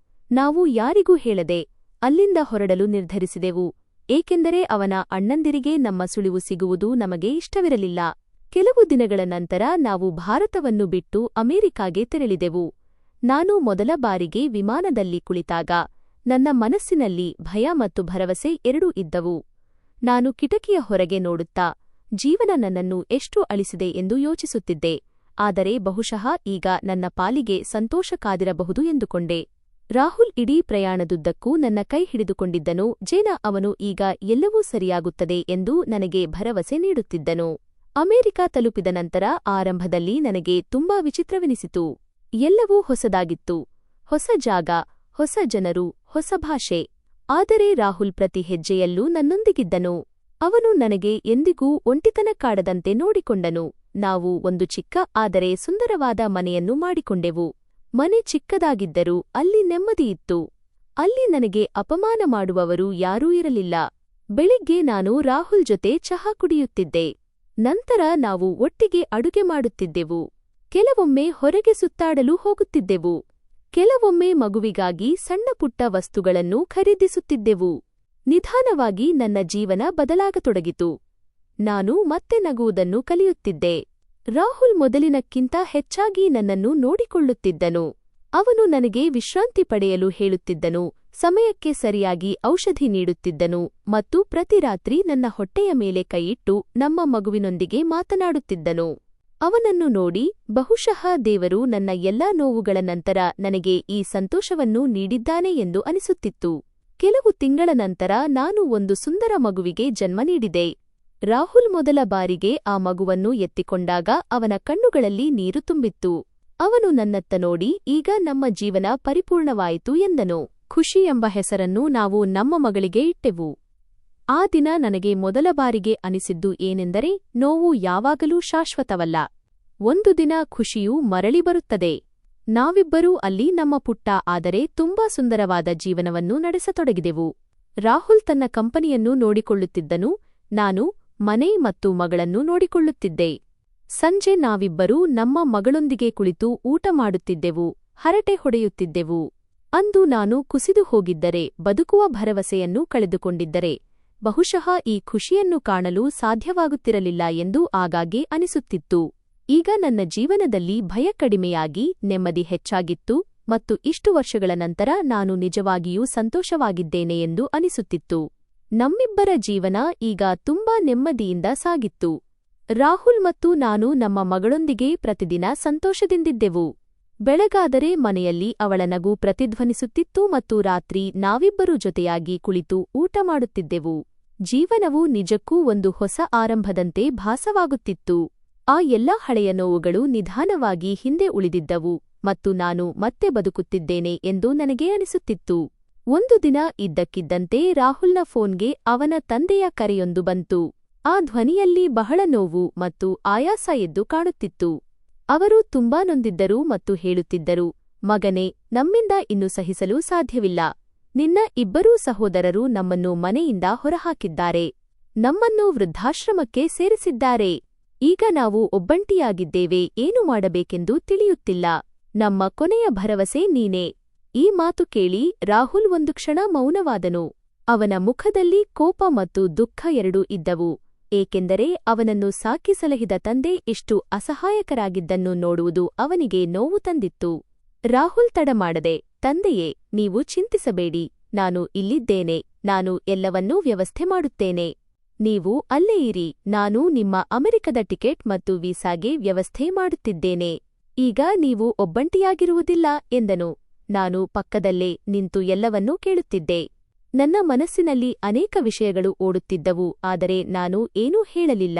ನಾವು ಯಾರಿಗೂ ಹೇಳದೆ ಅಲ್ಲಿಂದ ಹೊರಡಲು ನಿರ್ಧರಿಸಿದೆವು, ಏಕೆಂದರೆ ಅವನ ಅಣ್ಣಂದಿರಿಗೆ ನಮ್ಮ ಸುಳಿವು ಸಿಗುವುದು ನಮಗೆ ಇಷ್ಟವಿರಲಿಲ್ಲ. ಕೆಲವು ದಿನಗಳ ನಂತರ ನಾವು ಭಾರತವನ್ನು ಬಿಟ್ಟು ಅಮೆರಿಕಾಗೆ ತೆರಳಿದೆವು. ನಾನು ಮೊದಲ ಬಾರಿಗೆ ವಿಮಾನದಲ್ಲಿ ಕುಳಿತಾಗ ನನ್ನ ಮನಸ್ಸಿನಲ್ಲಿ ಭಯ ಮತ್ತು ಭರವಸೆ ಎರಡೂ ಇದ್ದವು. ನಾನು ಕಿಟಕಿಯ ಹೊರಗೆ ನೋಡುತ್ತಾ ಜೀವನ ನನ್ನನ್ನು ಎಷ್ಟು ಅಳಿಸಿದೆ ಎಂದು ಯೋಚಿಸುತ್ತಿದ್ದೆ, ಆದರೆ ಬಹುಶಃ ಈಗ ನನ್ನ ಪಾಲಿಗೆ ಸಂತೋಷ ಕಾದಿರಬಹುದು ಎಂದುಕೊಂಡೆ. ರಾಹುಲ್ ಇಡೀ ಪ್ರಯಾಣದುದ್ದಕ್ಕೂ ನನ್ನ ಕೈ ಹಿಡಿದುಕೊಂಡಿದ್ದನು. ಅವನು ಈಗ ಎಲ್ಲವೂ ಸರಿಯಾಗುತ್ತದೆ ಎಂದು ನನಗೆ ಭರವಸೆ ನೀಡುತ್ತಿದ್ದನು. ಅಮೆರಿಕ ತಲುಪಿದ ನಂತರ ಆರಂಭದಲ್ಲಿ ನನಗೆ ತುಂಬಾ ವಿಚಿತ್ರವೆನಿಸಿತು. ಎಲ್ಲವೂ ಹೊಸದಾಗಿತ್ತು. ಹೊಸ ಜಾಗ, ಹೊಸ ಜನರು, ಹೊಸ ಭಾಷೆ. ಆದರೆ ರಾಹುಲ್ ಪ್ರತಿ ಹೆಜ್ಜೆಯಲ್ಲೂ ನನ್ನೊಂದಿಗಿದ್ದನು. ಅವನು ನನಗೆ ಎಂದಿಗೂ ಒಂಟಿತನ ಕಾಡದಂತೆ ನೋಡಿಕೊಂಡನು. ನಾವು ಒಂದು ಚಿಕ್ಕ ಆದರೆ ಸುಂದರವಾದ ಮನೆಯನ್ನು ಮಾಡಿಕೊಂಡೆವು. ಮನೆ ಚಿಕ್ಕದಾಗಿದ್ದರೂ ಅಲ್ಲಿ ನೆಮ್ಮದಿಯಿತ್ತು. ಅಲ್ಲಿ ನನಗೆ ಅಪಮಾನ ಮಾಡುವವರು ಯಾರೂ ಇರಲಿಲ್ಲ. ಬೆಳಿಗ್ಗೆ ನಾನು ರಾಹುಲ್ ಜೊತೆ ಚಹಾ ಕುಡಿಯುತ್ತಿದ್ದೆ. ನಂತರ ನಾವು ಒಟ್ಟಿಗೆ ಅಡುಗೆ ಮಾಡುತ್ತಿದ್ದೆವು. ಕೆಲವೊಮ್ಮೆ ಹೊರಗೆ ಸುತ್ತಾಡಲು ಹೋಗುತ್ತಿದ್ದೆವು. ಕೆಲವೊಮ್ಮೆ ಮಗುವಿಗಾಗಿ ಸಣ್ಣಪುಟ್ಟ ವಸ್ತುಗಳನ್ನು ಖರೀದಿಸುತ್ತಿದ್ದೆವು. ನಿಧಾನವಾಗಿ ನನ್ನ ಜೀವನ ಬದಲಾಗತೊಡಗಿತು. ನಾನು ಮತ್ತೆ ನಗುವುದನ್ನು ಕಲಿಯುತ್ತಿದ್ದೆ. ರಾಹುಲ್ ಮೊದಲಿನಕ್ಕಿಂತ ಹೆಚ್ಚಾಗಿ ನನ್ನನ್ನು ನೋಡಿಕೊಳ್ಳುತ್ತಿದ್ದನು. ಅವನು ನನಗೆ ವಿಶ್ರಾಂತಿ ಪಡೆಯಲು ಹೇಳುತ್ತಿದ್ದನು, ಸಮಯಕ್ಕೆ ಸರಿಯಾಗಿ ಔಷಧಿ ನೀಡುತ್ತಿದ್ದನು ಮತ್ತು ಪ್ರತಿ ರಾತ್ರಿ ನನ್ನ ಹೊಟ್ಟೆಯ ಮೇಲೆ ಕೈಯಿಟ್ಟು ನಮ್ಮ ಮಗುವಿನೊಂದಿಗೆ ಮಾತನಾಡುತ್ತಿದ್ದನು. ಅವನನ್ನು ನೋಡಿ ಬಹುಶಃ ದೇವರು ನನ್ನ ಎಲ್ಲಾ ನೋವುಗಳ ನಂತರ ನನಗೆ ಈ ಸಂತೋಷವನ್ನು ನೀಡಿದ್ದಾನೆ ಎಂದು ಅನಿಸುತ್ತಿತ್ತು. ಕೆಲವು ತಿಂಗಳ ನಂತರ ನಾನು ಒಂದು ಸುಂದರ ಮಗುವಿಗೆ ಜನ್ಮ ನೀಡಿದೆ. ರಾಹುಲ್ ಮೊದಲ ಬಾರಿಗೆ ಆ ಮಗುವನ್ನು ಎತ್ತಿಕೊಂಡಾಗ ಅವನ ಕಣ್ಣುಗಳಲ್ಲಿ ನೀರು ತುಂಬಿತ್ತು. ಅವನು ನನ್ನತ್ತ ನೋಡಿ, ಈಗ ನಮ್ಮ ಜೀವನ ಪರಿಪೂರ್ಣವಾಯಿತು ಎಂದನು. ಖುಷಿ ಎಂಬ ಹೆಸರನ್ನು ನಾವು ನಮ್ಮ ಮಗಳಿಗೆ ಇಟ್ಟೆವು. ಆ ದಿನ ನನಗೆ ಮೊದಲ ಬಾರಿಗೆ ಅನಿಸಿದ್ದು ಏನೆಂದರೆ, ನೋವು ಯಾವಾಗಲೂ ಶಾಶ್ವತವಲ್ಲ. ಒಂದು ದಿನ ಖುಷಿಯು ಮರಳಿ ಬರುತ್ತದೆ. ನಾವಿಬ್ಬರೂ ಅಲ್ಲಿ ನಮ್ಮ ಪುಟ್ಟ ಆದರೆ ತುಂಬಾ ಸುಂದರವಾದ ಜೀವನವನ್ನು ನಡೆಸತೊಡಗಿದೆವು. ರಾಹುಲ್ ತನ್ನ ಕಂಪನಿಯನ್ನು ನೋಡಿಕೊಳ್ಳುತ್ತಿದ್ದನು. ನಾನು ಮನೆ ಮತ್ತು ಮಗಳನ್ನು ನೋಡಿಕೊಳ್ಳುತ್ತಿದ್ದೆ. ಸಂಜೆ ನಾವಿಬ್ಬರೂ ನಮ್ಮ ಮಗಳೊಂದಿಗೆ ಕುಳಿತು ಊಟ ಮಾಡುತ್ತಿದ್ದೆವು, ಹರಟೆ ಹೊಡೆಯುತ್ತಿದ್ದೆವು. ಅಂದು ನಾನು ಕುಸಿದು ಹೋಗಿದ್ದರೆ, ಬದುಕುವ ಭರವಸೆಯನ್ನು ಕಳೆದುಕೊಂಡಿದ್ದರೆ, ಬಹುಶಃ ಈ ಖುಷಿಯನ್ನು ಕಾಣಲು ಸಾಧ್ಯವಾಗುತ್ತಿರಲಿಲ್ಲ ಎಂದು ಆಗಾಗ್ಗೆ ಅನಿಸುತ್ತಿತ್ತು. ಈಗ ನನ್ನ ಜೀವನದಲ್ಲಿ ಭಯ ಕಡಿಮೆಯಾಗಿ ನೆಮ್ಮದಿ ಹೆಚ್ಚಾಗಿತ್ತು ಮತ್ತು ಇಷ್ಟು ವರ್ಷಗಳ ನಂತರ ನಾನು ನಿಜವಾಗಿಯೂ ಸಂತೋಷವಾಗಿದ್ದೇನೆ ಎಂದು ಅನಿಸುತ್ತಿತ್ತು. ನಮ್ಮಿಬ್ಬರ ಜೀವನ ಈಗ ತುಂಬಾ ನೆಮ್ಮದಿಯಿಂದ ಸಾಗಿತ್ತು. ರಾಹುಲ್ ಮತ್ತು ನಾನು ನಮ್ಮ ಮಗಳೊಂದಿಗೆ ಪ್ರತಿದಿನ ಸಂತೋಷದಿಂದಿದ್ದೆವು. ಬೆಳಗಾದರೆ ಮನೆಯಲ್ಲಿ ಅವಳ ನಗು ಪ್ರತಿಧ್ವನಿಸುತ್ತಿತ್ತು ಮತ್ತು ರಾತ್ರಿ ನಾವಿಬ್ಬರೂ ಜೊತೆಯಾಗಿ ಕುಳಿತು ಊಟ ಮಾಡುತ್ತಿದ್ದೆವು. ಜೀವನವು ನಿಜಕ್ಕೂ ಒಂದು ಹೊಸ ಆರಂಭದಂತೆ ಭಾಸವಾಗುತ್ತಿತ್ತು. ಆ ಎಲ್ಲಾ ಹಳೆಯ ನೋವುಗಳು ನಿಧಾನವಾಗಿ ಹಿಂದೆ ಉಳಿದಿದ್ದವು ಮತ್ತು ನಾನು ಮತ್ತೆ ಬದುಕುತ್ತಿದ್ದೇನೆ ಎಂದು ನನಗೆ ಅನಿಸುತ್ತಿತ್ತು. ಒಂದು ದಿನ ಇದ್ದಕ್ಕಿದ್ದಂತೆ ರಾಹುಲ್ನ ಫೋನ್ಗೆ ಅವನ ತಂದೆಯ ಕರೆಯೊಂದು ಬಂತು. ಆ ಧ್ವನಿಯಲ್ಲಿ ಬಹಳ ನೋವು ಮತ್ತು ಆಯಾಸ ಎದ್ದು ಕಾಣುತ್ತಿತ್ತು. ಅವರು ತುಂಬಾ ನೊಂದಿದ್ದರು ಮತ್ತು ಹೇಳುತ್ತಿದ್ದರು, ಮಗನೇ, ನಮ್ಮಿಂದ ಇನ್ನು ಸಹಿಸಲು ಸಾಧ್ಯವಿಲ್ಲ. ನಿನ್ನ ಇಬ್ಬರೂ ಸಹೋದರರು ನಮ್ಮನ್ನು ಮನೆಯಿಂದ ಹೊರಹಾಕಿದ್ದಾರೆ. ನಮ್ಮನ್ನು ವೃದ್ಧಾಶ್ರಮಕ್ಕೆ ಸೇರಿಸಿದ್ದಾರೆ. ಈಗ ನಾವು ಒಬ್ಬಂಟಿಯಾಗಿದ್ದೇವೆ, ಏನು ಮಾಡಬೇಕೆಂದು ತಿಳಿಯುತ್ತಿಲ್ಲ. ನಮ್ಮ ಕೊನೆಯ ಭರವಸೆ ನೀನೇ. ಈ ಮಾತು ಕೇಳಿ ರಾಹುಲ್ ಒಂದು ಕ್ಷಣ ಮೌನವಾದನು. ಅವನ ಮುಖದಲ್ಲಿ ಕೋಪ ಮತ್ತು ದುಃಖ ಎರಡೂ ಇದ್ದವು, ಏಕೆಂದರೆ ಅವನನ್ನು ಸಾಕಿ ಸಲಹಿದ ತಂದೆ ಇಷ್ಟು ಅಸಹಾಯಕರಾಗಿದ್ದನ್ನು ನೋಡುವುದು ಅವನಿಗೆ ನೋವು ತಂದಿತ್ತು. ರಾಹುಲ್ ತಡಮಾಡದೆ, ತಂದೆಯೇ, ನೀವು ಚಿಂತಿಸಬೇಡಿ, ನಾನು ಇಲ್ಲಿದ್ದೇನೆ, ನಾನು ಎಲ್ಲವನ್ನೂ ವ್ಯವಸ್ಥೆ ಮಾಡುತ್ತೇನೆ. ನೀವು ಅಲ್ಲೇ ಇರಿ, ನಾನು ನಿಮ್ಮ ಅಮೆರಿಕದ ಟಿಕೆಟ್ ಮತ್ತು ವೀಸಾಗೆ ವ್ಯವಸ್ಥೆ ಮಾಡುತ್ತಿದ್ದೇನೆ. ಈಗ ನೀವು ಒಬ್ಬಂಟಿಯಾಗಿರುವುದಿಲ್ಲ ಎಂದನು. ನಾನು ಪಕ್ಕದಲ್ಲೇ ನಿಂತು ಎಲ್ಲವನ್ನೂ ಕೇಳುತ್ತಿದ್ದೆ. ನನ್ನ ಮನಸ್ಸಿನಲ್ಲಿ ಅನೇಕ ವಿಷಯಗಳು ಓಡುತ್ತಿದ್ದವು, ಆದರೆ ನಾನು ಏನೂ ಹೇಳಲಿಲ್ಲ.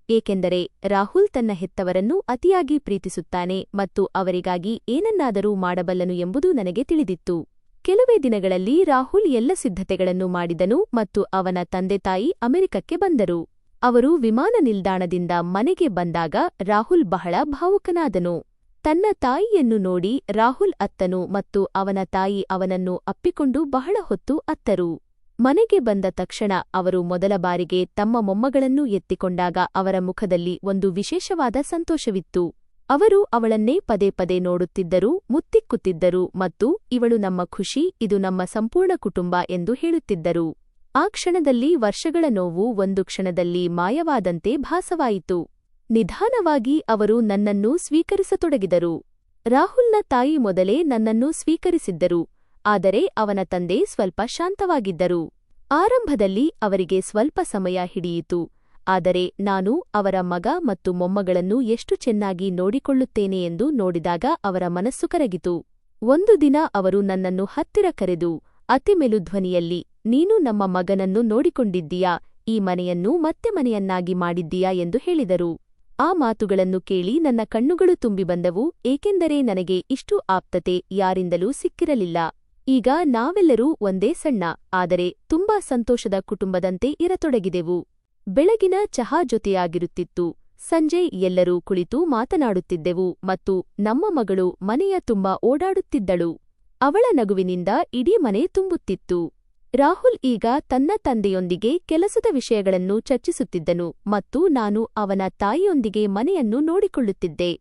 ಏಕೆಂದರೆ ರಾಹುಲ್ ತನ್ನ ಹೆತ್ತವರನ್ನು ಅತಿಯಾಗಿ ಪ್ರೀತಿಸುತ್ತಾನೆ ಮತ್ತು ಅವರಿಗಾಗಿ ಏನನ್ನಾದರೂ ಮಾಡಬಲ್ಲನು ಎಂಬುದು ನನಗೆ ತಿಳಿದಿತ್ತು. ಕೆಲವೇ ದಿನಗಳಲ್ಲಿ ರಾಹುಲ್ ಎಲ್ಲ ಸಿದ್ಧತೆಗಳನ್ನು ಮಾಡಿದನು ಮತ್ತು ಅವನ ತಂದೆತಾಯಿ ಅಮೆರಿಕಕ್ಕೆ ಬಂದರು. ಅವರು ವಿಮಾನ ನಿಲ್ದಾಣದಿಂದ ಮನೆಗೆ ಬಂದಾಗ ರಾಹುಲ್ ಬಹಳ ಭಾವುಕನಾದನು. ತನ್ನ ತಾಯಿಯನ್ನು ನೋಡಿ ರಾಹುಲ್ ಅತ್ತನು ಮತ್ತು ಅವನ ತಾಯಿ ಅವನನ್ನು ಅಪ್ಪಿಕೊಂಡು ಬಹಳ ಹೊತ್ತು ಅತ್ತರು. ಮನೆಗೆ ಬಂದ ತಕ್ಷಣ ಅವರು ಮೊದಲ ಬಾರಿಗೆ ತಮ್ಮ ಮೊಮ್ಮಗಳನ್ನು ಎತ್ತಿಕೊಂಡಾಗ ಅವರ ಮುಖದಲ್ಲಿ ಒಂದು ವಿಶೇಷವಾದ ಸಂತೋಷವಿತ್ತು. ಅವರು ಅವಳನ್ನೇ ಪದೇ ಪದೇ ನೋಡುತ್ತಿದ್ದರು, ಮುತ್ತಿಕ್ಕುತ್ತಿದ್ದರು ಮತ್ತು ಇವಳು ನಮ್ಮ ಖುಷಿ, ಇದು ನಮ್ಮ ಸಂಪೂರ್ಣ ಕುಟುಂಬ ಎಂದು ಹೇಳುತ್ತಿದ್ದರು. ಆ ಕ್ಷಣದಲ್ಲಿ ವರ್ಷಗಳ ನೋವು ಒಂದು ಕ್ಷಣದಲ್ಲಿ ಮಾಯವಾದಂತೆ ಭಾಸವಾಯಿತು. ನಿಧಾನವಾಗಿ ಅವರು ನನ್ನನ್ನು ಸ್ವೀಕರಿಸತೊಡಗಿದರು. ರಾಹುಲ್ನ ತಾಯಿ ಮೊದಲೇ ನನ್ನನ್ನು ಸ್ವೀಕರಿಸಿದ್ದರು, ಆದರೆ ಅವನ ತಂದೆ ಸ್ವಲ್ಪ ಶಾಂತವಾಗಿದ್ದರು. ಆರಂಭದಲ್ಲಿ ಅವರಿಗೆ ಸ್ವಲ್ಪ ಸಮಯ ಹಿಡಿಯಿತು, ಆದರೆ ನಾನು ಅವರ ಮಗ ಮತ್ತು ಮೊಮ್ಮಗಳನ್ನು ಎಷ್ಟು ಚೆನ್ನಾಗಿ ನೋಡಿಕೊಳ್ಳುತ್ತೇನೆ ಎಂದು ನೋಡಿದಾಗ ಅವರ ಮನಸ್ಸು ಕರಗಿತು. ಒಂದು ದಿನ ಅವರು ನನ್ನನ್ನು ಹತ್ತಿರ ಕರೆದು ಅತಿ ಮೆಲುಧ್ವನಿಯಲ್ಲಿ, ನೀನು ನಮ್ಮ ಮಗನನ್ನು ನೋಡಿಕೊಂಡಿದ್ದೀಯಾ, ಈ ಮನೆಯನ್ನು ಮತ್ತೆ ಮನೆಯನ್ನಾಗಿ ಮಾಡಿದ್ದೀಯಾ ಎಂದು ಹೇಳಿದರು. ಆ ಮಾತುಗಳನ್ನು ಕೇಳಿ ನನ್ನ ಕಣ್ಣುಗಳು ತುಂಬಿ ಬಂದವು, ಏಕೆಂದರೆ ನನಗೆ ಇಷ್ಟು ಆಪ್ತತೆ ಯಾರಿಂದಲೂ ಸಿಕ್ಕಿರಲಿಲ್ಲ. ಈಗ ನಾವೆಲ್ಲರೂ ಒಂದೇ ಸಣ್ಣ ಆದರೆ ತುಂಬಾ ಸಂತೋಷದ ಕುಟುಂಬದಂತೆ ಇರತೊಡಗಿದೆವು. ಬೆಳಗಿನ ಚಹಾ ಜೊತೆಯಾಗಿರುತ್ತಿತ್ತು. ಸಂಜೆ ಎಲ್ಲರೂ ಕುಳಿತು ಮಾತನಾಡುತ್ತಿದ್ದೆವು ಮತ್ತು ನಮ್ಮ ಮಗಳು ಮನೆಯ ತುಂಬಾ ಓಡಾಡುತ್ತಿದ್ದಳು. ಅವಳ ನಗುವಿನಿಂದ ಇಡೀ ಮನೆ ತುಂಬುತ್ತಿತ್ತು. ರಾಹುಲ್ ಈಗ ತನ್ನ ತಂದೆಯೊಂದಿಗೆ ಕೆಲಸದ ವಿಷಯಗಳನ್ನು ಚರ್ಚಿಸುತ್ತಿದ್ದನು ಮತ್ತು ನಾನು ಅವನ ತಾಯಿಯೊಂದಿಗೆ ಮನೆಯನ್ನು ನೋಡಿಕೊಳ್ಳುತ್ತಿದ್ದೆ.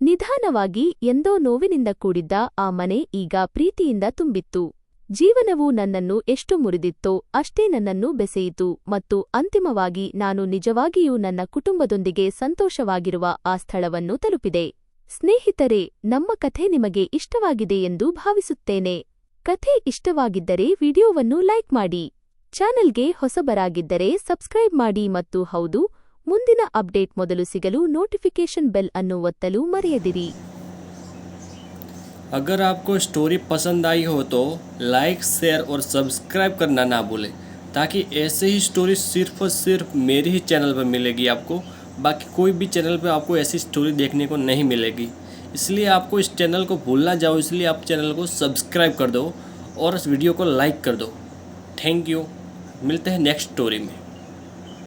ನಿಧಾನವಾಗಿ ಎಂದೋ ನೋವಿನಿಂದ ಕೂಡಿದ್ದ ಆ ಮನೆ ಈಗ ಪ್ರೀತಿಯಿಂದ ತುಂಬಿತ್ತು. ಜೀವನವು ನನ್ನನ್ನು ಎಷ್ಟು ಮುರಿದಿತ್ತೋ ಅಷ್ಟೇ ನನ್ನನ್ನು ಬೆಸೆಯಿತು ಮತ್ತು ಅಂತಿಮವಾಗಿ ನಾನು ನಿಜವಾಗಿಯೂ ನನ್ನ ಕುಟುಂಬದೊಂದಿಗೆ ಸಂತೋಷವಾಗಿರುವ ಆ ಸ್ಥಳವನ್ನು ತಲುಪಿದೆ. ಸ್ನೇಹಿತರೆ, ನಮ್ಮ ಕಥೆ ನಿಮಗೆ ಇಷ್ಟವಾಗಿದೆ ಎಂದು ಭಾವಿಸುತ್ತೇನೆ. ಕಥೆ ಇಷ್ಟವಾಗಿದ್ದರೆ ವಿಡಿಯೋವನ್ನು ಲೈಕ್ ಮಾಡಿ, ಚಾನೆಲ್ಗೆ ಹೊಸಬರಾಗಿದ್ದರೆ ಸಬ್ಸ್ಕ್ರೈಬ್ ಮಾಡಿ ಮತ್ತು ಹೌದು, ಮುಂದಿನ ಅಪ್ಡೇಟ್ ಮೊದಲು ಸಿಗಲು ನೋಟಿಫಿಕೇಶನ್ ಬೆಲ್ ಅನ್ನು ಒತ್ತಲು ಮರೆಯದಿರಿ. अगर आपको स्टोरी पसंद आई हो तो लाइक, शेयर और सब्सक्राइब करना ना भूलें, ताकि ऐसे ही स्टोरी सिर्फ और सिर्फ मेरे ही चैनल पर मिलेगी आपको. बाकी कोई भी चैनल पे आपको ऐसी स्टोरी देखने को नहीं मिलेगी. इसलिए आपको इस चैनल को भूलना जाओ, इसलिए आप चैनल को सब्सक्राइब कर दो और इस वीडियो को लाइक कर दो. Thank you. मिलते हैं नेक्स्ट स्टोरी में.